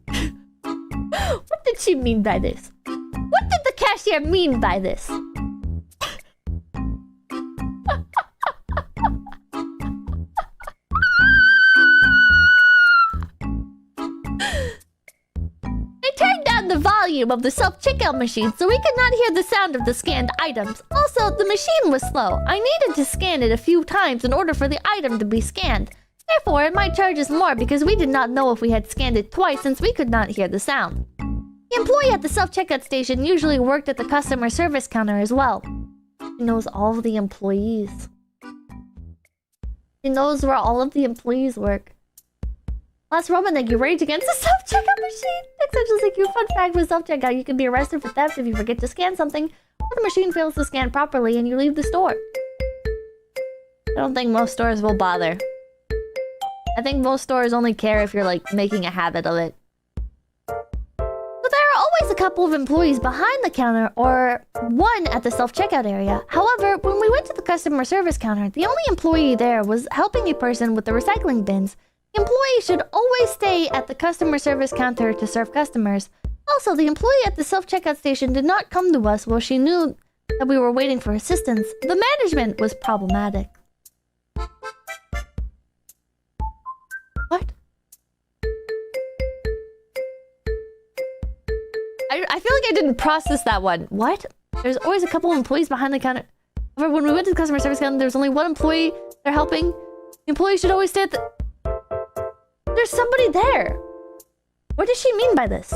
What did she mean by this? What did the cashier mean by this? They turned down the volume of the self-checkout machine so we could not hear the sound of the scanned items. Also, the machine was slow. I needed to scan it a few times in order for the item to be scanned. Therefore, it might charge us more because we did not know if we had scanned it twice since we could not hear the sound. The employee at the self-checkout station usually worked at the customer service counter as well. She knows all of the employees. She knows where all of the employees work. Last Romanek, you rage against the self-checkout machine. Exceptions like you. Fun fact with self-checkout, you can be arrested for theft if you forget to scan something, or the machine fails to scan properly and you leave the store. I don't think most stores will bother. I think most stores only care if you're like making a habit of it. So there are always a couple of employees behind the counter or one at the self-checkout area. However, when we went to the customer service counter, the only employee there was helping a person with the recycling bins. The employee should always stay at the customer service counter to serve customers. Also, the employee at the self-checkout station did not come to us while she knew that we were waiting for assistance. The management was problematic. What? I feel like I didn't process that one. What? There's always a couple of employees behind the counter. However, when we went to the customer service counter, there was only one employee there helping. The employee should always stay at the... There's somebody there. What does she mean by this?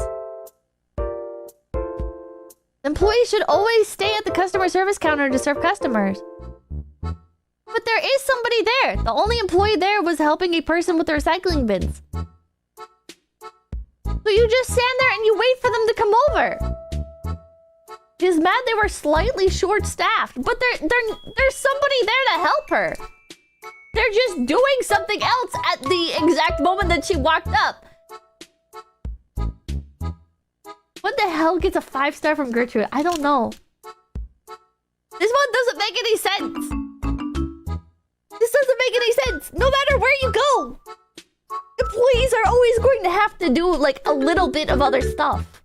The employee should always stay at the customer service counter to serve customers. But there is somebody there. The only employee there was helping a person with the recycling bins. So you just stand there and you wait for them to come over. She's mad they were slightly short-staffed, but there's somebody there to help her. They're just doing something else at the exact moment that she walked up. What the hell gets a 5-star from Gertrude? I don't know. This one doesn't make any sense. This doesn't make any sense. No matter where you go, employees are always going to have to do like a little bit of other stuff.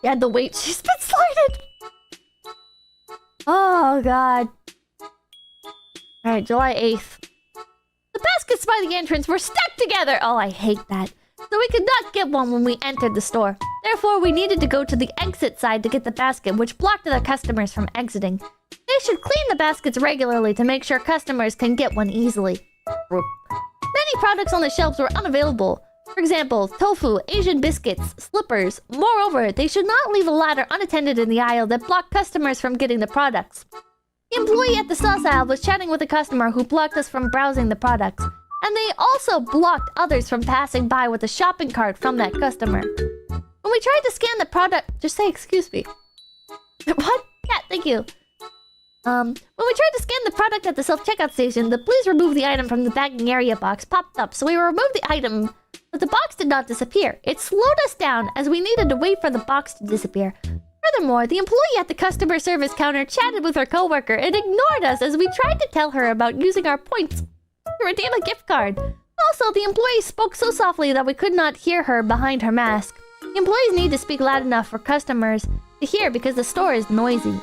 Yeah, the weight, she's been slighted. Oh, God. Alright, July 8th. The baskets by the entrance were stuck together. Oh, I hate that. So we could not get one when we entered the store. Therefore, we needed to go to the exit side to get the basket, which blocked the customers from exiting. They should clean the baskets regularly to make sure customers can get one easily. Many products on the shelves were unavailable. For example, tofu, Asian biscuits, slippers. Moreover, they should not leave a ladder unattended in the aisle that blocked customers from getting the products. The employee at the sauce aisle was chatting with a customer who blocked us from browsing the products. And they also blocked others from passing by with a shopping cart from that customer. When we tried to scan the product... Just say excuse me. What? Yeah, thank you. When we tried to scan the product at the self-checkout station, the "please remove the item from the bagging area" box popped up, so we removed the item, but the box did not disappear. It slowed us down as we needed to wait for the box to disappear. Furthermore, the employee at the customer service counter chatted with her coworker and ignored us as we tried to tell her about using our points to redeem a gift card. Also, the employee spoke so softly that we could not hear her behind her mask. The employees need to speak loud enough for customers to hear because the store is noisy.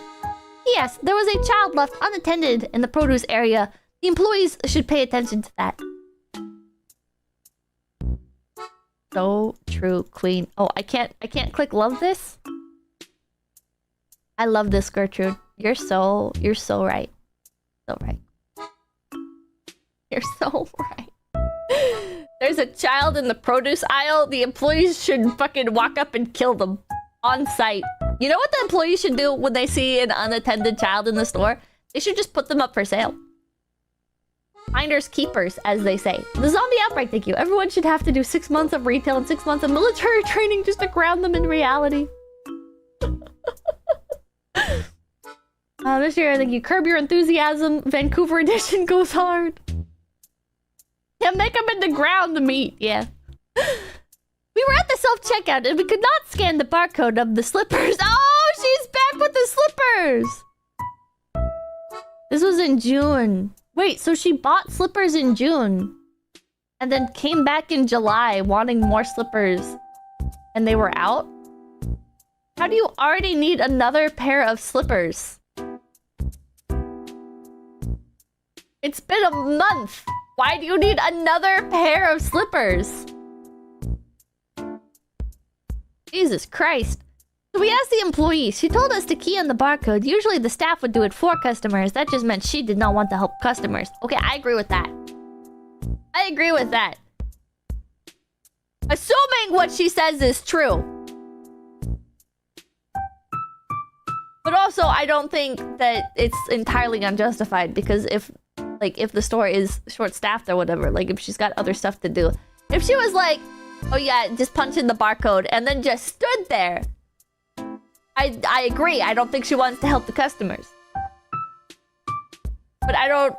Yes, there was a child left unattended in the produce area. The employees should pay attention to that. So true, Queen. Oh, I can't click love this. I love this, Gertrude. You're so right. So right. You're so right. there's a child in the produce aisle, the employees should fucking walk up and kill them on site. You know what the employees should do when they see an unattended child in the store? They should just put them up for sale. Finders keepers, as they say. The zombie outbreak, thank you. Everyone should have to do 6 months of retail and 6 months of military training just to ground them in reality. This year, thank you. Curb Your Enthusiasm, Vancouver edition goes hard. Yeah, make them into ground meat, yeah. We were at the self-checkout and we could not scan the barcode of the slippers. Oh, she's back with the slippers! This was in June. Wait, so she bought slippers in June and then came back in July wanting more slippers and they were out? How do you already need another pair of slippers? It's been a month. Why do you need another pair of slippers? Jesus Christ. So we asked the employee. She told us to key on the barcode. Usually the staff would do it for customers. That just meant she did not want to help customers. Okay, I agree with that. I agree with that. Assuming what she says is true. But also, I don't think that it's entirely unjustified because if the store is short-staffed or whatever, like if she's got other stuff to do. If she was like, oh yeah, just punch in the barcode and then just stood there, I agree. I don't think she wants to help the customers. But that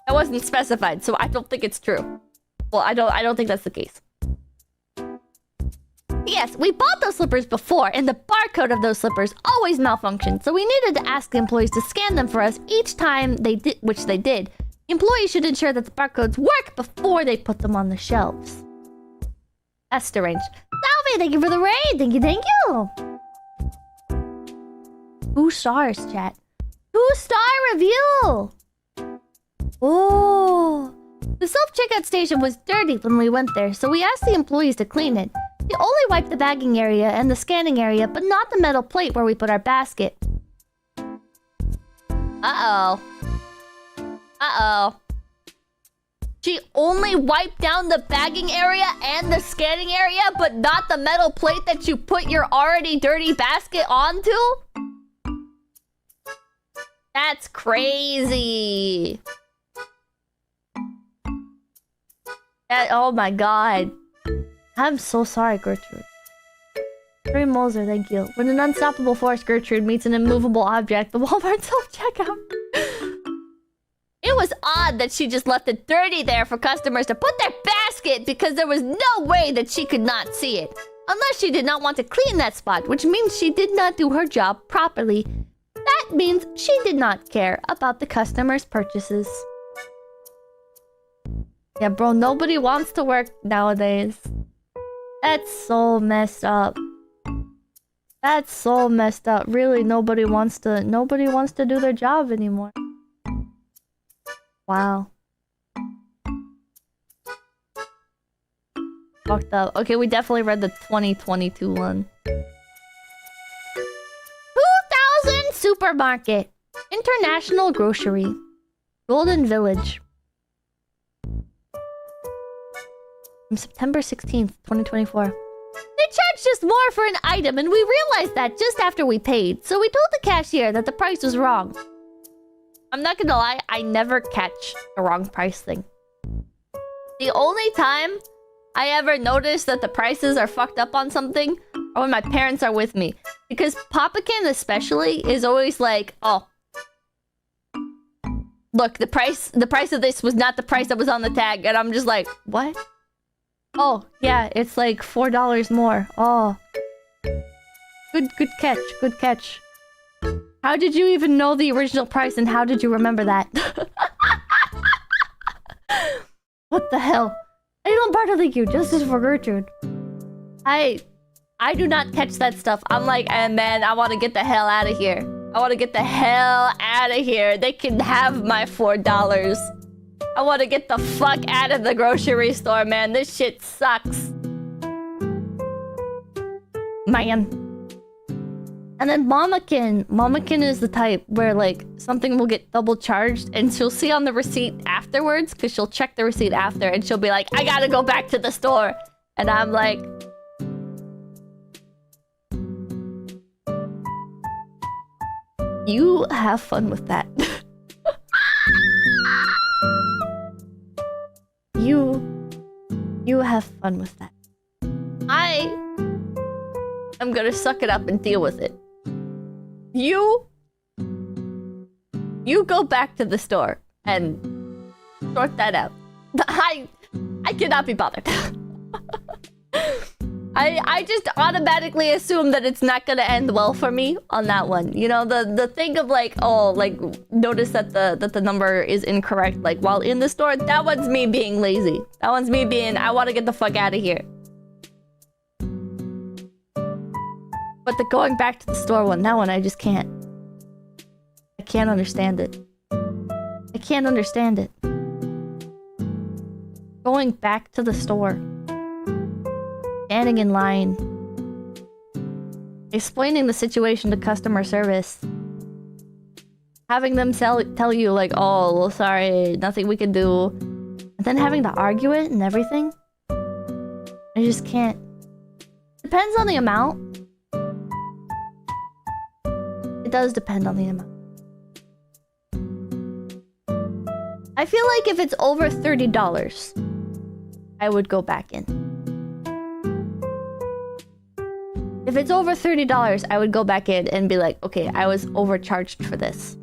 wasn't specified, so I don't think it's true. Well, I don't think that's the case. Yes, we bought those slippers before, and the barcode of those slippers always malfunctioned, so we needed to ask the employees to scan them for us each time they did, which they did. Employees should ensure that the barcodes work before they put them on the shelves. That's deranged. Salve, thank you for the raid. Thank you. 2 stars, chat. 2-star review. Oh. The self-checkout station was dirty when we went there, so we asked the employees to clean it. They only wiped the bagging area and the scanning area, but not the metal plate where we put our basket. Uh-oh. She only wiped down the bagging area and the scanning area, but not the metal plate that you put your already dirty basket onto? That's crazy. Oh my god. I'm so sorry, Gertrude. Harry Moser, thank you. When an unstoppable force, Gertrude, meets an immovable object, the Walmart self-checkout. It was odd that she just left it dirty there for customers to put their basket because there was no way that she could not see it. Unless she did not want to clean that spot, which means she did not do her job properly. That means she did not care about the customer's purchases. Yeah, bro, nobody wants to work nowadays. That's so messed up. That's so messed up. Really, nobody wants to do their job anymore. Wow. Fucked up. Okay, we definitely read the 2022 one. 2000 Supermarket. International Grocery. Golden Village. From September 16th, 2024. They charged us more for an item and we realized that just after we paid. So we told the cashier that the price was wrong. I'm not gonna lie, I never catch the wrong price thing. The only time I ever notice that the prices are fucked up on something are when my parents are with me. Because Papakin especially is always like, oh, look, the price of this was not the price that was on the tag. And I'm just like, what? Oh, yeah, it's like $4 more. Oh. Good catch, good catch. How did you even know the original price and how did you remember that? What the hell? I don't part of you, justice for Gertrude. I do not catch that stuff. I'm like, man, I want to get the hell out of here. I want to get the hell out of here. They can have my $4. I want to get the fuck out of the grocery store, man. This shit sucks. Man. And then Mamakin is the type where like something will get double charged and she'll see on the receipt afterwards because she'll check the receipt after and she'll be like, I gotta go back to the store. And I'm like, you have fun with that. You have fun with that. I am gonna suck it up and deal with it. You go back to the store and sort that out. I cannot be bothered. I just automatically assume that it's not gonna end well for me on that one. You know, the thing of like, oh, like notice that the number is incorrect like while in the store, that one's me being lazy. That one's me being, I want to get the fuck out of here. But the going back to the store one, that one I just can't. I can't understand it. I can't understand it. Going back to the store. Standing in line. Explaining the situation to customer service. Having them tell you like, oh, well, sorry, nothing we can do. And then having to argue it and everything. I just can't. Depends on the amount. It does depend on the amount. I feel like if it's over $30, I would go back in. If it's over $30, I would go back in and be like, okay, I was overcharged for this.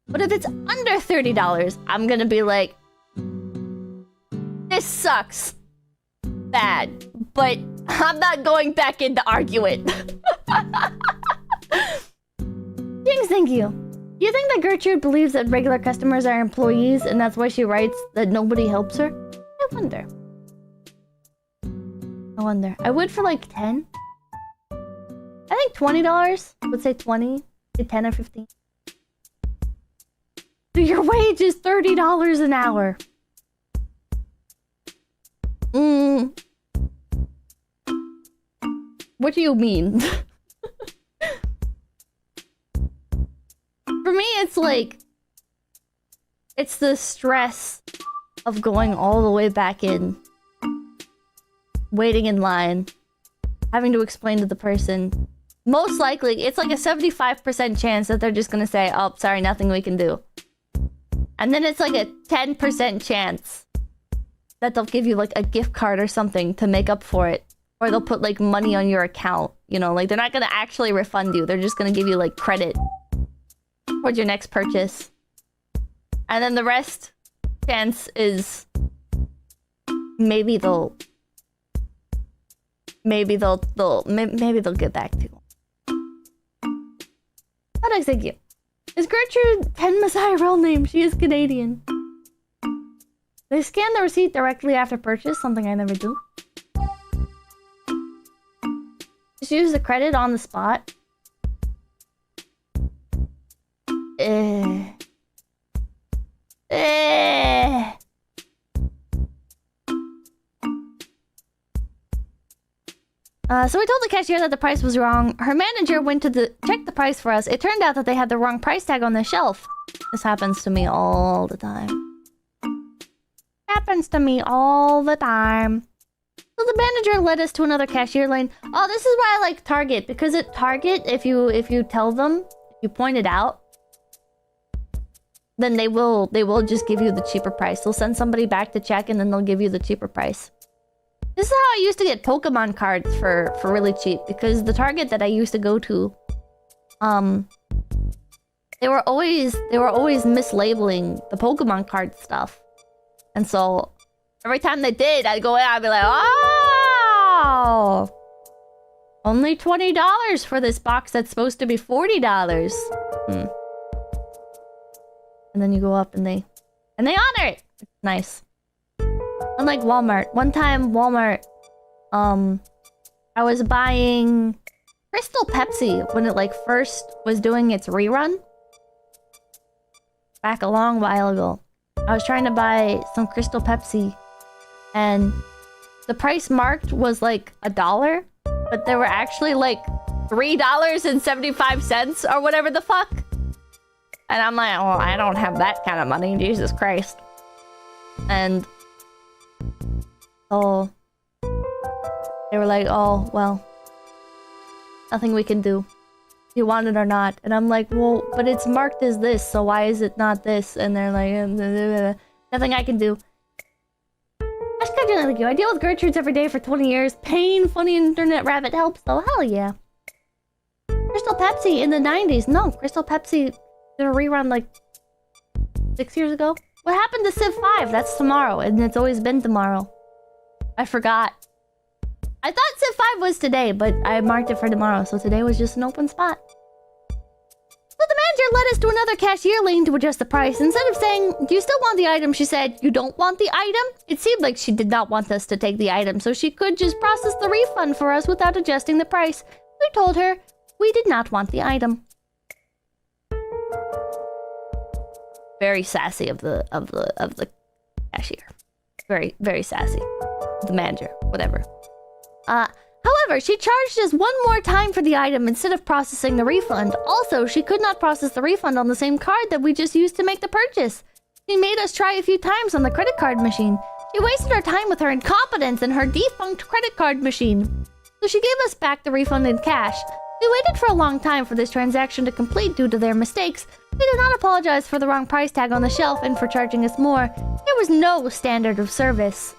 But if it's under $30, I'm gonna be like, this sucks. Bad. But I'm not going back in to argue it. James, thank you. Do you think that Gertrude believes that regular customers are employees and that's why she writes that nobody helps her? I wonder. I would for like 10. I think $20. I would say 20. Say 10 or 15. So your wage is $30 an hour. What do you mean? For me, it's like... It's the stress of going all the way back in. Waiting in line. Having to explain to the person. Most likely, it's like a 75% chance that they're just gonna say, oh, sorry, nothing we can do. And then it's like a 10% chance that they'll give you like a gift card or something to make up for it. Or they'll put like money on your account. You know, like they're not gonna actually refund you. They're just gonna give you like credit towards your next purchase. And then the rest chance is maybe they'll get back to you. How thank you. Is Gertrude Tenma's real name? She is Canadian. They scan the receipt directly after purchase, something I never do. Just use the credit on the spot. So we told the cashier that the price was wrong. Her manager went to check the price for us. It turned out that they had the wrong price tag on the shelf. This happens to me all the time. Happens to me all the time. So the manager led us to another cashier lane. Oh, this is why I like Target, because at Target, if you tell them, if you point it out, then they will just give you the cheaper price. They'll send somebody back to check and then they'll give you the cheaper price. This is how I used to get Pokemon cards for really cheap, because the Target that I used to go to, they were always mislabeling the Pokemon card stuff. And so every time they did, I'd go in, I'd be like, oh, only $20 for this box that's supposed to be $40. And then you go up and they honor it. It's nice. Unlike Walmart. One time, Walmart, I was buying Crystal Pepsi when it like first was doing its rerun. Back a long while ago. I was trying to buy some Crystal Pepsi and the price marked was like $1, but there were actually like $3.75 or whatever the fuck. And I'm like, well, I don't have that kind of money, Jesus Christ. And oh, they were like, oh, well, nothing we can do. You want it or not? And I'm like, well, but it's marked as this, so why is it not this? And they're like, nothing I can do. I deal with Gertrudes every day for 20 years. Pain, funny internet rabbit helps, though. Hell yeah. Crystal Pepsi in the 90s. No, Crystal Pepsi did a rerun like 6 years ago. What happened to Civ 5? That's tomorrow, and it's always been tomorrow. I forgot. I thought Civ 5 was today, but I marked it for tomorrow, so today was just an open spot. So the manager led us to another cashier lane to adjust the price. Instead of saying, do you still want the item, she said, you don't want the item? It seemed like she did not want us to take the item, so she could just process the refund for us without adjusting the price. We told her we did not want the item. Very sassy of the cashier. Very, very sassy. The manager, whatever. However, she charged us one more time for the item instead of processing the refund. Also, she could not process the refund on the same card that we just used to make the purchase. She made us try a few times on the credit card machine. She wasted our time with her incompetence and her defunct credit card machine. So she gave us back the refund in cash. We waited for a long time for this transaction to complete due to their mistakes. They did not apologize for the wrong price tag on the shelf and for charging us more. There was no standard of service.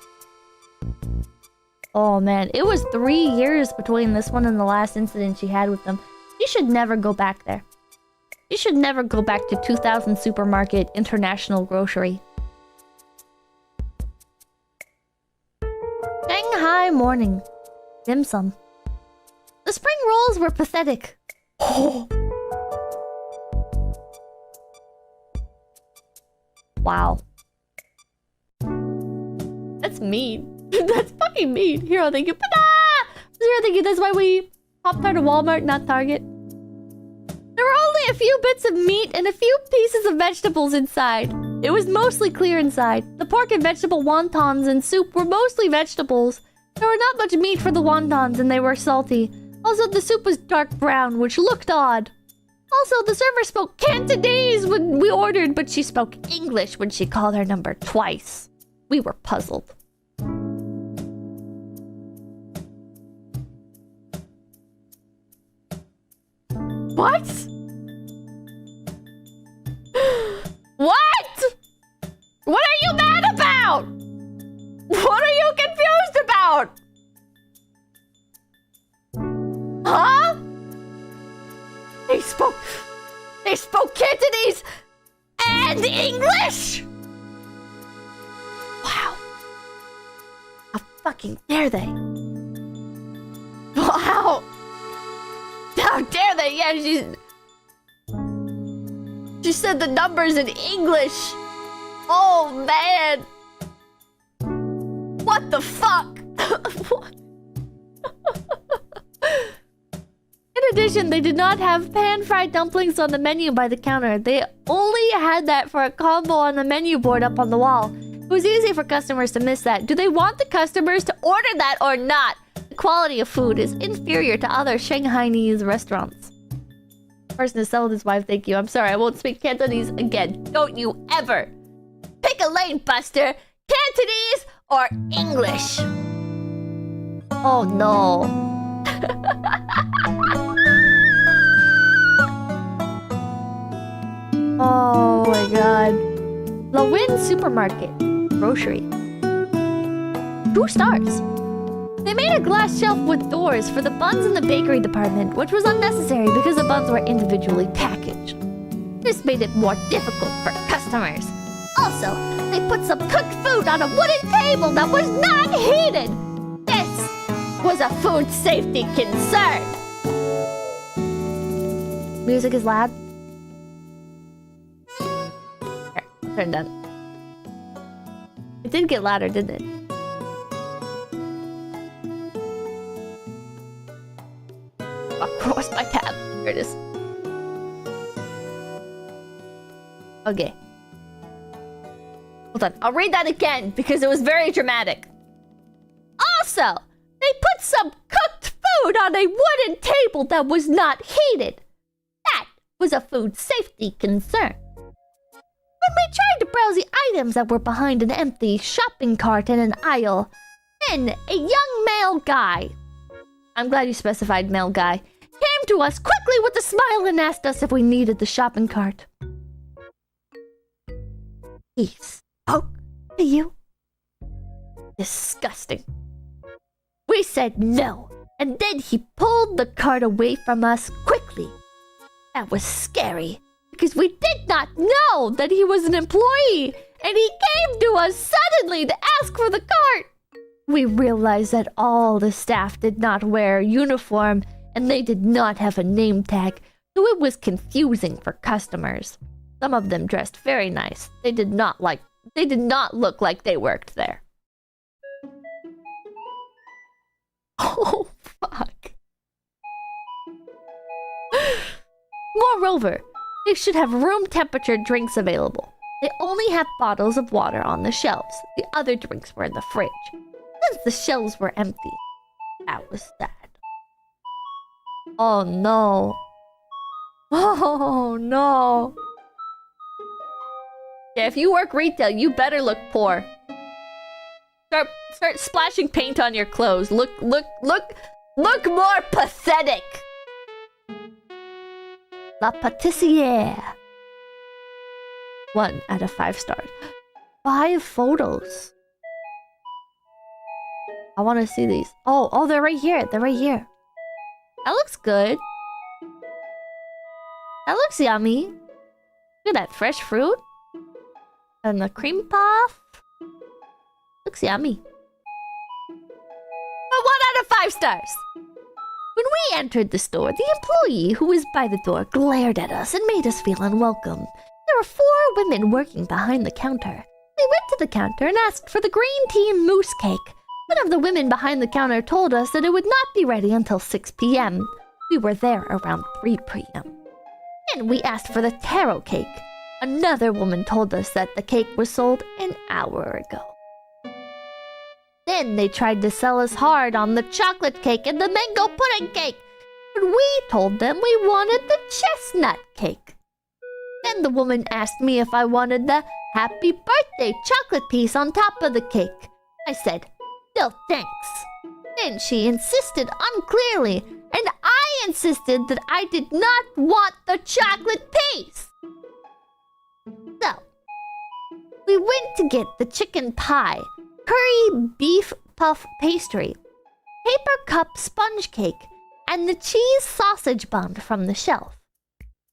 Oh man, it was 3 years between this one and the last incident she had with them. You should never go back there. You should never go back to 2000 Supermarket International Grocery. Shanghai morning. Dim sum. The spring rolls were pathetic. Wow. That's mean. That's fucking mean. Hero, thank you. Hero, thank you. That's why we popped out of Walmart, not Target. There were only a few bits of meat and a few pieces of vegetables inside. It was mostly clear inside. The pork and vegetable wontons and soup were mostly vegetables. There were not much meat for the wontons and they were salty. Also, the soup was dark brown, which looked odd. Also, the server spoke Cantonese when we ordered, but she spoke English when she called her number twice. We were puzzled. What? What? What are you mad about? What are you confused about? Huh? They spoke Cantonese and English? Wow. How fucking dare they? Wow. How dare they? Yeah, she said the numbers in English. Oh, man. What the fuck? What? In addition, they did not have pan-fried dumplings on the menu by the counter. They only had that for a combo on the menu board up on the wall. It was easy for customers to miss that. Do they want the customers to order that or not? The quality of food is inferior to other Shanghainese restaurants. Person to sell his wife, thank you. I'm sorry, I won't speak Cantonese again. Don't you ever. Pick a lane, Buster. Cantonese or English. Oh no. Oh my god. Lawin Supermarket. Grocery. 2 stars. They made a glass shelf with doors for the buns in the bakery department, which was unnecessary because the buns were individually packaged. This made it more difficult for customers. Also, they put some cooked food on a wooden table that was not heated. This was a food safety concern. Music is loud. Here, turn it down. It did get louder, didn't it? Where's my tab? Here it is. Okay. Hold on. I'll read that again because it was very dramatic. Also, they put some cooked food on a wooden table that was not heated. That was a food safety concern. When we tried to browse the items that were behind an empty shopping cart in an aisle, then a young male guy, I'm glad you specified male guy, came to us quickly with a smile and asked us if we needed the shopping cart. He spoke to you? Disgusting. We said no, and then he pulled the cart away from us quickly. That was scary, because we did not know that he was an employee, and he came to us suddenly to ask for the cart. We realized that all the staff did not wear a uniform, and they did not have a name tag, so it was confusing for customers. Some of them dressed very nice. They did not look like they worked there. Oh, fuck. Moreover, they should have room temperature drinks available. They only have bottles of water on the shelves. The other drinks were in the fridge. Since the shelves were empty, that was sad. Oh no. Oh no. Yeah, if you work retail, you better look poor. Start splashing paint on your clothes. Look more pathetic. La Patissiere. 1 out of 5 stars. 5 photos. I want to see these. Oh, they're right here. They're right here. That looks good. That looks yummy. Look at that fresh fruit. And the cream puff. Looks yummy. But 1 out of 5 stars. When we entered the store, the employee who was by the door glared at us and made us feel unwelcome. There were 4 women working behind the counter. We went to the counter and asked for the green tea and mousse cake. One of the women behind the counter told us that it would not be ready until 6 p.m. We were there around 3 p.m. Then we asked for the taro cake. Another woman told us that the cake was sold an hour ago. Then they tried to sell us hard on the chocolate cake and the mango pudding cake. But we told them we wanted the chestnut cake. Then the woman asked me if I wanted the happy birthday chocolate piece on top of the cake. I said, no thanks. Then she insisted unclearly, and I insisted that I did not want the chocolate piece. So, we went to get the chicken pie, curry beef puff pastry, paper cup sponge cake, and the cheese sausage bun from the shelf.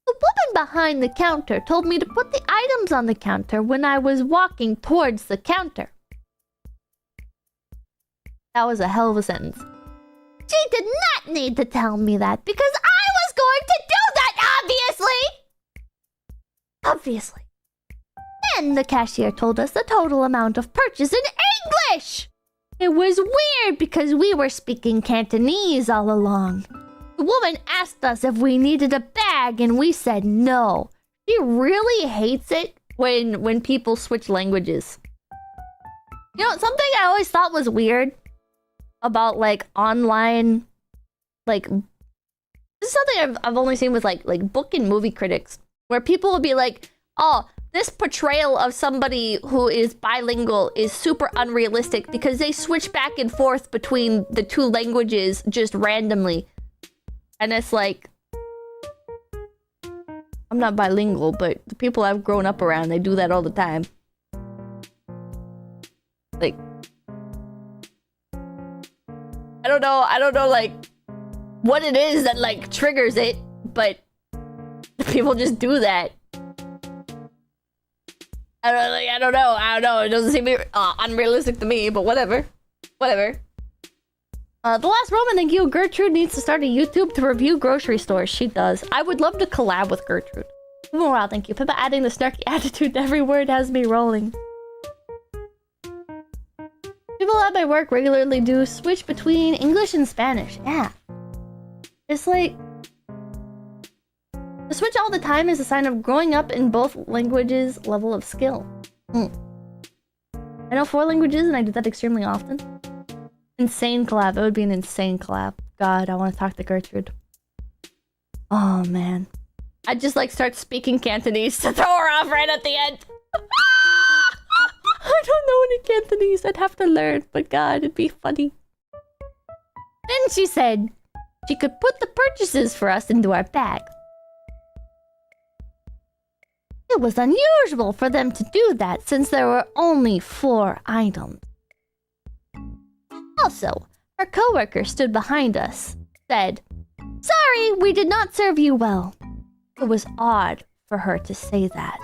The woman behind the counter told me to put the items on the counter when I was walking towards the counter. That was a hell of a sentence. She did not need to tell me that because I was going to do that, obviously! Obviously. Then the cashier told us the total amount of purchase in English! It was weird because we were speaking Cantonese all along. The woman asked us if we needed a bag and we said no. She really hates it when people switch languages. You know, something I always thought was weird about like online, like, this is something I've only seen with like book and movie critics, where people will be like, oh, this portrayal of somebody who is bilingual is super unrealistic because they switch back and forth between the 2 languages just randomly. And it's like, I'm not bilingual, but the people I've grown up around, they do that all the time. Like, I don't know like what it is that like triggers it, but people just do that. I don't know. It doesn't seem unrealistic to me, but whatever. The last Roman, thank you. Gertrude needs to start a YouTube to review grocery stores. She does. I would love to collab with Gertrude. Morale, thank you. Pippa adding the snarky attitude to every word has me rolling. People at my work regularly do switch between English and Spanish. Yeah. It's like, the switch all the time is a sign of growing up in both languages' level of skill. I know 4 languages and I do that extremely often. Insane collab. It would be an insane collab. God, I want to talk to Gertrude. Oh, man. I'd just like start speaking Cantonese to throw her off right at the end. I don't know any Cantonese. I'd have to learn, but God, it'd be funny. Then she said she could put the purchases for us into our bag. It was unusual for them to do that since there were only 4 items. Also, her coworker stood behind us, said, "Sorry, we did not serve you well." It was odd for her to say that.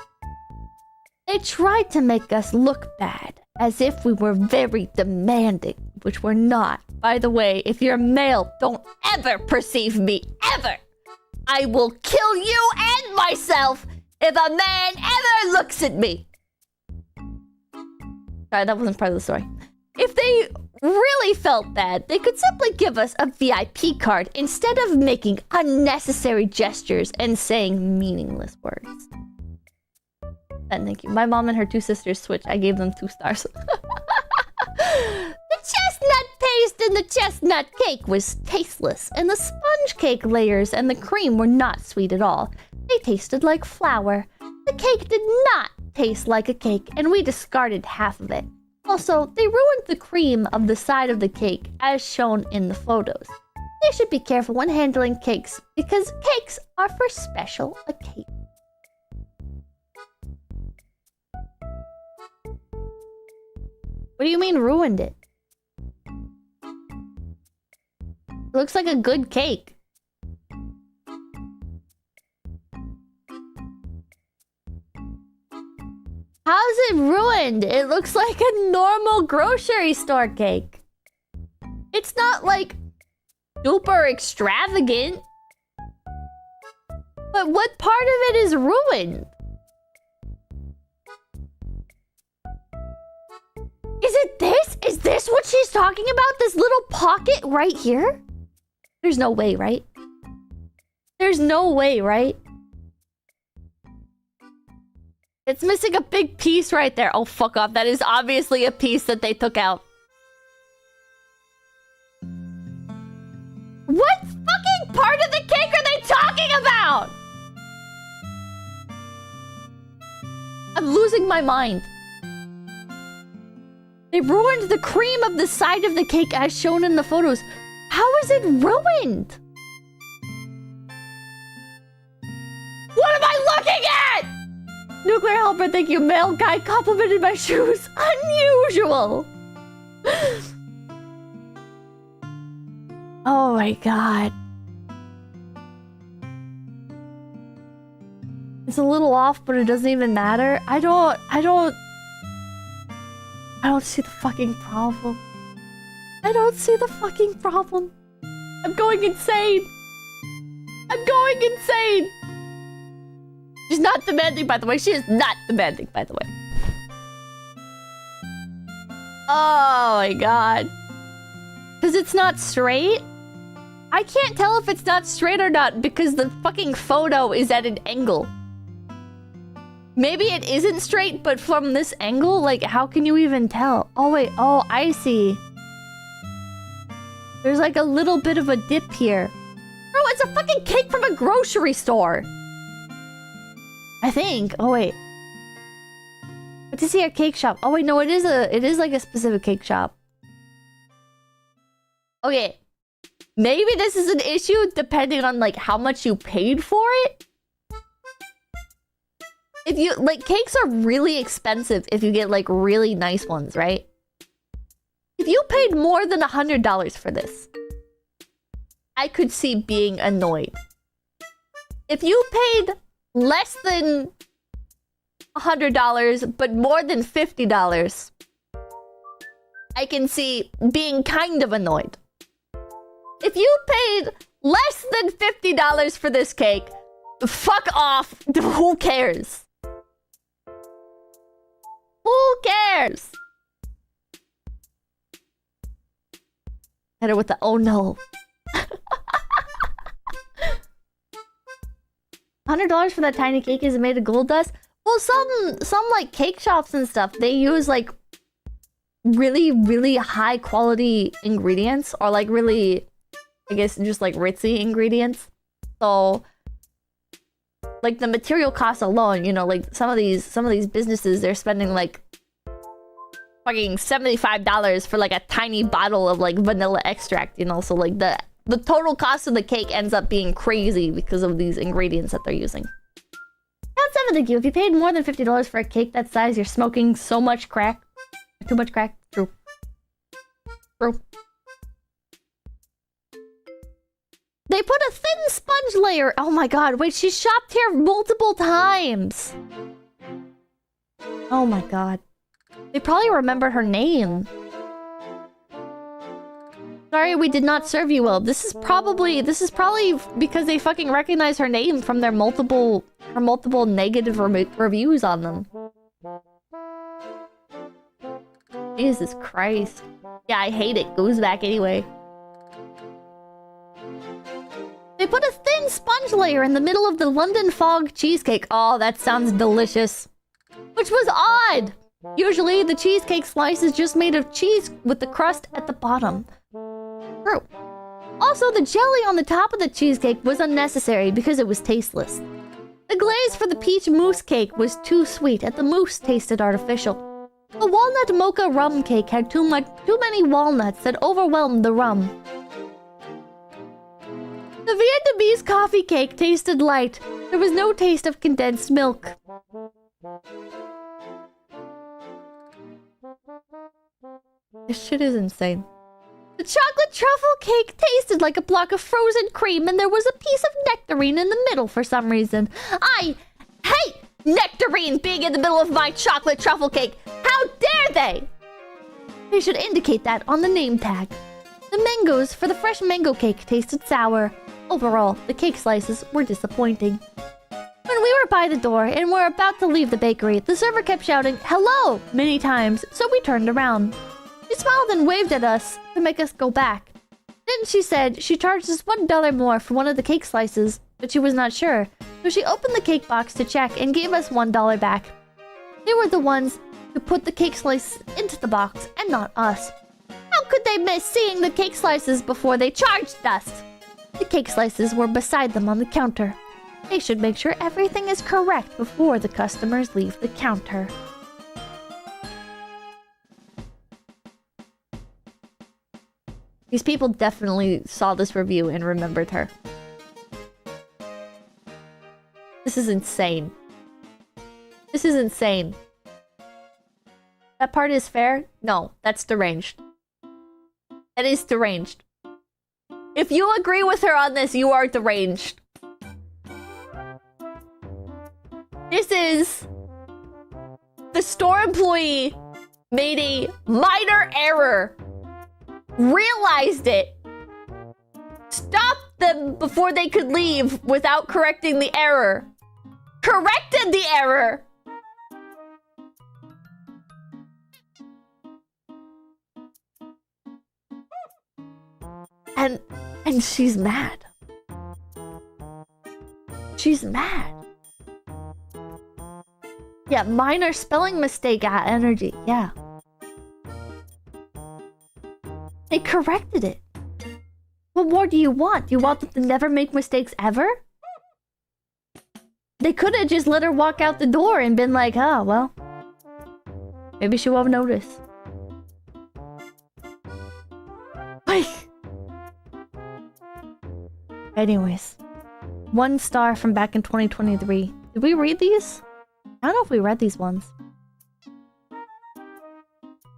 They tried to make us look bad, as if we were very demanding, which we're not. By the way, if you're male, don't ever perceive me, ever! I will kill you and myself if a man ever looks at me! Sorry, that wasn't part of the story. If they really felt bad, they could simply give us a VIP card instead of making unnecessary gestures and saying meaningless words. And thank you. My mom and her 2 sisters switched. I gave them 2 stars. The chestnut paste in the chestnut cake was tasteless, and the sponge cake layers and the cream were not sweet at all. They tasted like flour. The cake did not taste like a cake, and we discarded half of it. Also, they ruined the cream of the side of the cake, as shown in the photos. They should be careful when handling cakes, because cakes are for special occasions. What do you mean ruined it? It looks like a good cake. How's it ruined? It looks like a normal grocery store cake. It's not like super extravagant. But what part of it is ruined? Is it this? Is this what she's talking about? This little pocket right here? There's no way, right? There's no way, right? It's missing a big piece right there. Oh, fuck off. That is obviously a piece that they took out. What fucking part of the cake are they talking about? I'm losing my mind. They ruined the cream of the side of the cake as shown in the photos. How is it ruined? What am I looking at? Nuclear helper, thank you. Male guy complimented my shoes. Unusual. Oh my god. It's a little off, but it doesn't even matter. I don't see the fucking problem. I don't see the fucking problem. I'm going insane. I'm going insane. She's not demanding, by the way. She is not demanding, by the way. Oh my god. Because it's not straight? I can't tell if it's not straight or not because the fucking photo is at an angle. Maybe it isn't straight, but from this angle, like, how can you even tell? Oh, wait. Oh, I see. There's like a little bit of a dip here. Bro, it's a fucking cake from a grocery store. I think. Oh, wait. But to see a cake shop. Oh, wait. No, it is like a specific cake shop. Okay. Maybe this is an issue depending on, like, how much you paid for it. If you, like, cakes are really expensive if you get, like, really nice ones, right? If you paid more than $100 for this, I could see being annoyed. If you paid less than $100, but more than $50, I can see being kind of annoyed. If you paid less than $50 for this cake, fuck off. Who cares? Who cares? Hit her with the oh no. $100 for that tiny cake is made of gold dust? Well, some like cake shops and stuff, they use like really, really high quality ingredients or like really I guess just like ritzy ingredients. So like the material cost alone, you know, like some of these businesses, they're spending like fucking $75 for like a tiny bottle of like vanilla extract, you know. So like the total cost of the cake ends up being crazy because of these ingredients that they're using. Count 7, thank you. If you paid more than $50 for a cake that size, you're smoking so much crack. Too much crack. True. True. They put a thin sponge layer. Oh my god, wait, she shopped here multiple times. Oh my god. They probably remembered her name. Sorry, we did not serve you well. This is probably because they fucking recognize her name from their multiple negative reviews on them. Jesus Christ. Yeah, I hate it. Goes back anyway. They put a thin sponge layer in the middle of the London Fog cheesecake. Oh, that sounds delicious. Which was odd. Usually, the cheesecake slice is just made of cheese with the crust at the bottom. True. Also, the jelly on the top of the cheesecake was unnecessary because it was tasteless. The glaze for the peach mousse cake was too sweet and the mousse tasted artificial. The walnut mocha rum cake had too many walnuts that overwhelmed the rum. The Vietnamese coffee cake tasted light. There was no taste of condensed milk. This shit is insane. The chocolate truffle cake tasted like a block of frozen cream and there was a piece of nectarine in the middle for some reason. I hate nectarine being in the middle of my chocolate truffle cake. How dare they? They should indicate that on the name tag. The mangoes for the fresh mango cake tasted sour. Overall, the cake slices were disappointing. When we were by the door and were about to leave the bakery, the server kept shouting, "Hello!" many times, so we turned around. She smiled and waved at us to make us go back. Then she said she charged us $1 more for one of the cake slices, but she was not sure, so she opened the cake box to check and gave us $1 back. They were the ones who put the cake slice into the box and not us. How could they miss seeing the cake slices before they charged us? The cake slices were beside them on the counter. They should make sure everything is correct before the customers leave the counter. These people definitely saw this review and remembered her. This is insane. This is insane. That part is fair? No, that's deranged. That is deranged. If you agree with her on this, you are deranged. This is... The store employee made a minor error. Realized it. Stopped them before they could leave without correcting the error. Corrected the error. And she's mad. She's mad. Yeah, minor spelling mistake energy. Yeah. They corrected it. What more do you want? Do you want them to never make mistakes ever? They could have just let her walk out the door and been like, oh, well. Maybe she won't notice. Like... Anyways. 1 star from back in 2023. Did we read these? I don't know if we read these ones.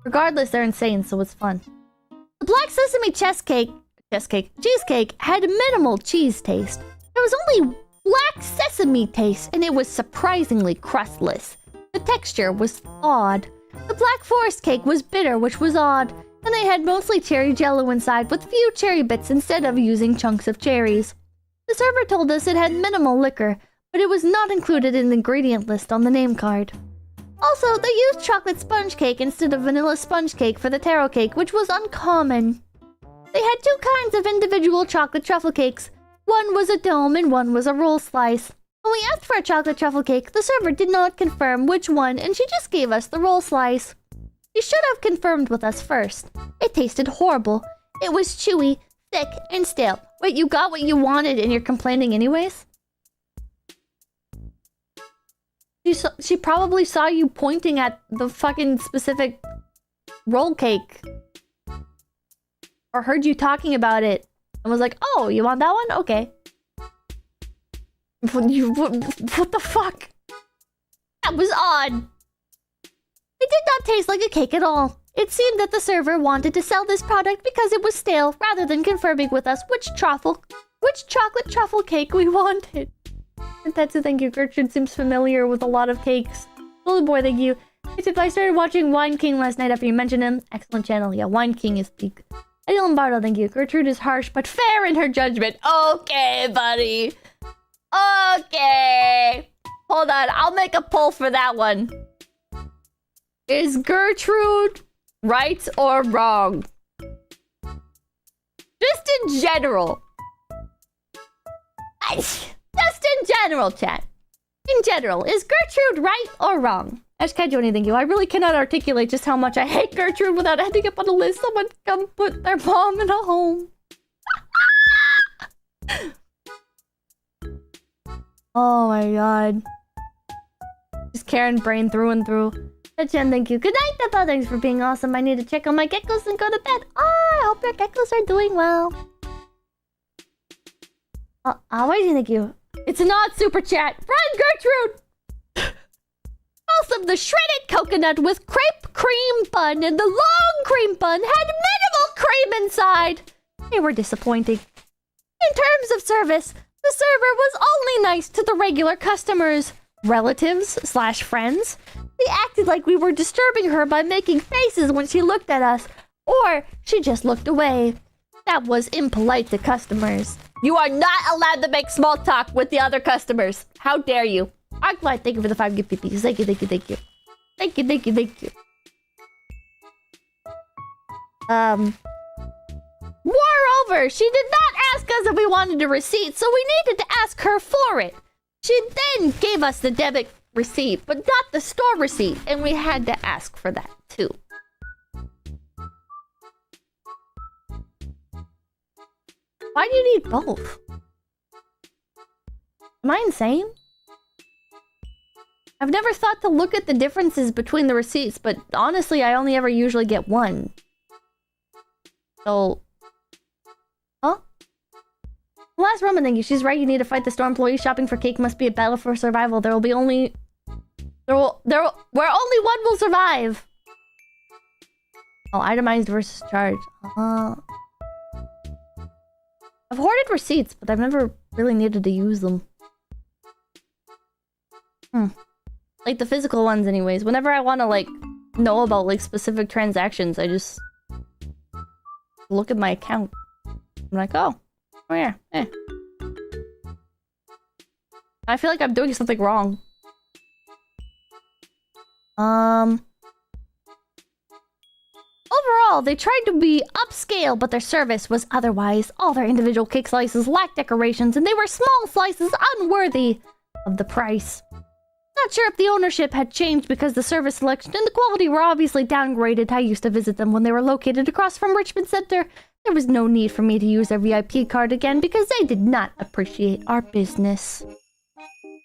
Regardless, they're insane, so it's fun. The black sesame cheesecake had minimal cheese taste. There was only black sesame taste, and it was surprisingly crustless. The texture was odd. The black forest cake was bitter, which was odd, and they had mostly cherry jello inside with few cherry bits instead of using chunks of cherries. The server told us it had minimal liquor, but it was not included in the ingredient list on the name card. Also, they used chocolate sponge cake instead of vanilla sponge cake for the taro cake, which was uncommon. They had 2 kinds of individual chocolate truffle cakes. One was a dome and one was a roll slice. When we asked for a chocolate truffle cake, the server did not confirm which one, and she just gave us the roll slice. She should have confirmed with us first. It tasted horrible. It was chewy, thick, and stale. Wait, you got what you wanted and you're complaining anyways? She probably saw you pointing at the fucking specific roll cake. Or heard you talking about it and was like, oh, you want that one? Okay. What the fuck? That was odd. It did not taste like a cake at all. It seemed that the server wanted to sell this product because it was stale, rather than confirming with us which chocolate truffle cake we wanted. Tetsu, thank you. Gertrude seems familiar with a lot of cakes. Holy boy, thank you. I started watching Wine King last night after you mentioned him. Excellent channel. Yeah, Wine King is peak. Eddie Lombardo, thank you. Gertrude is harsh, but fair in her judgment. Okay, buddy. Okay. Hold on, I'll make a poll for that one. Is Gertrude right or wrong? Just in general. Just in general, chat. In general, is Gertrude right or wrong? 𝐒𝐿𝐴𝐻𝐿, thank you. I really cannot articulate just how much I hate Gertrude without ending up on a list. Someone come put their mom in a home. Oh my god. Just Karen brain through and through. Chen, thank you. Good night, Peppa. Thanks for being awesome. I need to check on my geckos and go to bed. Oh, I hope your geckos are doing well. Waiting, thank you. It's not super chat. Run, Gertrude! Also, the shredded coconut with crepe cream bun and the long cream bun had minimal cream inside. They were disappointing. In terms of service, the server was only nice to the regular customers, relatives/friends. They acted like we were disturbing her by making faces when she looked at us, or she just looked away. That was impolite to customers. You are not allowed to make small talk with the other customers. How dare you? I'm glad. Thank you for the 5 gift PPs. Thank you, thank you, thank you. Thank you, thank you, thank you. Moreover, she did not ask us if we wanted a receipt, so we needed to ask her for it. She then gave us the debit receipt, but not the store receipt, and we had to ask for that too. Why do you need both? Am I insane? I've never thought to look at the differences between the receipts, but honestly, I only ever usually get one. So... Huh? Last Roman, thank you. She's right, you need to fight the store employees. Shopping for cake must be a battle for survival. Where only one will survive. Oh, itemized versus charge. I've hoarded receipts, but I've never really needed to use them. Like the physical ones anyways. Whenever I want to like know about like specific transactions, I just look at my account. I'm like, oh yeah, I feel like I'm doing something wrong. Overall, they tried to be upscale, but their service was otherwise. All their individual cake slices lacked decorations, and they were small slices unworthy of the price. Not sure if the ownership had changed because the service selection and the quality were obviously downgraded. I used to visit them when they were located across from Richmond Center. There was no need for me to use their VIP card again because they did not appreciate our business.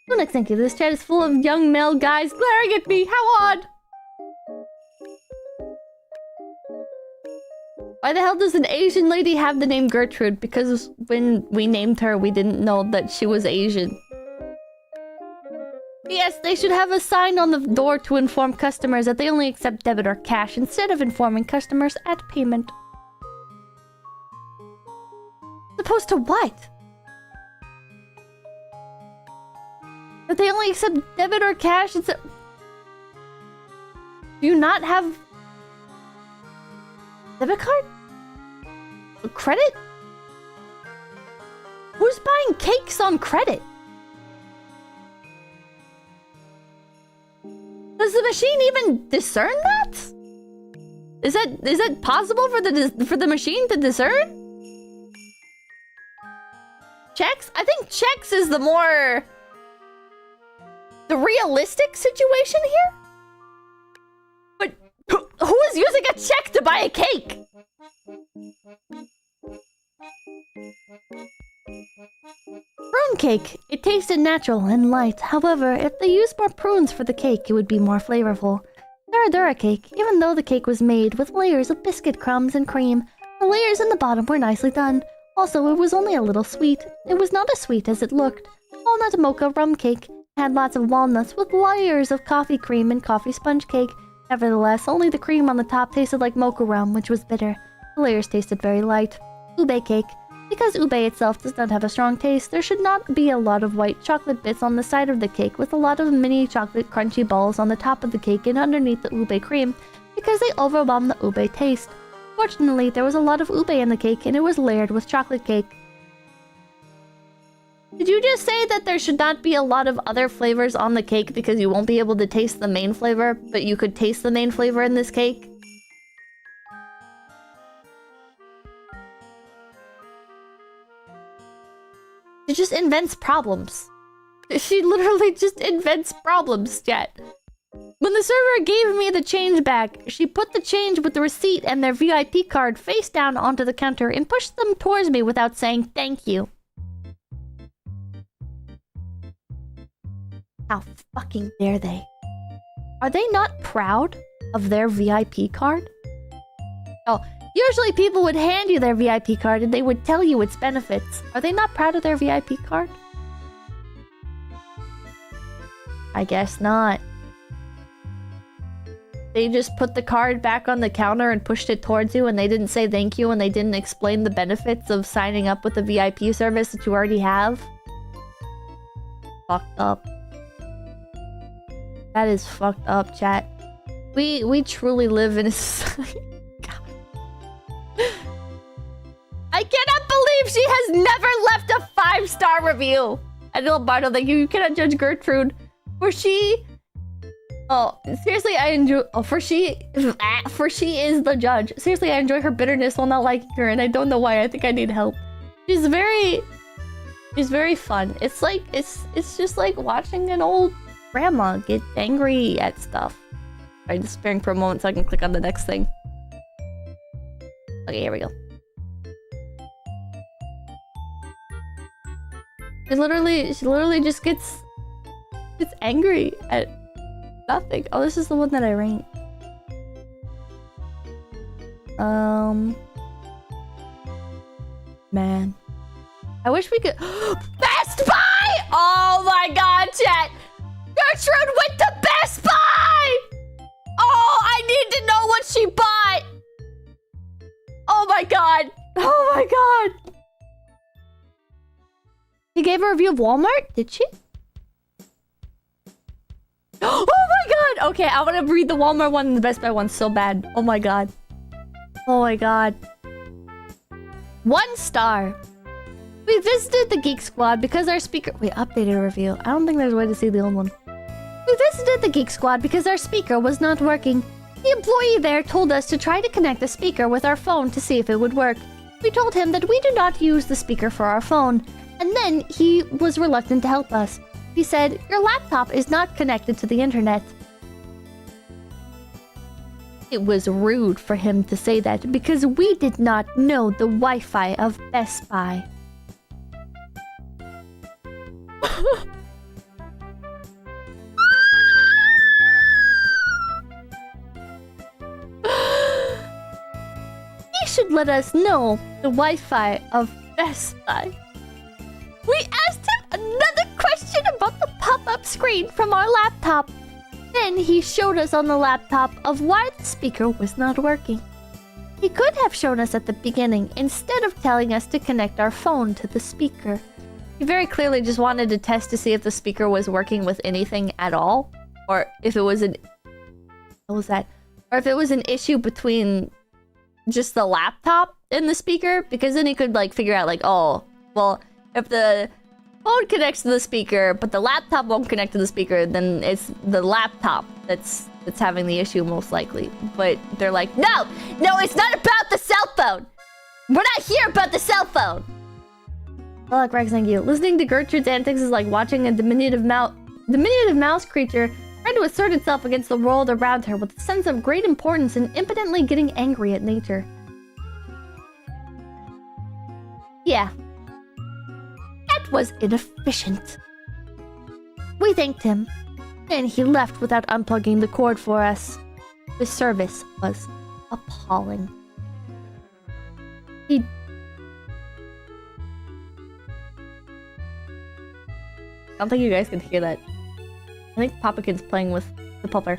Linux, thank you. This chat is full of young male guys glaring at me. How odd! Why the hell does an Asian lady have the name Gertrude? Because when we named her, we didn't know that she was Asian. Yes, they should have a sign on the door to inform customers that they only accept debit or cash instead of informing customers at payment. Opposed to what? That they only accept debit or cash? Do you not have debit card? Credit? Who's buying cakes on credit? Does the machine even discern that? Is that possible for the machine to discern? Checks? I think checks is the realistic situation here. But who is using a check to buy a cake? cake. It tasted natural and light. However, if they used more prunes for the cake, it would be more flavorful. Dura cake. Even though the cake was made with layers of biscuit crumbs and cream, the layers in the bottom were nicely done. Also, it was only a little sweet. It was not as sweet as it looked. Walnut mocha rum cake had lots of walnuts with layers of coffee cream and coffee sponge cake. Nevertheless, only the cream on the top tasted like mocha rum, which was bitter. The layers tasted very light. Ube cake. Because ube itself does not have a strong taste, there should not be a lot of white chocolate bits on the side of the cake with a lot of mini chocolate crunchy balls on the top of the cake and underneath the ube cream, because they overwhelm the ube taste. Fortunately, there was a lot of ube in the cake and it was layered with chocolate cake. Did you just say that there should not be a lot of other flavors on the cake because you won't be able to taste the main flavor, but you could taste the main flavor in this cake? She just invents problems. She literally just invents problems, chat. When the server gave me the change back, she put the change with the receipt and their VIP card face down onto the counter and pushed them towards me without saying thank you. How fucking dare they? Are they not proud of their VIP card? Oh, usually people would hand you their VIP card and they would tell you its benefits. Are they not proud of their VIP card? I guess not. They just put the card back on the counter and pushed it towards you and they didn't say thank you and they didn't explain the benefits of signing up with the VIP service that you already have. Fucked up. That is fucked up, chat. We truly live in a society. God. I cannot believe she has never left a 5-star review. Adil Bardo, thank you. You cannot judge Gertrude. For she... Oh, seriously, I enjoy... Oh, for she is the judge. Seriously, I enjoy her bitterness while not liking her, and I don't know why. I think I need help. She's very fun. It's like... It's just like watching an old grandma get angry at stuff. Alright, just sparing for a moment so I can click on the next thing. Okay, here we go. She literally just gets angry at nothing. Oh, this is the one that I ranked. Man. I wish we could... Best Buy! Oh my god, chat! Gertrude went to Best Buy! Oh, I need to know what she bought! Oh my god! Oh my god! She gave a review of Walmart? Did she? Oh my god! Okay, I want to read the Walmart one and the Best Buy one so bad. Oh my god. Oh my god. 1 star. We visited the Geek Squad because our speaker... Wait, updated review. I don't think there's a way to see the old one. We visited the Geek Squad because our speaker was not working. The employee there told us to try to connect the speaker with our phone to see if it would work. We told him that we do not use the speaker for our phone, and then he was reluctant to help us. He said, "Your laptop is not connected to the internet." It was rude for him to say that because we did not know the Wi-Fi of Best Buy. He should let us know the Wi-Fi of Best Buy. We asked him another question about the pop-up screen from our laptop. Then he showed us on the laptop of why the speaker was not working. He could have shown us at the beginning instead of telling us to connect our phone to the speaker. He very clearly just wanted to test to see if the speaker was working with anything at all. Or if it was an... What was that? Or if it was an issue between just the laptop and the speaker. Because then he could like figure out like, oh, well, if the phone connects to the speaker, but the laptop won't connect to the speaker, then it's the laptop that's having the issue most likely. But they're like, no, it's not about the cell phone. We're not here about the cell phone. Oh, like Rex, thank you. Listening to Gertrude's antics is like watching a diminutive mouse creature trying to assert itself against the world around her with a sense of great importance and impotently getting angry at nature. Yeah. Cat It was inefficient. We thanked him, and he left without unplugging the cord for us. The service was appalling. I don't think you guys can hear that. I think Papakin's playing with the pupper.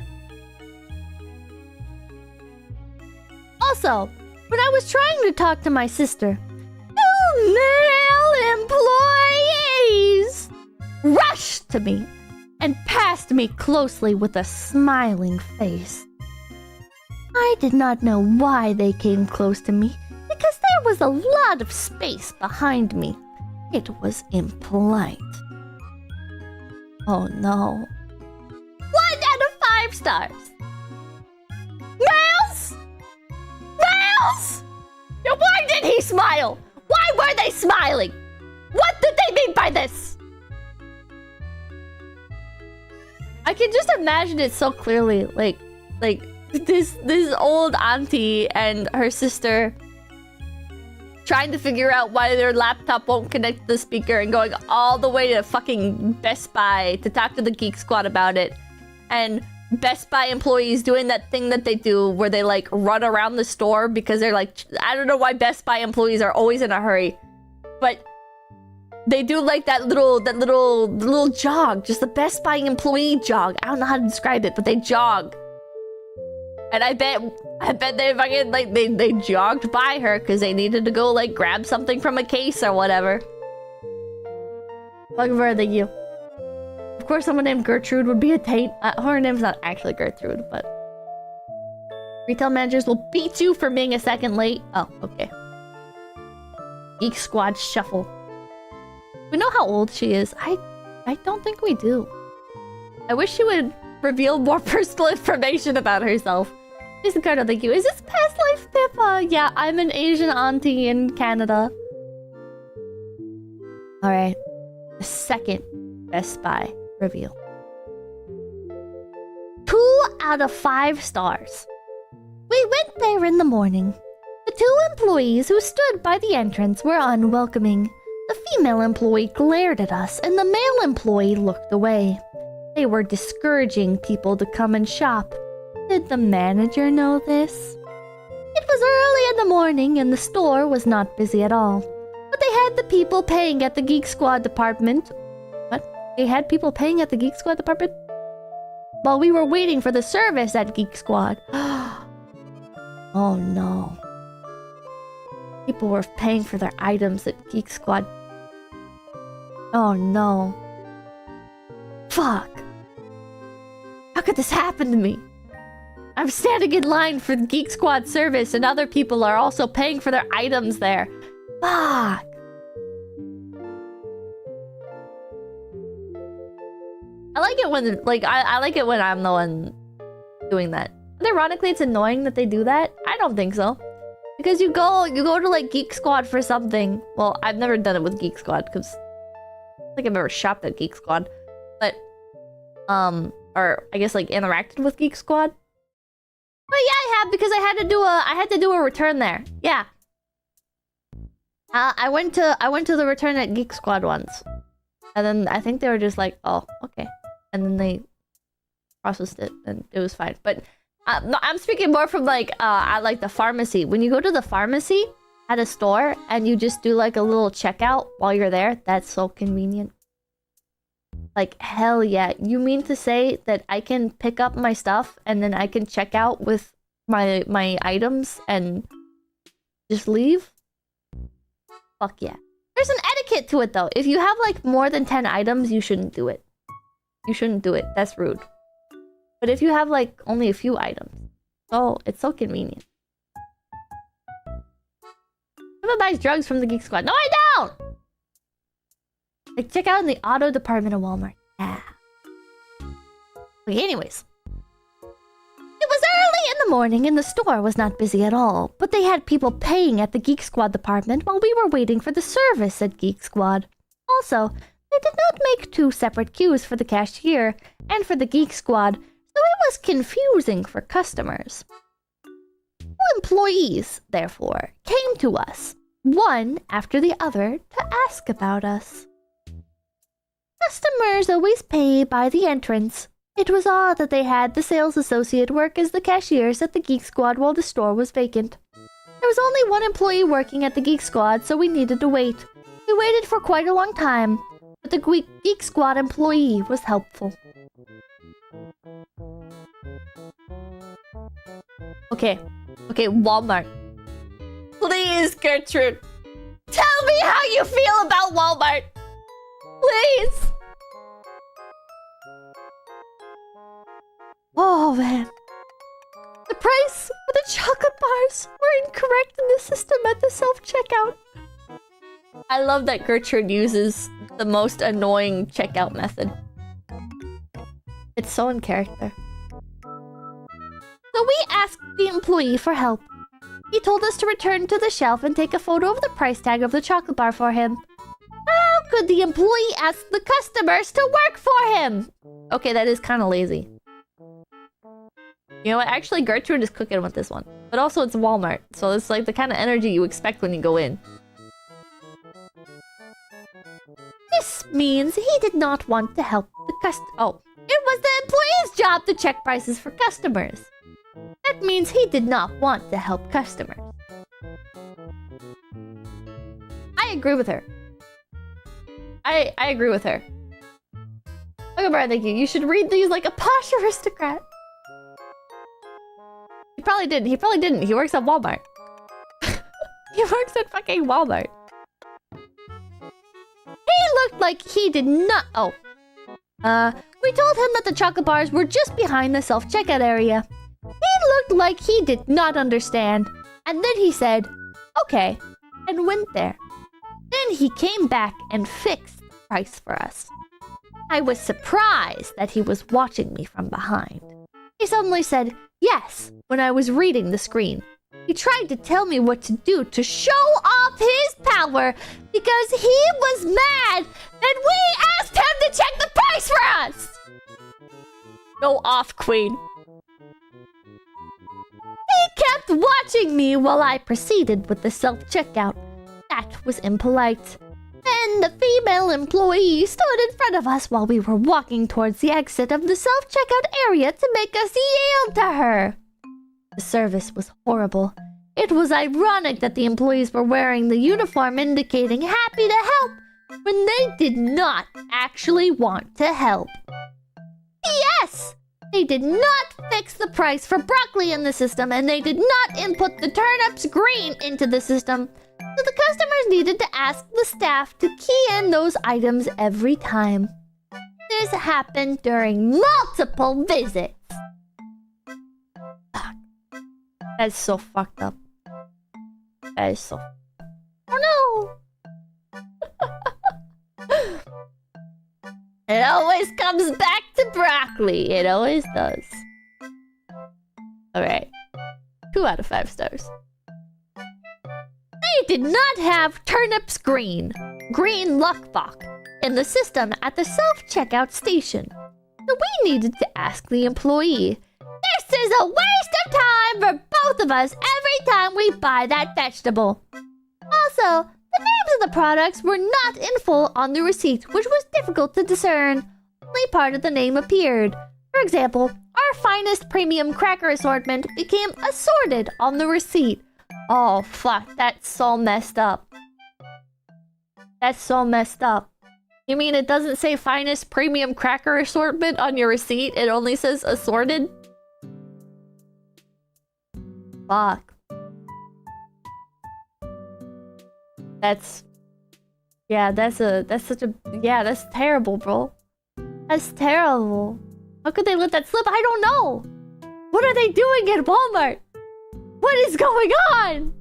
Also, when I was trying to talk to my sister, 2 male employees rushed to me and passed me closely with a smiling face. I did not know why they came close to me, because there was a lot of space behind me. It was impolite. Oh no. 1 out of 5 stars. Males? Males? Now why did he smile? Why were they smiling? What did they mean by this? I can just imagine it so clearly, like this old auntie and her sister trying to figure out why their laptop won't connect to the speaker and going all the way to fucking Best Buy to talk to the Geek Squad about it. And Best Buy employees doing that thing that they do where they like run around the store because they're like, I don't know why Best Buy employees are always in a hurry, but they do like that little jog, just the Best Buy employee jog. I don't know how to describe it, but they jog. And I bet they fucking like they jogged by her because they needed to go like grab something from a case or whatever. Fucking where are you? Of course, someone named Gertrude would be a taint. Her name's not actually Gertrude, but retail managers will beat you for being a second late. Oh, okay. Geek Squad shuffle. We know how old she is. I don't think we do. I wish she would reveal more personal information about herself. Jason Cardo, thank you. Is this past life Pippa? Yeah, I'm an Asian auntie in Canada. Alright. The second Best Buy reveal. 2 out of 5 stars. We went there in the morning. The 2 employees who stood by the entrance were unwelcoming. The female employee glared at us, and the male employee looked away. They were discouraging people to come and shop. Did the manager know this? It was early in the morning, and the store was not busy at all. But they had the people paying at the Geek Squad department. What? They had people paying at the Geek Squad department? While we were waiting for the service at Geek Squad. Oh no. People were paying for their items at Geek Squad. Oh no. Fuck. How could this happen to me? I'm standing in line for the Geek Squad service and other people are also paying for their items there. Fuck. I like it when, like, I like it when I'm the one doing that. But ironically, it's annoying that they do that. I don't think so. Because you go to, like, Geek Squad for something. Well, I've never done it with Geek Squad, because I don't think I've ever shopped at Geek Squad. But, or I guess, like, interacted with Geek Squad. But yeah, I have, because I had to do a return there. Yeah. I went to the return at Geek Squad once. And then I think they were just like, oh, okay. And then they processed it and it was fine. But no, I'm speaking more from like at like the pharmacy. When you go to the pharmacy at a store and you just do like a little checkout while you're there, that's so convenient. Like, hell yeah. You mean to say that I can pick up my stuff and then I can check out with my items and just leave? Fuck yeah. There's an etiquette to it though. If you have like more than 10 items, you shouldn't do it. You shouldn't do it. That's rude. But if you have like only a few items, oh, it's so convenient. Someone buys drugs from the Geek Squad. No, I don't! Like, check out in the auto department of Walmart. Yeah. Okay, anyways. It was early in the morning and the store was not busy at all, but they had people paying at the Geek Squad department while we were waiting for the service at Geek Squad. Also, they did not make 2 separate queues for the cashier and for the Geek Squad, so it was confusing for customers. 2 employees, therefore, came to us, one after the other, to ask about us. Customers always pay by the entrance. It was odd that they had the sales associate work as the cashiers at the Geek Squad while the store was vacant. There was only one employee working at the Geek Squad, so we needed to wait. We waited for quite a long time, but the Geek Squad employee was helpful. Okay, Walmart. Please, Gertrude, tell me how you feel about Walmart. Please. Oh, man. The price for the chocolate bars were incorrect in the system at the self-checkout. I love that Gertrude uses the most annoying checkout method. It's so in character. So we asked the employee for help. He told us to return to the shelf and take a photo of the price tag of the chocolate bar for him. How could the employee ask the customers to work for him? Okay, that is kind of lazy. You know what? Actually, Gertrude is cooking with this one. But also, it's Walmart, so it's like the kind of energy you expect when you go in. This means he did not want to help the it was the employee's job to check prices for customers. That means he did not want to help customers. I agree with her. I agree with her. Okay, Brian, thank you. You should read these like a posh aristocrat. He probably didn't. He probably didn't. He works at Walmart. He works at fucking Walmart. He looked like he did not... we told him that the chocolate bars were just behind the self-checkout area. He looked like he did not understand. And then he said, okay, and went there. Then he came back and fixed the price for us. I was surprised that he was watching me from behind. He suddenly said, yes, when I was reading the screen. He tried to tell me what to do to show off his power because he was mad that we asked him to check the price for us. Go off, Queen. He kept watching me while I proceeded with the self-checkout. That was impolite. Then the female employee stood in front of us while we were walking towards the exit of the self-checkout area to make us yield to her. The service was horrible. It was ironic that the employees were wearing the uniform indicating happy to help when they did not actually want to help. Yes! They did not fix the price for broccoli in the system, and they did not input the turnips green into the system. So the customers needed to ask the staff to key in those items every time. This happened during multiple visits. Fuck. That's so fucked up. That is so... Oh no! It always comes back to broccoli. It always does. Alright. 2 out of 5 stars. They did not have turnips green luckbach in the system at the self-checkout station. So we needed to ask the employee, this is a waste of time for both of us every time we buy that vegetable. Also, the names of the products were not in full on the receipt, which was difficult to discern. Only part of the name appeared. For example, our finest premium cracker assortment became assorted on the receipt. Oh, fuck. That's so messed up. That's so messed up. You mean it doesn't say finest premium cracker assortment on your receipt? It only says assorted? Fuck. That's terrible, bro. That's terrible. How could they let that slip? I don't know. What are they doing at Walmart? What is going on?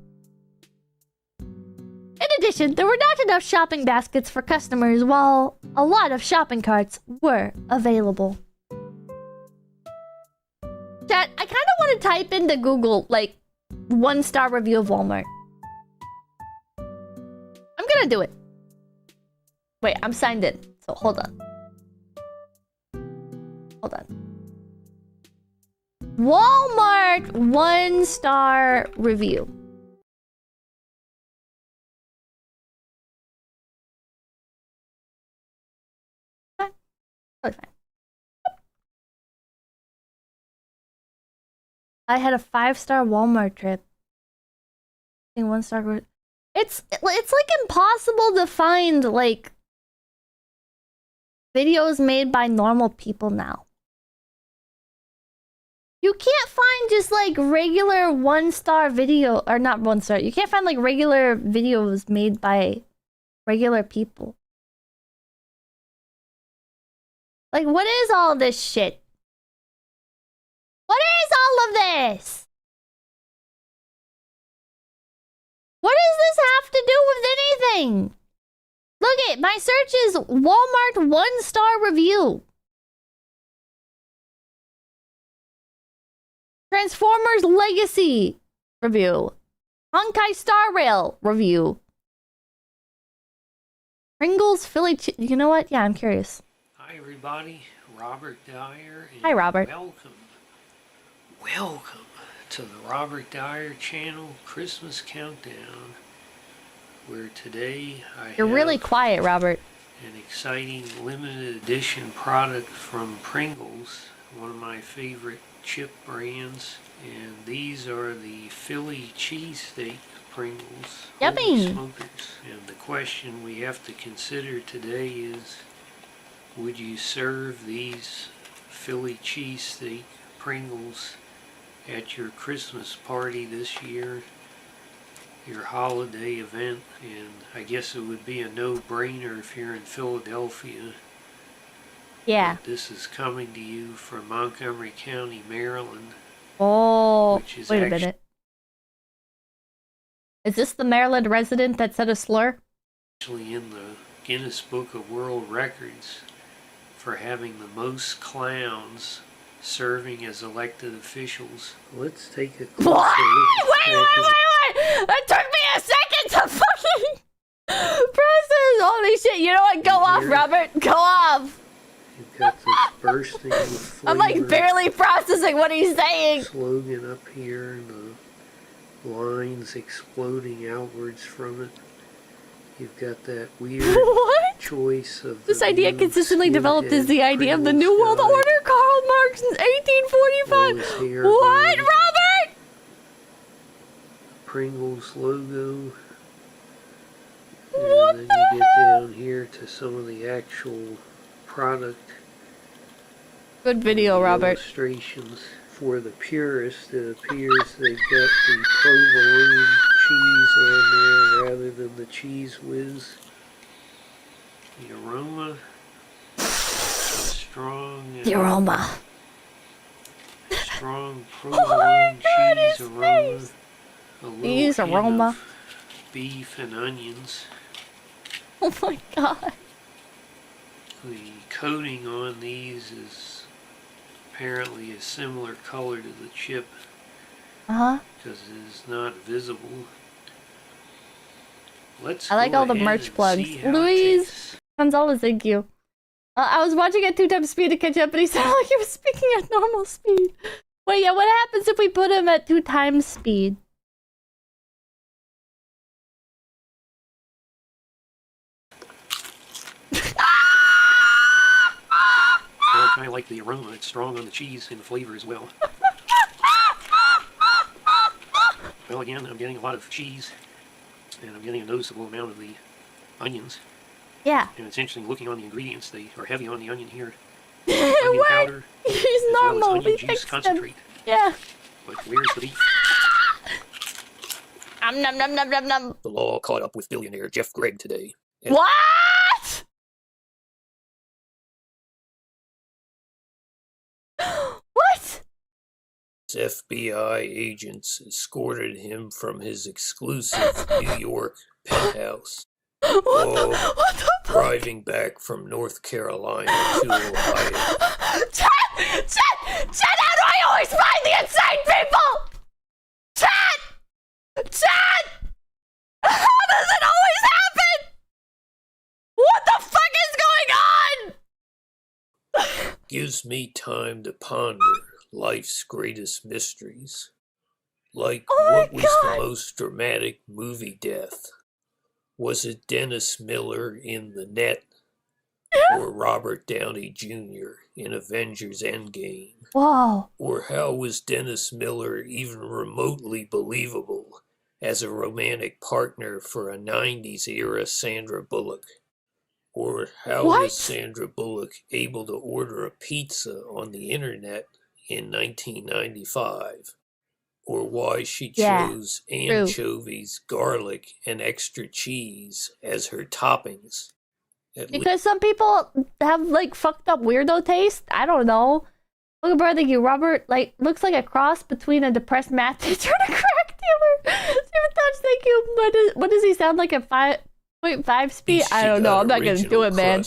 In addition, there were not enough shopping baskets for customers, while a lot of shopping carts were available. Chat, I kind of want to type into Google, like, 1-star review of Walmart. I'm gonna do it. Wait, I'm signed in, so hold on. Hold on. Walmart 1-star review. Okay. I had a 5-star Walmart trip. I think 1-star. It's like impossible to find like videos made by normal people now. You can't find just like regular 1-star video, or not 1-star. You can't find like regular videos made by regular people. Like, what is all this shit? What is all of this? What does this have to do with anything? Look at my search is Walmart 1-star review. Transformers Legacy review. Honkai Star Rail review. Pringles Philly you know what? Yeah, I'm curious. Hi everybody, Robert Dyer. And hi Robert. Welcome to the Robert Dyer channel Christmas Countdown, where today You're really quiet, Robert. An exciting limited edition product from Pringles, one of my favorite chip brands, and these are the Philly cheesesteak Pringles. Yummy! Smokers. And the question we have to consider today is, would you serve these Philly cheesesteak Pringles at your Christmas party this year, your holiday event? And I guess it would be a no-brainer if you're in Philadelphia. Yeah. But this is coming to you from Montgomery County, Maryland. Oh, which is wait a minute. Is this the Maryland resident that said a slur? Actually in the Guinness Book of World Records for having the most clowns serving as elected officials. Let's take a closer look. Wait! It took me a second to fucking process. Holy shit! You know what? Go off, Robert. Go off. You've got this bursting with flavor. I'm like barely processing what he's saying. Slogan up here, and the lines exploding outwards from it. You've got that weird choice of this idea consistently developed as the idea of the New World Order, Karl Marx in 1845. What, Robert? Pringles logo. And then you get down here to some of the actual product. Good video, Robert. Illustrations. For the purist, it appears they've got the provolone cheese on there rather than the Cheese Whiz. The aroma, strong. The aroma. Strong provolone cheese aroma. Cheese aroma. Beef and onions. Oh my god. The coating on these is apparently a similar color to the chip. Because it is not visible. I like all the merch plugs. Luis Gonzalez, thank you. I was watching at 2x speed to catch up, but he sounded like he was speaking at normal speed. Wait, yeah, what happens if we put him at 2x speed? I kind of like the aroma. It's strong on the cheese and the flavor as well. Well, again, I'm getting a lot of cheese, and I'm getting a noticeable amount of the onions. Yeah. And it's interesting looking on the ingredients. They are heavy on the onion here. Onion powder. He's normal. Well as onion juice concentrate. Yeah. But where's the beef? Nom nom nom nom nom nom. The law caught up with billionaire Jeff Gregg today. What? What? FBI agents escorted him from his exclusive New York penthouse. Driving back from North Carolina to Ohio. Chat, how do I always find the insane people? Chat! How does it always happen? What the fuck is going on? Gives me time to ponder life's greatest mysteries. Like, what was the most dramatic movie death? Was it Dennis Miller in The Net? Or Robert Downey Jr. in Avengers Endgame? Whoa. Or how was Dennis Miller even remotely believable as a romantic partner for a 90s era Sandra Bullock? Or how was Sandra Bullock able to order a pizza on the internet in 1995? Or why she chose anchovies, garlic, and extra cheese as her toppings? Because some people have like fucked up weirdo taste. I don't know. Look at brother, thank you. Robert like looks like a cross between a depressed math teacher and a crack dealer. Steven Touch, thank you. What does he sound like at 5.5 speed? I don't know. I'm not gonna do it, man.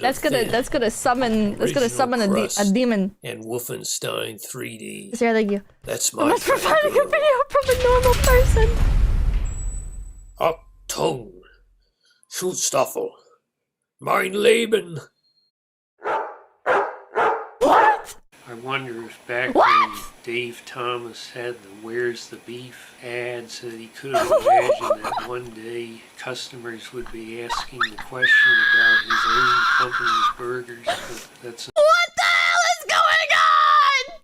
That's gonna summon a demon. And Wolfenstein 3D. Sarah, thank you. That's my Let's providing a video from a normal person. Achtung, Schutzstaffel, mein Leben. What? I wonder if back when Dave Thomas had the Where's the Beef ads that he could have imagined that one day customers would be asking the question about his own company's burgers. But that's what the hell is going on?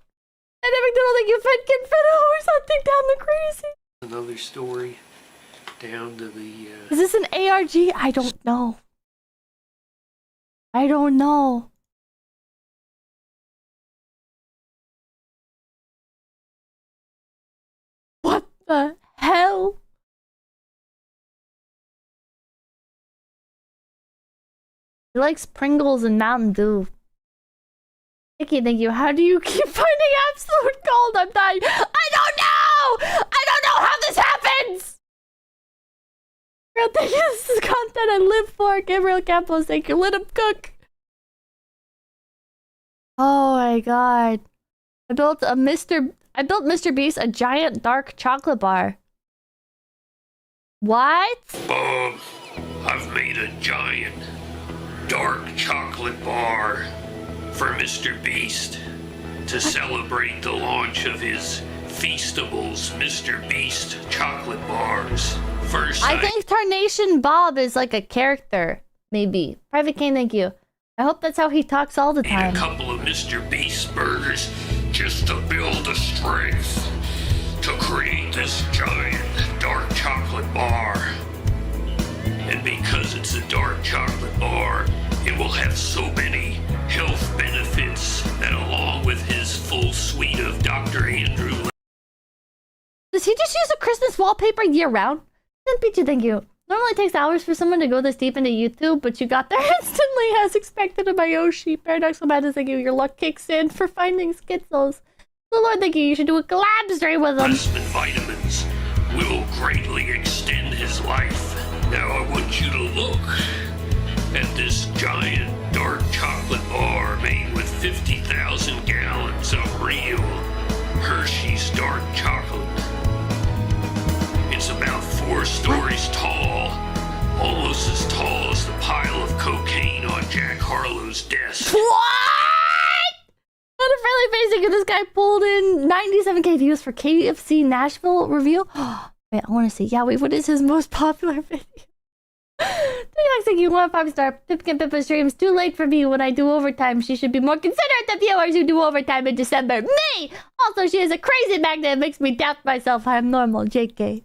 I never don't think you can fit a horse hunting down the crazy. another story down to the... Is this an ARG? I don't know. I don't know. What the hell? He likes Pringles and Mountain Dew. Thank you. How do you keep finding absolute gold? I'm dying. I don't know! I don't know how this happens! Real thing is, this is content I live for. Gabriel Campos, thank you. Let him cook. Oh my god. I built Mr. Beast a giant dark chocolate bar. What? I've made a giant dark chocolate bar for Mr. Beast to celebrate the launch of his Feastables Mr. Beast chocolate bars. First, I think Tarnation Bob is like a character, maybe. Private Kane, thank you. I hope that's how he talks all the time. a couple of Mr. Beast burgers just to build the strength to create this giant dark chocolate bar. And because it's a dark chocolate bar, it will have so many health benefits that along with his full suite of Dr. Andrew... Does he just use a Christmas wallpaper year round? Then Peachy, thank you. Normally takes hours for someone to go this deep into YouTube, but you got there instantly as expected in my Yoshi. Paradoxical Madness, thank you. Your luck kicks in for finding schizos. The Lord, thank you. You should do a collab stream with him. Vitamins will greatly extend his life. Now I want you to look at this giant dark chocolate bar made with 50,000 gallons of real Hershey's dark chocolate. It's about 4 stories tall, almost as tall as the pile of cocaine on Jack Harlow's desk. What? Not a friendly facing. This guy pulled in 97k views for KFC Nashville review. Wait, I want to see. Yeah, wait, what is his most popular video? Thank you, 1 5-star. 𝐒𝐴𝐻𝐿 streams. Too late for me when I do overtime. She should be more considerate of viewers who do overtime in December. Me! Also, she is a crazy magnet that makes me doubt myself. I'm normal. JK.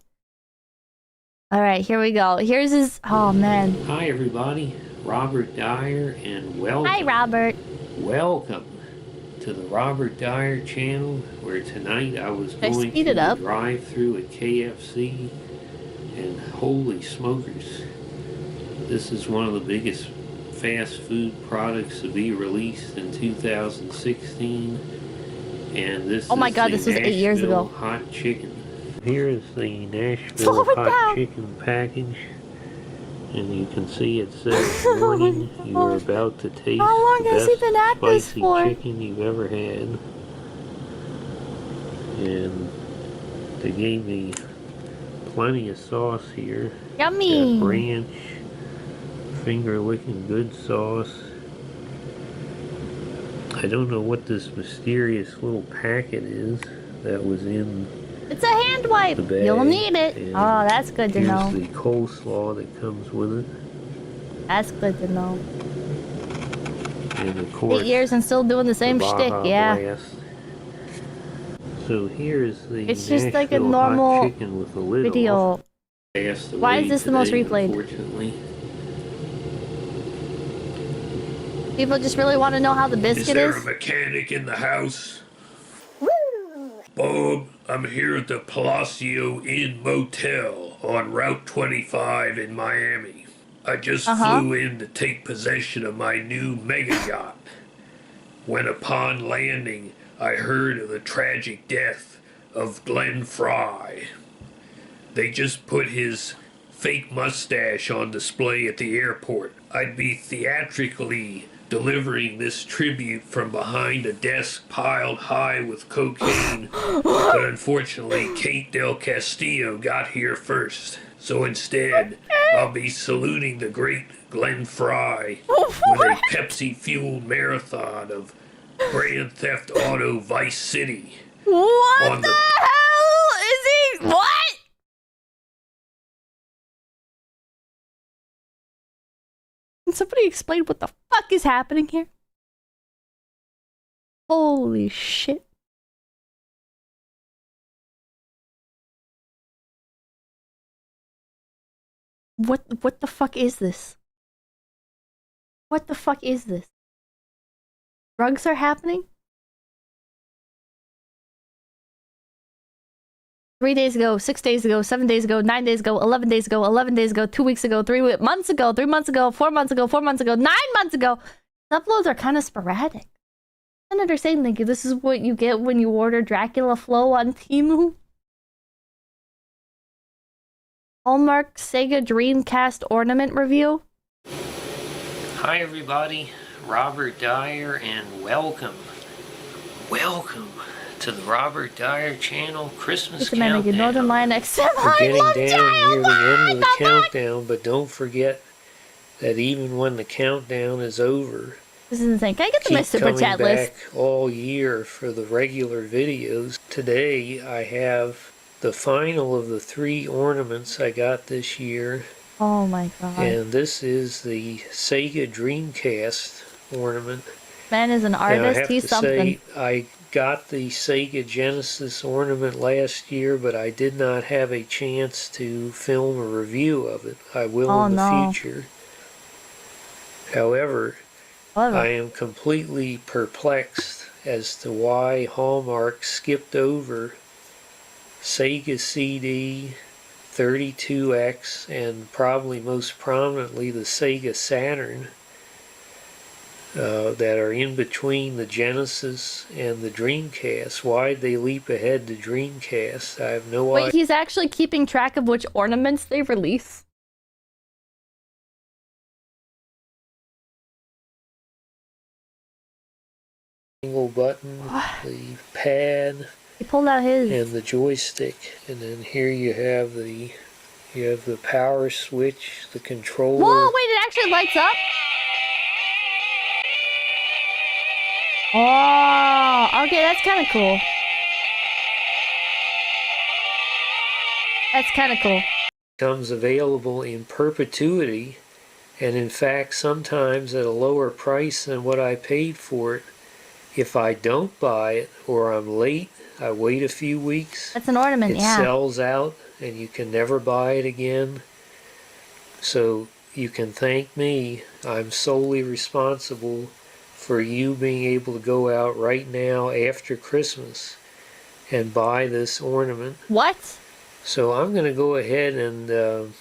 Alright, here we go. Here's his... Oh, man. Hi, everybody. Robert Dyer, and welcome. Hi, Robert. Welcome to the Robert Dyer channel, where tonight I was going to the drive-thru at KFC, and holy smokers, this is one of the biggest fast food products to be released in 2016, and this oh my god, this was 8 years ago. Hot chicken. Here is the Nashville hot chicken package, and you can see it says, warning, you are about to taste How long the has best he been at this spicy for? chicken you've ever had. And they gave me plenty of sauce here. Yummy! Got ranch, finger-licking good sauce. I don't know what this mysterious little packet is that was in It's a hand wipe. the bag. You'll need it. And Oh, that's good to know. here's the coleslaw that comes with it. That's good to know. And of course, 8 years and still doing the same shtick, Baja yeah. Blast. So here's the It's just like a Nashville normal hot chicken with the lid video. off. Passed Why is away this the most today, replayed? Unfortunately. People just really want to know how the biscuit Is there is. a mechanic in the house? Bob, I'm here at the Palacio Inn Motel on Route 25 in Miami. I just flew in to take possession of my new mega yacht. When upon landing, I heard of the tragic death of Glenn Fry. They just put his fake mustache on display at the airport. I'd be theatrically delivering this tribute from behind a desk piled high with cocaine, but unfortunately Kate Del Castillo got here first. So instead, I'll be saluting the great Glenn Fry with a Pepsi-fueled marathon of Grand Theft Auto Vice City. What the hell is he? What? Can somebody explain what the fuck is happening here? Holy shit. What the fuck is this? What the fuck is this? Drugs are happening? 3 days ago, 6 days ago, 7 days ago, 9 days ago, 11 days ago, 11 days ago, 2 weeks ago, 3 months ago, 3 months ago, 4 months ago, 4 months ago, 9 months ago. Uploads are kind of sporadic. Senator saying, thank you. This is what you get when you order Dracula Flow on Temu. Hallmark Sega Dreamcast ornament review. Hi everybody, Robert Dyer, and welcome to the Robert Dyer channel Christmas Countdown. Northern Line XM. We're getting down near the end of the countdown, but don't forget that even when the countdown is over, this is insane. Can I get to my super chat list? keep coming back all year for the regular videos. Today I have the final of the 3 ornaments I got this year. Oh my god. And this is the Sega Dreamcast ornament. Man is an artist, he's something. I got the Sega Genesis ornament last year, but I did not have a chance to film a review of it. I will in the future. However, I am completely perplexed as to why Hallmark skipped over Sega CD, 32X, and probably most prominently the Sega Saturn that are in between the Genesis and the Dreamcast. Why'd they leap ahead to Dreamcast? I have no idea. Wait, he's actually keeping track of which ornaments they release? Single button, the pad, he pulled out his, and the joystick, and then here you have the power switch, the controller. Whoa! Wait, it actually lights up. Oh, okay, that's kind of cool. That's kind of cool. Becomes available in perpetuity, and in fact sometimes at a lower price than what I paid for it. If I don't buy it or I'm late, I wait a few weeks. That's an ornament, it yeah. It sells out and you can never buy it again. So you can thank me. I'm solely responsible for you being able to go out right now after Christmas and buy this ornament. What? So I'm going to go ahead and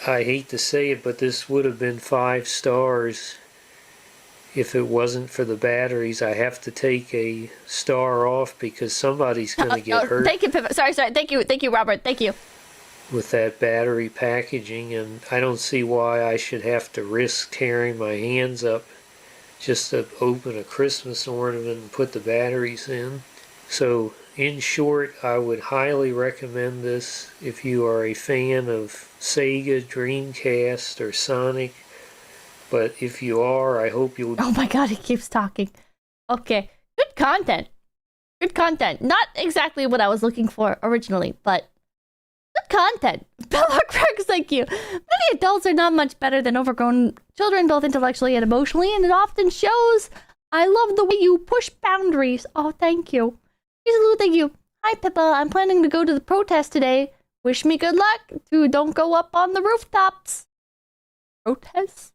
I hate to say it, but this would have been 5 stars if it wasn't for the batteries. I have to take a star off because somebody's going to get hurt. Thank you, Pippa. Sorry. Thank you, Robert. Thank you. With that battery packaging, and I don't see why I should have to risk tearing my hands up just to open a Christmas ornament and put the batteries in. So, in short, I would highly recommend this if you are a fan of Sega, Dreamcast, or Sonic. But if you are, I hope you'll... Oh my god, he keeps talking. Okay, good content. Good content. Not exactly what I was looking for originally, but good Good content. Bella Cracks, thank you. Many adults are not much better than overgrown children, both intellectually and emotionally, and it often shows. I love the way you push boundaries. Oh, thank you. Lou, thank you. Hi, Pippa. I'm planning to go to the protest today. Wish me good luck. Don't go up on the rooftops. Protest?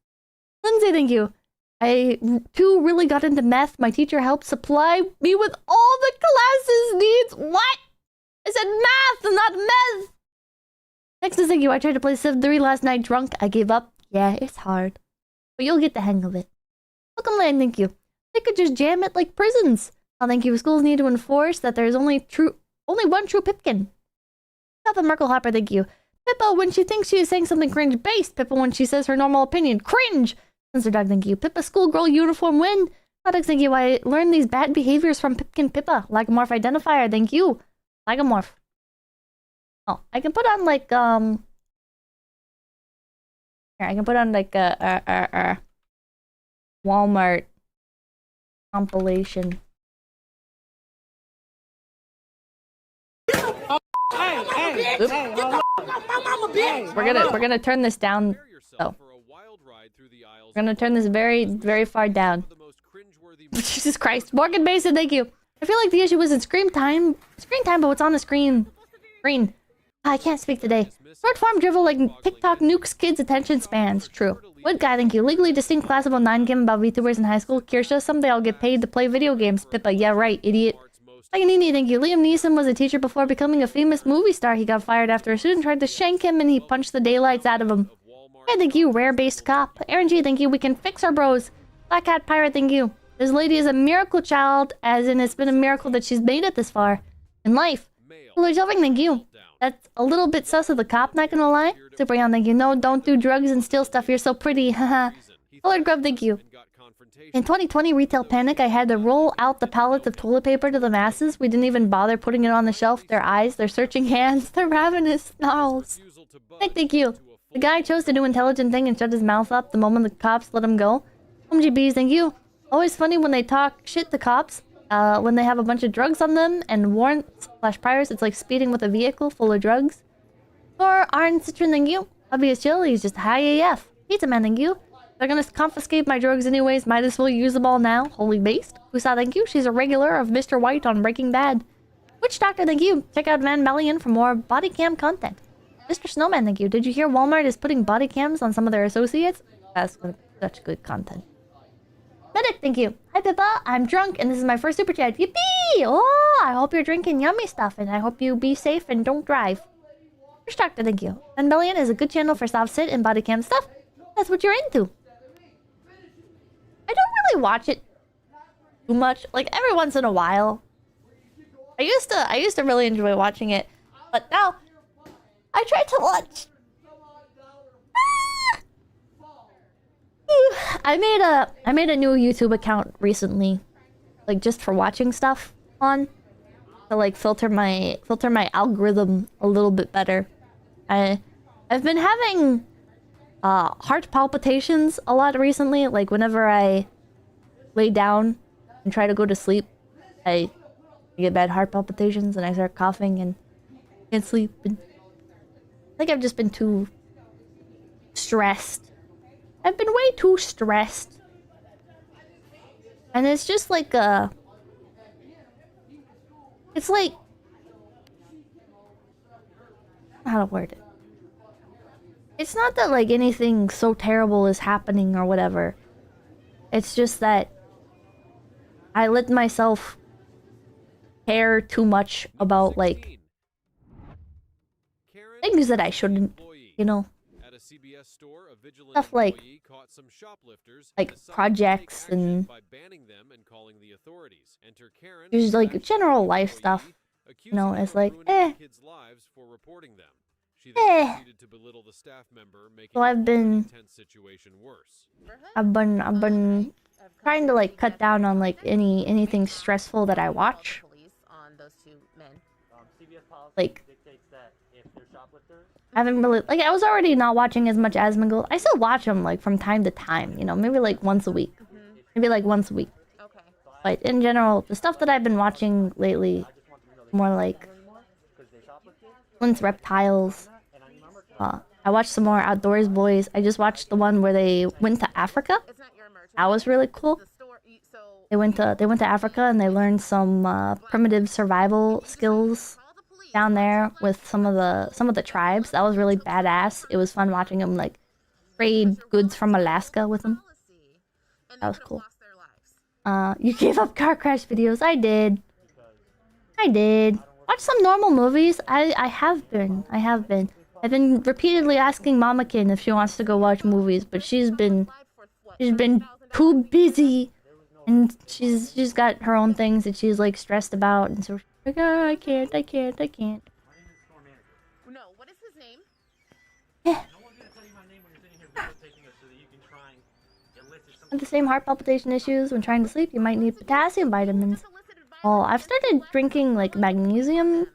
Lindsay, thank you. I, too, really got into meth. My teacher helped supply me with all the classes needs. What? I said math, not meth. Next is thank you. I tried to play Civ 3 last night drunk. I gave up. Yeah, it's hard. But you'll get the hang of it. Welcome, Land, thank you. They could just jam it like prisons. Oh, thank you. Schools need to enforce that there's only one true Pipkin. Nothing Merkel Hopper, thank you. Pippa when she thinks she is saying something cringe-based. Pippa when she says her normal opinion. Cringe! Sensor Dog, thank you. Pippa schoolgirl uniform win. Products, thank you. I learned these bad behaviors from Pipkin Pippa. Lagomorph identifier, thank you. Lagomorph. Oh, I can put on like, Here, I can put on like a Walmart compilation. Oops. We're gonna turn this down. Oh. We're gonna turn this very, very far down. Jesus Christ. Morgan Mason, thank you. I feel like the issue isn't screen time, but what's on the screen. I can't speak today. Short form drivel like TikTok nukes kids' attention spans. True. Wood guy, thank you. Legally distinct class of 09 game about VTubers in high school. Kirsha, someday I'll get paid to play video games. Pippa, yeah right, idiot. Paganini, thank you. Liam Neeson was a teacher before becoming a famous movie star. He got fired after a student tried to shank him and he punched the daylights out of him. Yeah, thank you. Rare-based cop. Aaron G, thank you. We can fix our bros. Black Cat Pirate, thank you. This lady is a miracle child, as in it's been a miracle that she's made it this far in life. Cooler Shelving, thank you. That's a little bit sus of the cop, not gonna lie. Super Young, thank you. No, don't do drugs and steal stuff. You're so pretty. Haha. Colored Grub, thank you. In 2020 retail panic, I had to roll out the pallets of toilet paper to the masses. We didn't even bother putting it on the shelf. Their eyes, their searching hands, their ravenous snarls. Thank you. The guy chose to do intelligent thing and shut his mouth up the moment the cops let him go. MGBs, thank you. Always funny when they talk shit to cops. When they have a bunch of drugs on them and warrants/priors, it's like speeding with a vehicle full of drugs. Or Arn Citron, thank you. Obvious chill, he's just high AF. Pizza Man, thank you. They're gonna confiscate my drugs anyways, might as well use them all now. Holy based. Kusa, thank you. She's a regular of Mr. White on Breaking Bad. Witch Doctor, thank you. Check out Van Malian for more body cam content. Mr. Snowman, thank you. Did you hear Walmart is putting body cams on some of their associates? That's such good content. Medic, thank you. Hi Pippa, I'm drunk and this is my first super chat. Yippee! Oh, I hope you're drinking yummy stuff and I hope you be safe and don't drive. Witch Doctor, thank you. Van Malian is a good channel for soft sit and body cam stuff. That's what you're into. I don't really watch it too much. Like every once in a while. I used to really enjoy watching it, but now I try to watch. I made a new YouTube account recently, like just for watching stuff on, to like filter my algorithm a little bit better. I've been having heart palpitations a lot recently. Like whenever I lay down and try to go to sleep, I get bad heart palpitations and I start coughing and can't sleep. And I think I've just been too stressed. I've been way too stressed. And it's just like it's like, how to word it. It's not that like anything so terrible is happening or whatever. It's just that I let myself care too much about like things that I shouldn't, you know. Stuff like projects and there's like general life stuff, you know. It's like so I've been trying to like cut down on like anything stressful that I watch. Like I haven't really, like, I was already not watching as much Asmongold. I still watch them like from time to time, you know, maybe like once a week. Maybe like once a week. But in general, the stuff that I've been watching lately, more like Flint's Reptiles. I watched some more Outdoors Boys. I just watched the one where they went to Africa. That was really cool. They went to Africa and they learned some primitive survival skills down there with some of the tribes. That was really badass. It was fun watching them like trade goods from Alaska with them. That was cool. You gave up car crash videos. I did. Watch some normal movies. I have been. I've been repeatedly asking Mamakin if she wants to go watch movies, but she's been too busy, and she's got her own things that she's like stressed about, and so she's like, oh, I can't. No, what is his name? With the same heart palpitation issues when trying to sleep, you might need potassium vitamins. Oh, I've started drinking like magnesium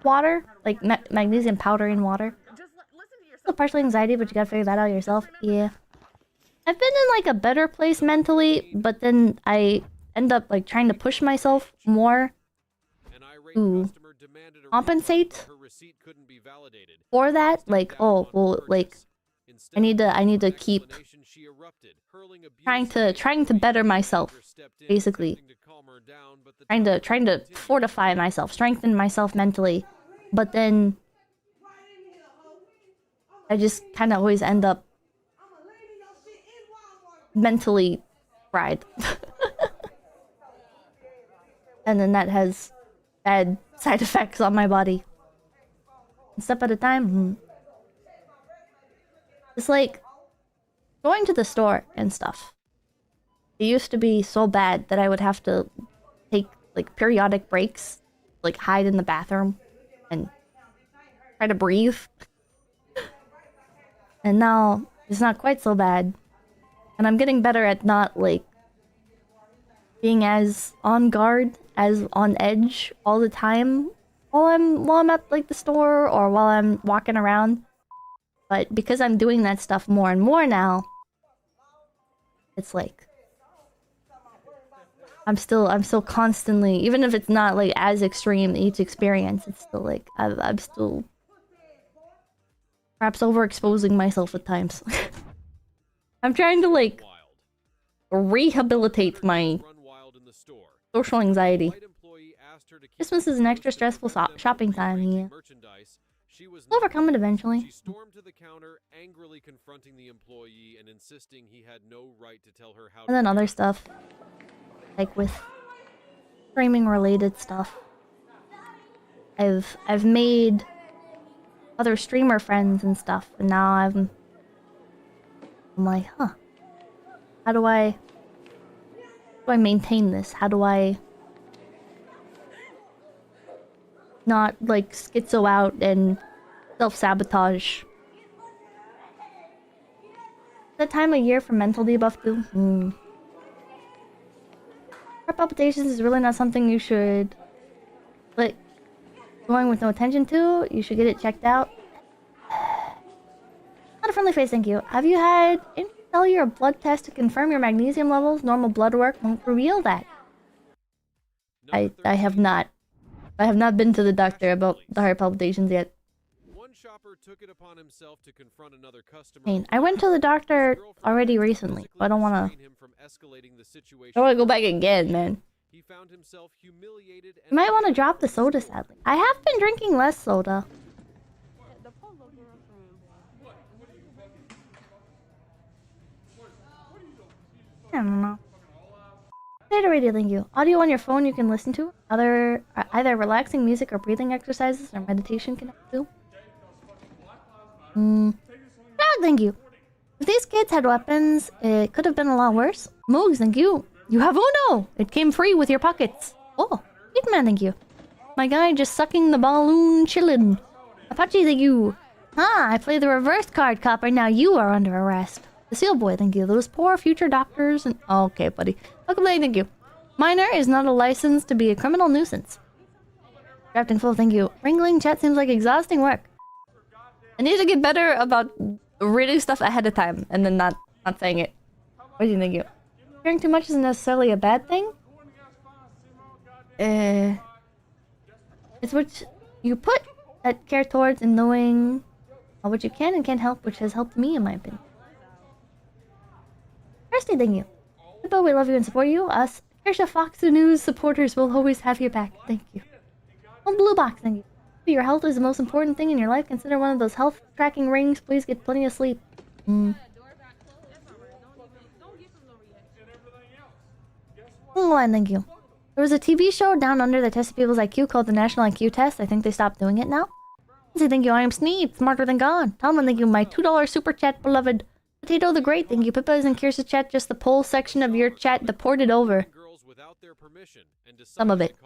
water, like magnesium powder in water. Still partially anxiety, but you gotta figure that out yourself. Yeah. I've been in like a better place mentally, but then I end up like trying to push myself more to compensate for that. Like, oh, well, like I need to keep trying to better myself, basically. Trying to fortify myself, strengthen myself mentally, but then I just kind of always end up mentally fried. And then that has bad side effects on my body. A step at a time. It's like going to the store and stuff. It used to be so bad that I would have to take like periodic breaks, like hide in the bathroom and try to breathe. And now it's not quite so bad. And I'm getting better at not like being as on guard, as on edge all the time while I'm at like the store or while I'm walking around. But because I'm doing that stuff more and more now, it's like I'm still constantly, even if it's not like as extreme each experience, it's still like I'm still perhaps overexposing myself at times. I'm trying to like rehabilitate my social anxiety. Christmas is an extra stressful shopping time. Yeah. We'll overcome it eventually. She stormed to the counter, angrily confronting the employee and insisting he had no right to tell her how. And then other stuff, like with streaming related stuff. I've made other streamer friends and stuff, and now I'm like, huh? How do I maintain this? How do I not like schizo out and self-sabotage? That time of year for mental debuff too? Heart palpitations is really not something you should like going with no attention to. You should get it checked out. Not a friendly face, thank you. Have you had cellular blood test to confirm your magnesium levels? Normal blood work won't reveal that. I have not. I have not been to the doctor about the heart palpitations yet. One shopper took it upon himself to confront another customer. Hey, I went to the doctor already recently, but I don't want to go back again, man. He found himself humiliated and You might want to drop the soda, sadly. I have been drinking less soda. I don't know. Data radio, thank you. Audio on your phone you can listen to. Either relaxing music or breathing exercises or meditation can help too. Dog, thank you. If these kids had weapons, it could have been a lot worse. Moogs, thank you. You have Uno! It came free with your pockets. Oh, Hitman, thank you. My guy just sucking the balloon chillin'. Apache, thank you. I play the reverse card copper, now you are under arrest. The Seal Boy, thank you. Those poor future doctors and... Oh, okay, buddy. Welcome, thank you. Minor is not a license to be a criminal nuisance. Drafting full, thank you. Wrangling chat seems like exhausting work. I need to get better about reading stuff ahead of time and then not saying it. What do you think? Hearing too much isn't necessarily a bad thing. It's what you put that care towards and knowing what you can and can't help, which has helped me in my opinion. Kirsty, thank you. But we love you and support you. Us Kirsha Fox News supporters will always have your back. Thank you. Oh, Blue Box, thank you. Your health is the most important thing in your life. Consider one of those health tracking rings. Please get plenty of sleep. Oh, and thank you. There was a TV show down under that tested people's IQ called the National IQ Test. I think they stopped doing it now. Say thank you. I am Sneed, smarter than God. Talman, thank you. My $2 super chat, beloved. Potato the Great, thank you. Pippa is in Kirsa's chat, just the poll section of your chat deported over. Some of it.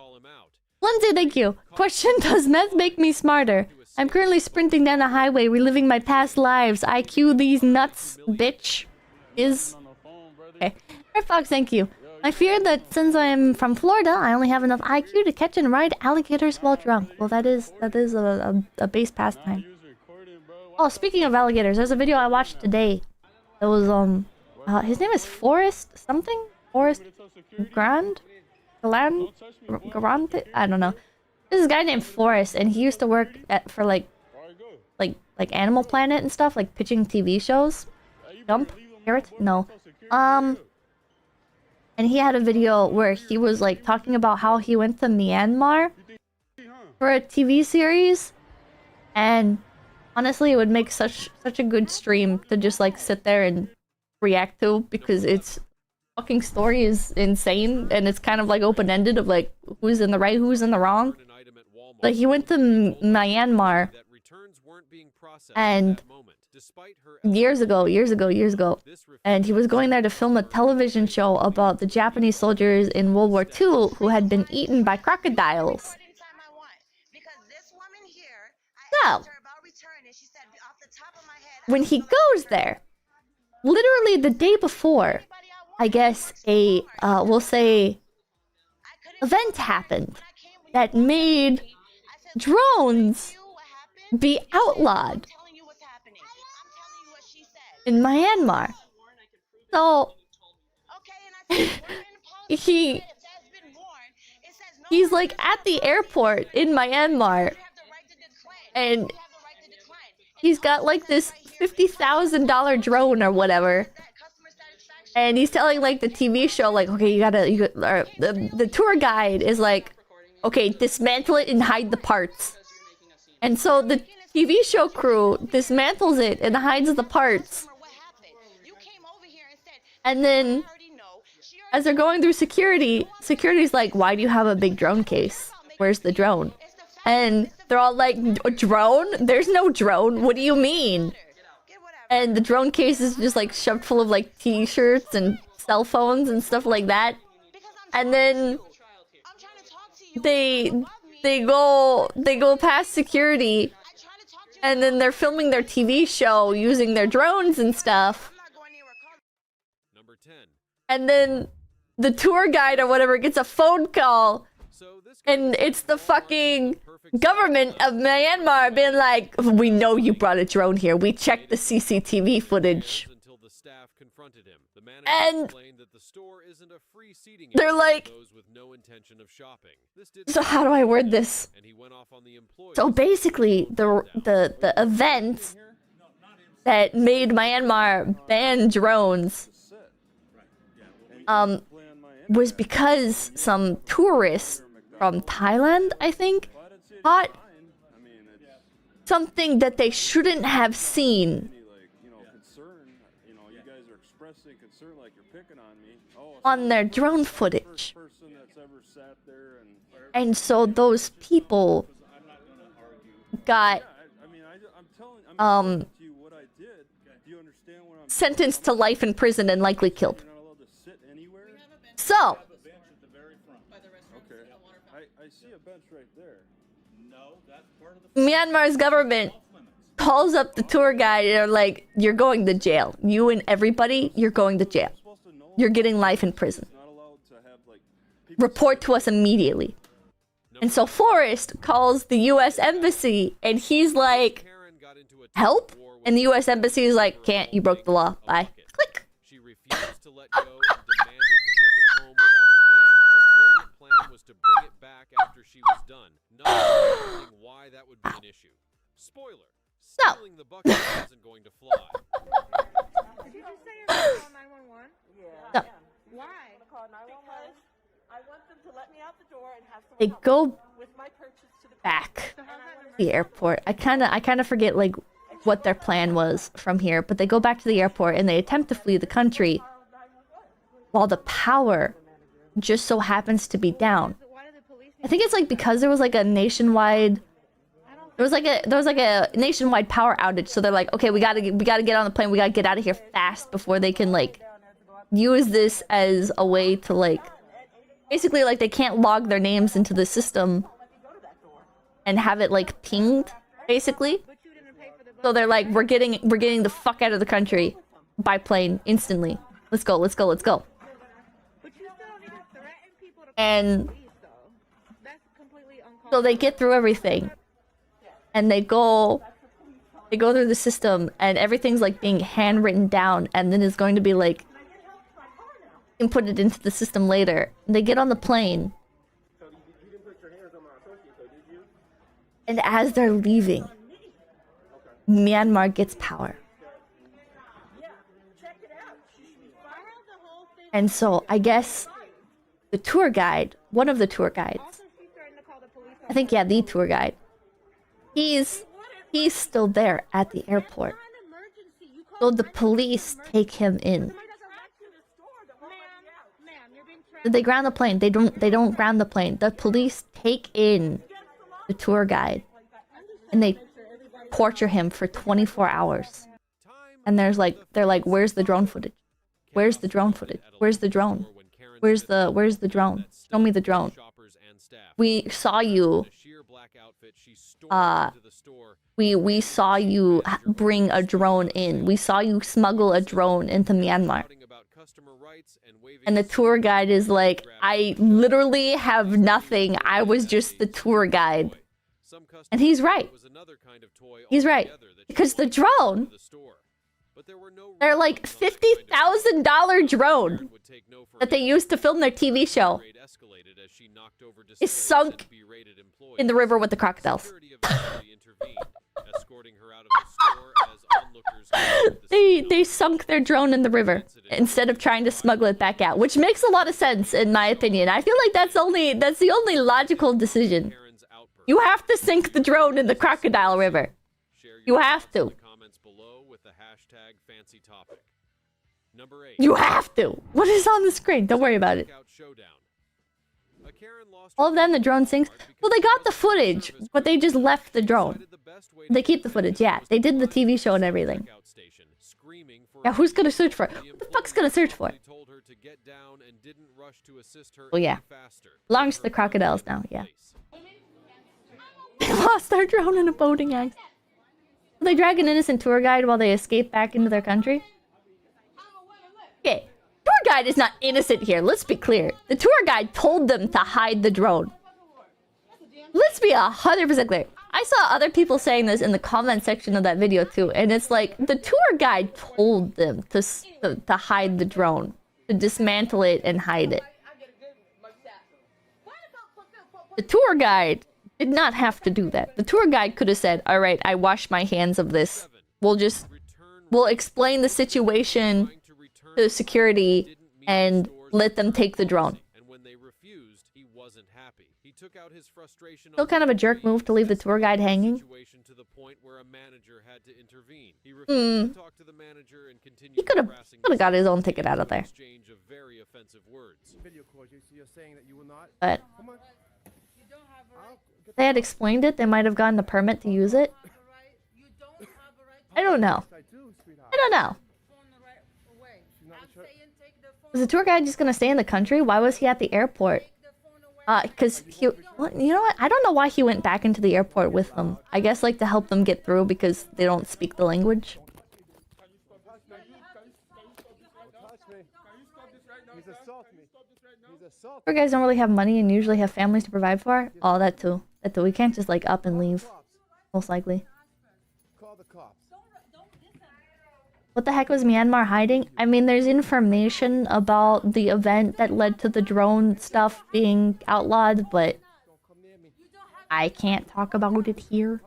Lindsay, thank you. Question, does meth make me smarter? I'm currently sprinting down a highway, reliving my past lives. IQ these nuts, bitch. Is... Okay. Red Fox, thank you. I fear that since I am from Florida, I only have enough IQ to catch and ride alligators while drunk. Well, that is a base pastime. Oh, speaking of alligators, there's a video I watched today. It was, his name is Forrest something? Forrest Grand? Garante? I don't know. This is a guy named Forrest, and he used to work for, like Animal Planet and stuff, like pitching TV shows. Jump? Carrot? No. And he had a video where he was, like, talking about how he went to Myanmar for a TV series, and honestly, it would make such a good stream to just, like, sit there and react to, because its fucking story is insane, and it's kind of, like, open-ended of, like, who's in the right, who's in the wrong. But he went to Myanmar, and years ago, and he was going there to film a television show about the Japanese soldiers in World War II who had been eaten by crocodiles. So, when he goes there, literally the day before, I guess we'll say, event happened that made drones be outlawed in Myanmar. So, he's like at the airport in Myanmar, and he's got like this $50,000 drone or whatever, and he's telling like the TV show, like, okay, the tour guide is like, okay, dismantle it and hide the parts. And so the TV show crew dismantles it and hides the parts. And then, as they're going through security's like, why do you have a big drone case? Where's the drone? And they're all like, a drone? There's no drone. What do you mean? And the drone case is just like shoved full of like t-shirts and cell phones and stuff like that. And then they go past security, and then they're filming their TV show using their drones and stuff. And then the tour guide or whatever gets a phone call, and it's the fucking government of Myanmar being like, we know you brought a drone here. We checked the CCTV footage. And they're like, so how do I word this? So basically, the event that made Myanmar ban drones was because some tourists from Thailand, I think, caught something that they shouldn't have seen on their drone footage. And so those people got sentenced to life in prison and likely killed. So, Myanmar's government calls up the tour guide and they're like, you're going to jail. You and everybody, you're going to jail. You're getting life in prison. Report to us immediately. And so Forrest calls the U.S. Embassy, and he's like, help? And the U.S. Embassy is like, can't, you broke the law. Bye. Click. She refused to let go and demanded to take it home without paying. Her brilliant plan was to bring it back after she was done, not understanding why why that would be an issue. Spoiler, So. stealing the bucket isn't going to fly. Did you just say you're going to call 911? So, Why? Call 911. I want them to let me out the door and have they go with my purchase to the back to the airport. I kind of forget like what their plan was from here, but they go back to the airport and they attempt to flee the country while the power just so happens to be down. I think it's like because there was like a nationwide nationwide power outage, so they're like, okay, we gotta get on the plane, we gotta get out of here fast before they can like use this as a way to like basically like they can't log their names into the system and have it like pinged basically. So they're like, we're getting the fuck out of the country by plane instantly. Let's go. And so they get through everything and they go through the system and everything's like being handwritten down and then it's going to be like inputted into the system later. They get on the plane and as they're leaving, Myanmar gets power. And so I guess the tour guide, one of the tour guides, I think, yeah, the tour guide, he's still there at the airport. So the police take him in. They ground the plane. They don't ground the plane. The police take in the tour guide and they torture him for 24 hours. And they're like, where's the drone footage? Where's the drone footage? Where's the drone? Where's the drone? Show me the drone. We saw you we saw you bring a drone in. We saw you smuggle a drone into Myanmar. And the tour guide is like, I literally have nothing. I was just the tour guide. And he's right. He's right. Because the drone, they're like $50,000 drone that they used to film their TV show, is sunk in the river with the crocodiles. They sunk their drone in the river instead of trying to smuggle it back out, which makes a lot of sense in my opinion. I feel like that's the only logical decision. You have to sink the drone in the crocodile river. You have to. You have to. What is on the screen? Don't worry about it. All of them, the drone sinks. Well, they got the footage, but they just left the drone. They keep the footage, yeah. They did the TV show and everything. Yeah, who's gonna search for it? What the fuck's gonna search for it? Well, yeah. Belongs to the crocodiles now, yeah. They lost their drone in a boating accident. Will they drag an innocent tour guide while they escape back into their country? Okay, tour guide is not innocent here, let's be clear. The tour guide told them to hide the drone. Let's be 100% clear. I saw other people saying this in the comment section of that video too, and it's like, the tour guide told them to hide the drone, to dismantle it and hide it. The tour guide did not have to do that. The tour guide could have said, alright, I wash my hands of this. We'll explain the situation to security and let them take the drone. Still kind of a jerk move to leave the tour guide hanging. He could have got his own ticket out of there. But if they had explained it, they might have gotten the permit to use it. I don't know. Was the tour guide just gonna stay in the country? Why was he at the airport? Because you know what? I don't know why he went back into the airport with them. I guess like to help them get through because they don't speak the language. Tour guys don't really have money and usually have families to provide for. Oh, that too. We can't just like up and leave. Most likely. What the heck was Myanmar hiding? I mean, there's information about the event that led to the drone stuff being outlawed, but I can't talk about it here.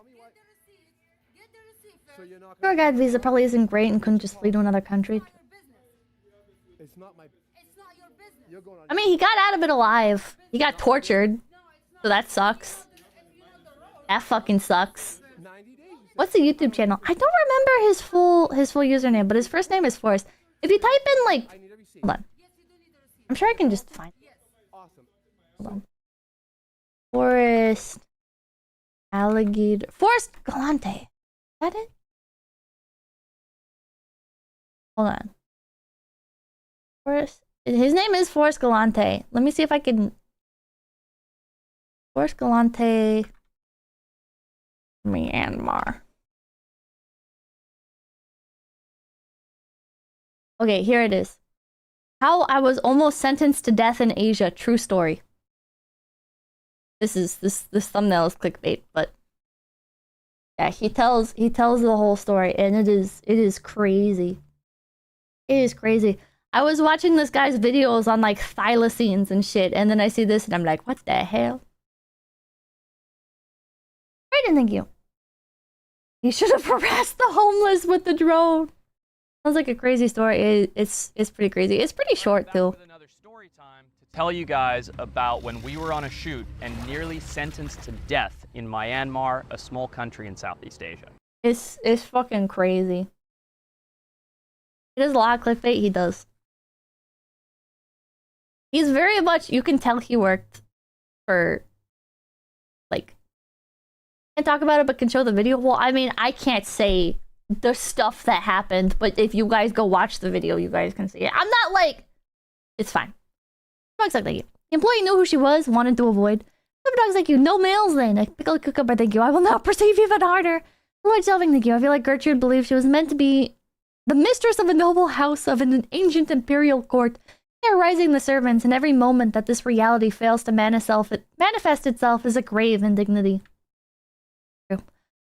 Tour guide visa probably isn't great and couldn't just flee to another country. I mean, he got out of it alive. He got tortured, so that sucks. That fucking sucks. What's the YouTube channel? I don't remember his full username, but his first name is Forrest. If you type in like, hold on, I'm sure I can just find it. Hold on. Forrest Alligator. Forrest Galante. Is that it? Hold on. Forrest. His name is Forrest Galante. Let me see if I can. Forrest Galante. Myanmar. Okay, here it is. How I was almost sentenced to death in Asia. True story. This thumbnail is clickbait, but yeah, he tells the whole story, and it is crazy. It is crazy. I was watching this guy's videos on like thylacines and shit, and then I see this and I'm like, what the hell? Right, thank you. He should have harassed the homeless with the drone. Sounds like a crazy story. It's pretty crazy. It's pretty short too. Tell you guys about when we were on a shoot and nearly sentenced to death in Myanmar, a small country in Southeast Asia. It's fucking crazy. He does a lot of clickbait, he does. He's very much, you can tell he worked for, like, can't talk about it but can show the video. Well, I mean, I can't say the stuff that happened, but if you guys go watch the video, you guys can see it. I'm not like, it's fine. Dogs like you. The employee knew who she was, wanted to avoid. Super dogs like you, no males then. A pickle cucumber, thank you. I will now perceive even harder. Lord Selving, thank you. I feel like Gertrude believed she was meant to be the mistress of a noble house of an ancient imperial court, terrorizing the servants, and every moment that this reality fails to manifest itself is a grave indignity. True.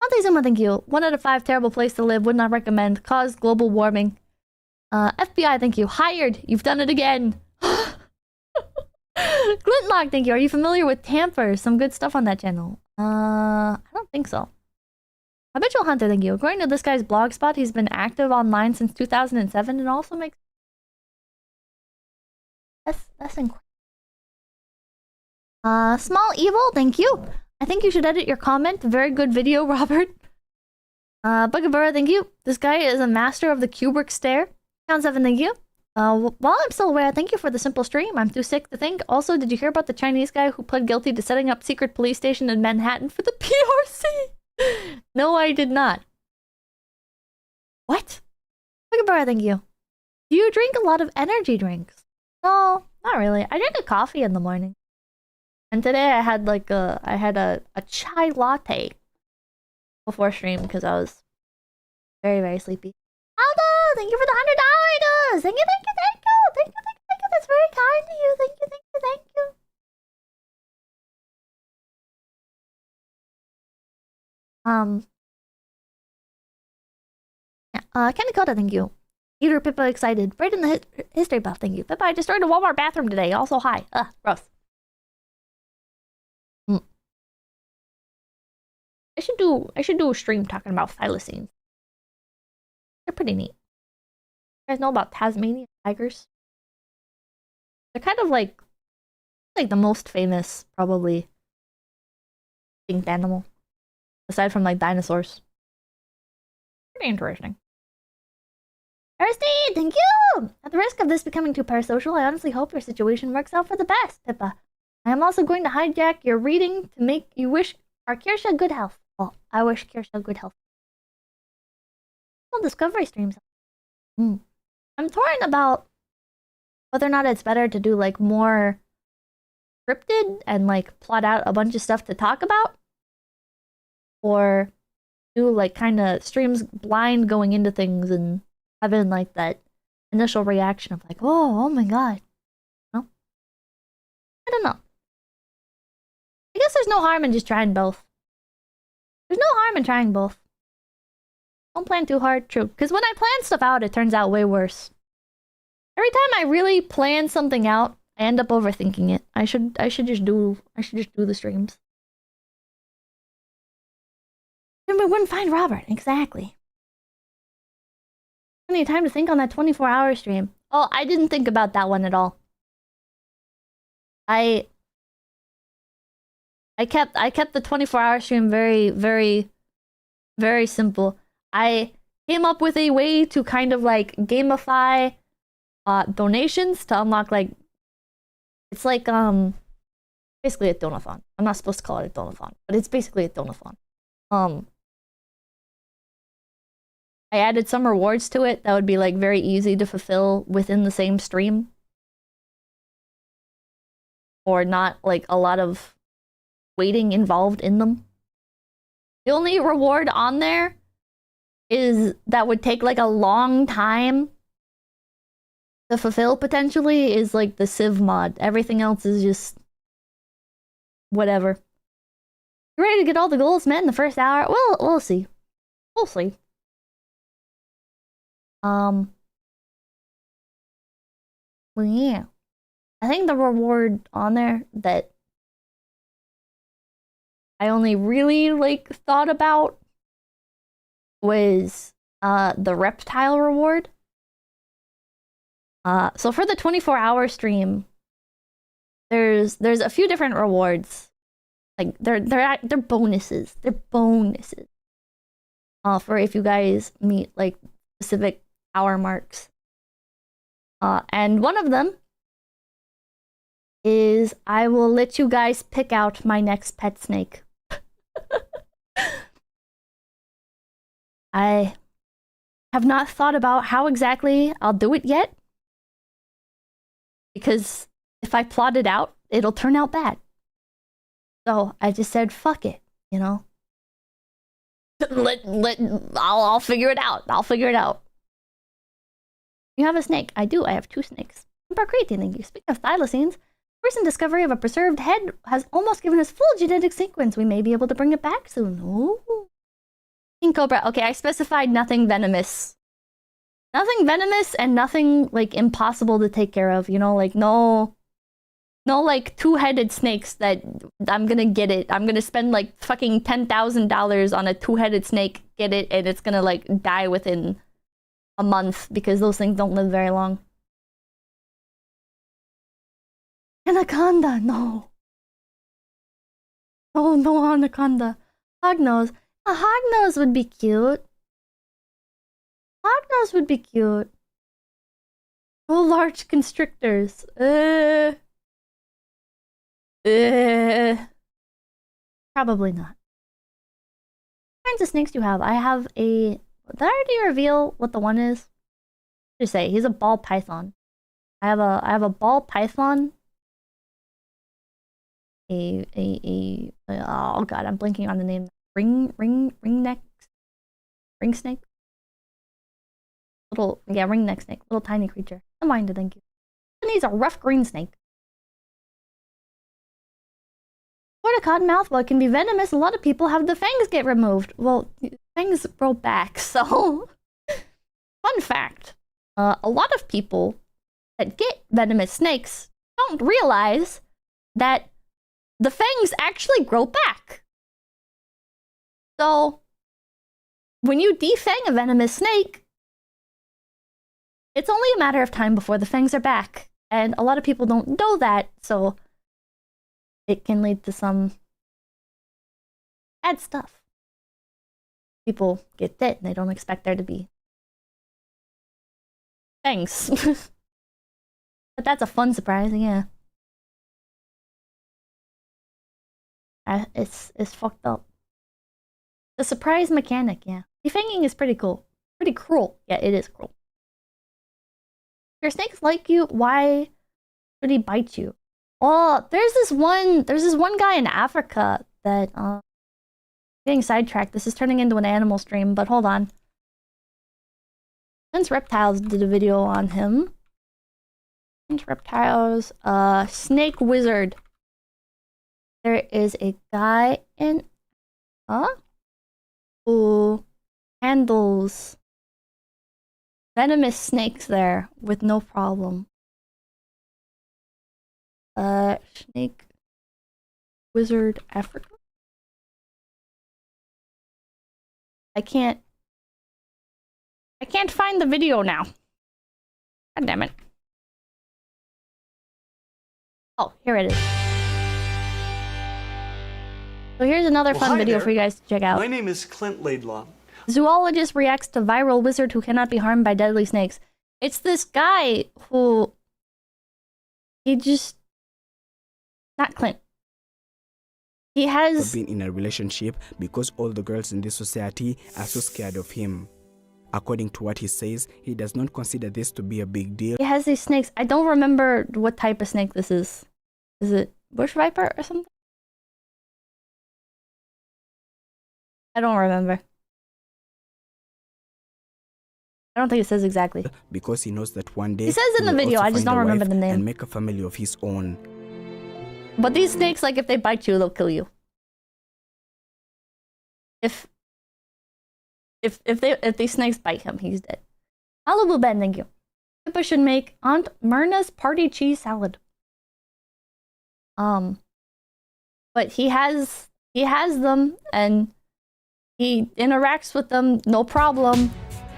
Autism, thank you. 1 out of 5, terrible place to live, would not recommend. Caused global warming. FBI, thank you. Hired. You've done it again. Glintlock, thank you. Are you familiar with Tamper? Some good stuff on that channel. I don't think so. Habitual Hunter, thank you. According to this guy's blog spot, he's been active online since 2007 and also makes... That's incredible. Small Evil, thank you. I think you should edit your comment. Very good video, Robert. Bugabura, thank you. This guy is a master of the Kubrick stare. Count 7, thank you. While I'm still aware, thank you for the simple stream. I'm too sick to think. Also, did you hear about the Chinese guy who pled guilty to setting up secret police station in Manhattan for the PRC? No, I did not. What? Bugabura, thank you. Do you drink a lot of energy drinks? No, not really. I drink a coffee in the morning. And today I had like a chai latte before stream because I was very, very sleepy. Aldo, thank you for the $100. Thank you. That's very kind of you. Thank you. Kaneko, thank you. Eater Pippa excited. Right in the history buff, thank you. Pippa, I destroyed a Walmart bathroom today. Also, hi. Gross. I should do a stream talking about thylacines. They're pretty neat. You guys know about Tasmanian tigers? They're kind of like the most famous, probably, extinct animal. Aside from like dinosaurs. Pretty interesting. Aristide, thank you! At the risk of this becoming too parasocial, I honestly hope your situation works out for the best, Pippa. I am also going to hijack your reading to make you wish our 𝐒𝐲𝐢𝐿 good health. Well, I wish 𝐒𝐲𝐿 good health. Well, Discovery streams. I'm torn about whether or not it's better to do like more scripted and like plot out a bunch of stuff to talk about, or do like kind of streams blind going into things and having like that initial reaction of like, oh my god. No, I don't know. I guess there's no harm in just trying both. There's no harm in trying both. Don't plan too hard, true. Because when I plan stuff out, it turns out way worse. Every time I really plan something out, I end up overthinking it. I should just do the streams. then we wouldn't find Robert. Exactly. Plenty of time to think on that 24-hour stream. Oh, I didn't think about that one at all. I kept the 24-hour stream very, very, very simple. I came up with a way to kind of like gamify donations to unlock like, it's like basically a donathon. I'm not supposed to call it a donathon, but it's basically a donathon. I added some rewards to it that would be like very easy to fulfill within the same stream. Or not like a lot of waiting involved in them. The only reward on there is that would take like a long time to fulfill potentially is like the Civ mod. Everything else is just whatever. You ready to get all the goals met in the first hour? Well, we'll see. We'll see. Well, yeah. I think the reward on there that I only really like thought about was the reptile reward. So for the 24-hour stream, there's a few different rewards. Like they're bonuses. They're bonuses. For if you guys meet like specific hour marks. And one of them is I will let you guys pick out my next pet snake. I have not thought about how exactly I'll do it yet. Because if I plot it out, it'll turn out bad. So I just said, fuck it, you know? I'll figure it out. I'll figure it out. You have a snake. I do. I have 2 snakes. Great, thank you. Speaking of thylacines, recent discovery of a preserved head has almost given us full genetic sequence. We may be able to bring it back soon. Ooh. King Cobra. Okay, I specified nothing venomous. Nothing venomous and nothing, like, impossible to take care of. You know, like, no, like, 2-headed snakes that I'm gonna get it. I'm gonna spend, like, fucking $10,000 on a 2-headed snake, get it, and it's gonna, like, die within a month because those things don't live very long. Anaconda, no. Oh, no anaconda. Hognose. A hognose would be cute. Hognose would be cute. Oh, large constrictors. Probably not. What kinds of snakes do you have? I have a... Did I already reveal what the one is? Just say he's a ball python. I have a ball python. Oh god, I'm blanking on the name. Ring snake. Ring neck snake. Little tiny creature. I'm minded, thank you. And he's a rough green snake. Florida cottonmouth, while it can be venomous, a lot of people have the fangs get removed. Well, fangs grow back, so... Fun fact. A lot of people that get venomous snakes don't realize that the fangs actually grow back. So, when you defang a venomous snake, it's only a matter of time before the fangs are back. And a lot of people don't know that, so it can lead to some bad stuff. People get bit and they don't expect there to be fangs. But that's a fun surprise, yeah. It's fucked up. The surprise mechanic, yeah. Defanging is pretty cool. Pretty cruel. Yeah, it is cruel. If your snakes like you, why would he bite you? Oh, there's this one guy in Africa that getting sidetracked. This is turning into an animal stream, but hold on. Since Reptiles did a video on him. Since Reptiles, Snake Wizard. There is a guy in who handles venomous snakes there with no problem. Snake Wizard Africa. I can't find the video now. God damn it. Oh, here it is. So here's another fun video for you guys to check out. My name is Clint Laidlaw. Zoologist reacts to viral wizard who cannot be harmed by deadly snakes. It's this guy who... He just... Not Clint. He has been in a relationship because all the girls in this society are so scared of him. According to what he says, he does not consider this to be a big deal. He has these snakes. I don't remember what type of snake this is. Is it bush viper or something? I don't remember. I don't think it says exactly. Because he knows that one day he says in the video, I just don't remember the name. And make a family of his own. But these snakes, like, if they bite you, they'll kill you. If these snakes bite him, he's dead. Malibu Ben, thank you. Pippa should make Aunt Myrna's party cheese salad. But he has them, and he interacts with them, no problem.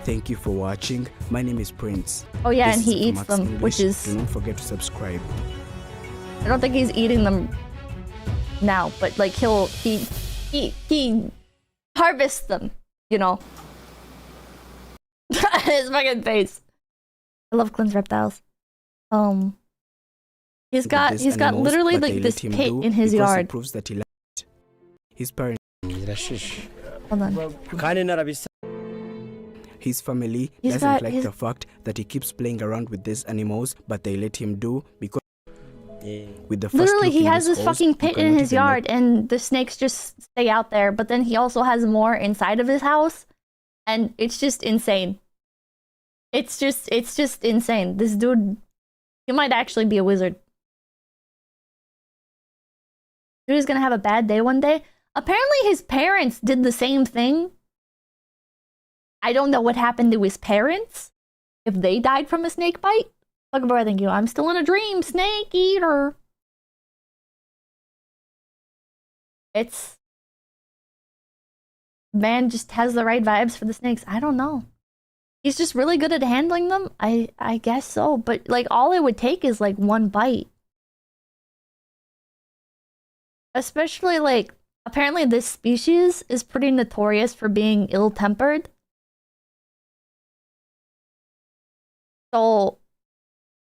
Thank you for watching. My name is Prince. Oh yeah, this and he eats Max them, English. which is... Do not forget to subscribe. I don't think he's eating them now, but like he harvests them, you know. His fucking face. I love Clint's reptiles. He's got literally like this pit in his yard. It proves that he liked his parents. Hold on. His family doesn't like the fact that he keeps playing around with these animals, but they let him do because with the literally he has this fucking pit in his yard and the snakes just stay out there, but then he also has more inside of his house, and it's just insane. It's just insane. This dude, he might actually be a wizard. Dude is gonna have a bad day one day. Apparently his parents did the same thing. I don't know what happened to his parents, if they died from a snake bite. 𝐿𝐴𝐻𝐿, thank you. I'm still in a dream, snake eater. It's... Man just has the right vibes for the snakes. I don't know. He's just really good at handling them. I guess so. But like all it would take is like one bite. Especially like, apparently this species is pretty notorious for being ill-tempered. So...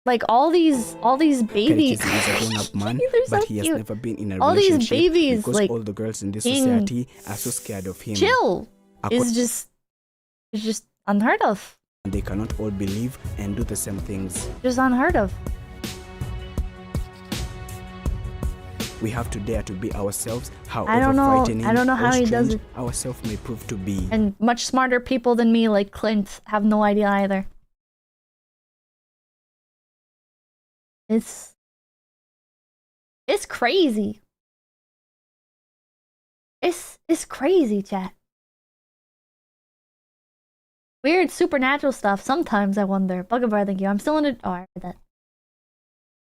Like all these babies, he's a grown-up man, but he has never been in a all relationship these babies, because like, all the girls in this society are so scared of him. Chill is just unheard of. They cannot all believe and do the same things. Just unheard of. We have to dare to be ourselves, however I don't know how he does it. Ourselves may prove to be. And much smarter people than me, like Clint, have no idea either. It's crazy. It's crazy, chat. Weird supernatural stuff. Sometimes I wonder. 𝐿𝐴𝐻𝐿, thank you. I'm still in a... Oh, I read that.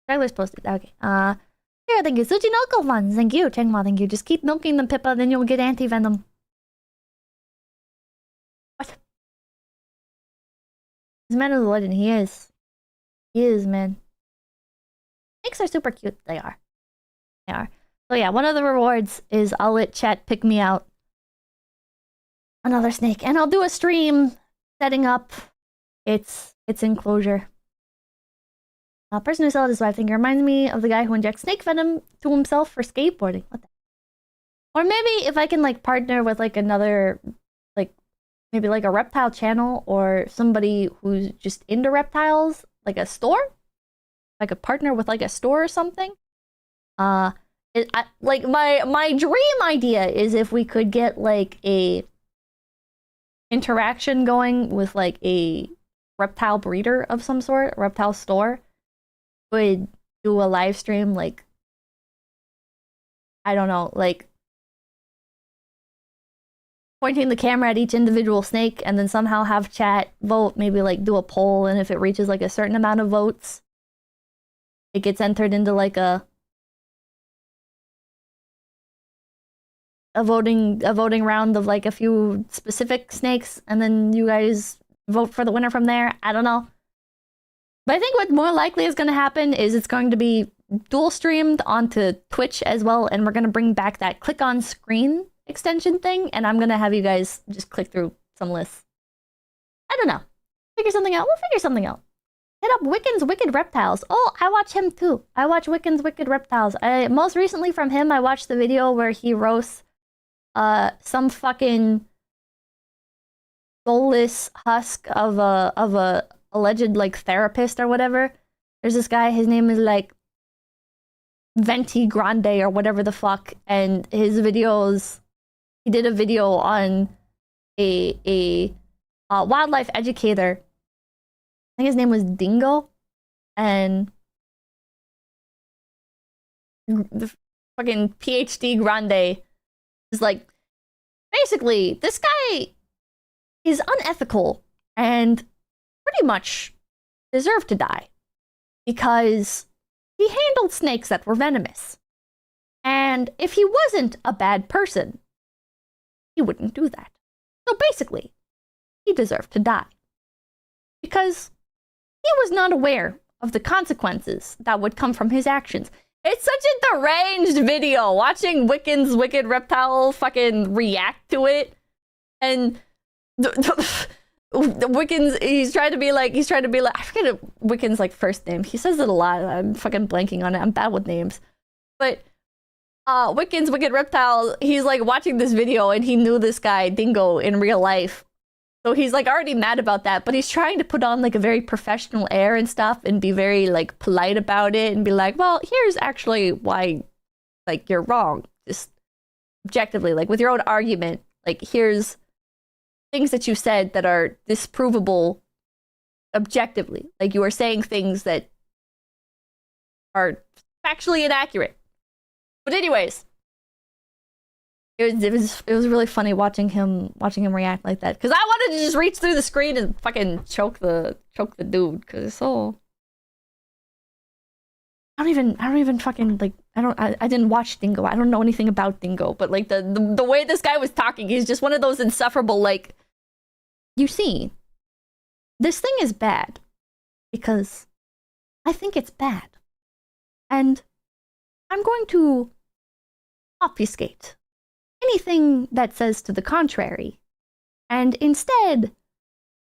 Tyler's posted. Okay. Here, thank you. 𝐒𝐨𝐜𝐿𝐿, thank you. Tenma, thank you. Just keep milking them, Pippa, then you'll get anti-venom. What? This man is a legend. He is. He is, man. Snakes are super cute. They are. They are. So yeah, one of the rewards is I'll let chat pick me out another snake. And I'll do a stream setting up its enclosure. Person who sold his wife, I think it reminds me of the guy who injects snake venom to himself for skateboarding. What the? Or maybe if I can like partner with like another, like maybe like a reptile channel or somebody who's just into reptiles, like a store. I could partner with like a store or something. Like my dream idea is if we could get like a interaction going with like a reptile breeder of some sort, a reptile store. Would do a live stream, like I don't know, like pointing the camera at each individual snake and then somehow have chat vote, maybe like do a poll, and if it reaches like a certain amount of votes, it gets entered into like a voting round of like a few specific snakes, and then you guys vote for the winner from there. I don't know. But I think what more likely is going to happen is it's going to be dual streamed onto Twitch as well, and we're going to bring back that click on screen extension thing, and I'm going to have you guys just click through some lists. I don't know. Figure something out. We'll figure something out. Hit up Wiccan's Wicked Reptiles. Oh, I watch him too. I watch Wiccan's Wicked Reptiles. Most recently from him, I watched the video where he roasts some fucking soulless husk of a alleged like therapist or whatever. There's this guy, his name is like Venti Grande or whatever the fuck, and his videos, he did a video on a wildlife educator. I think his name was Dingo, and the fucking PhD Grande is like, basically, this guy is unethical and pretty much deserved to die because he handled snakes that were venomous. And if he wasn't a bad person, he wouldn't do that. So basically, he deserved to die because he was not aware of the consequences that would come from his actions. It's such a deranged video, watching Wiccan's Wicked Reptile fucking react to it. And the Wiccan's, he's trying to be like, I forget Wiccan's like first name. He says it a lot. I'm fucking blanking on it. I'm bad with names. But Wiccan's Wicked Reptile, he's like watching this video and he knew this guy, Dingo, in real life. So he's like already mad about that, but he's trying to put on like a very professional air and stuff and be very like polite about it and be like, well, here's actually why like you're wrong. Just objectively, like with your own argument, like here's things that you said that are disprovable objectively. Like you are saying things that are factually inaccurate. But anyways, it was really funny watching him react like that, because I wanted to just reach through the screen and fucking choke the dude, because it's so. I don't even fucking like, I didn't watch Dingo. I don't know anything about Dingo, but like the way this guy was talking, he's just one of those insufferable, like, you see, this thing is bad because I think it's bad, and I'm going to obfuscate anything that says to the contrary, and instead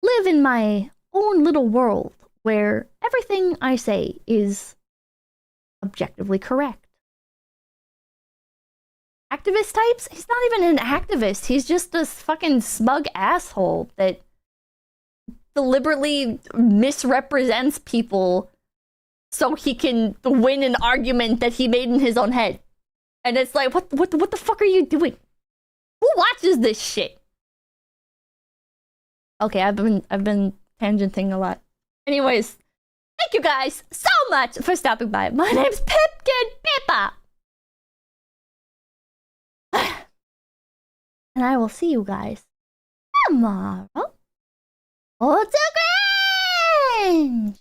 live in my own little world where everything I say is objectively correct. Activist types? He's not even an activist. He's just this fucking smug asshole that deliberately misrepresents people so he can win an argument that he made in his own head. And it's like, what the fuck are you doing? Who watches this shit? Okay, I've been tangenting a lot. Anyways, thank you guys so much for stopping by. My name's Pipkin Pippa. And I will see you guys tomorrow. Oh, to Grange!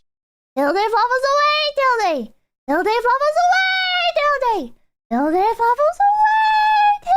Tilde fluffles away, Tilde! Tilde fluffles away, Tilde! Tilde fluffles away, Tilde!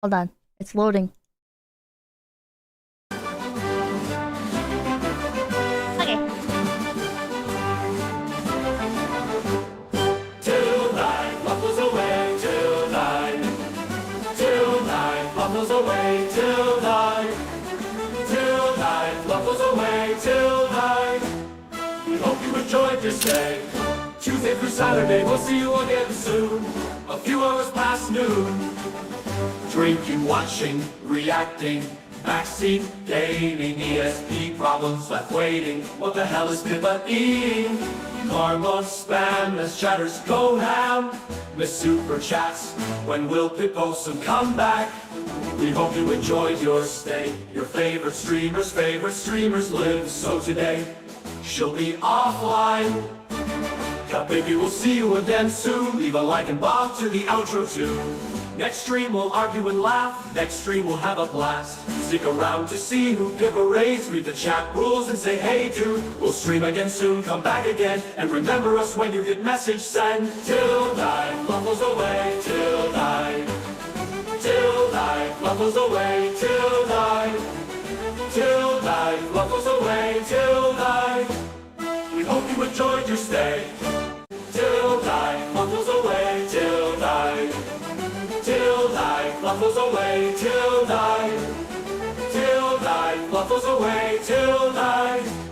Hold on, it's loading. Okay. Till night fluffles away, till night. Till night fluffles away, till night. Till night fluffles away, till night. We hope you enjoyed your stay. Tuesday through Saturday, we'll see you again soon. A few hours past noon. Drinking, watching, reacting, backseat, gaming, ESP problems left waiting. What the hell is 𝐒𝐿𝐴 eating? Karma spam as chatters go ham. Miss super chats, when will 𝐒𝐿𝐴 come back? We hope you enjoyed your stay. Your favorite streamers live. So today, she'll be offline. 𝐿𝐴 will see you again soon. Leave a like and bob to the outro too. Next stream we'll argue and laugh. Next stream we'll have a blast. Stick around to see who 𝐒𝐴 read the chat rules and say hey dude. We'll stream again soon, come back again. And remember us when you hit message send. Till night, Fluffles away, till night. Till night, Fluffles away, till night. Till night, Fluffles away, till night. We hope you enjoyed your stay. Till night, Fluffles away, till night. Till night, Fluffles away, till night. Till night, Fluffles away, till night.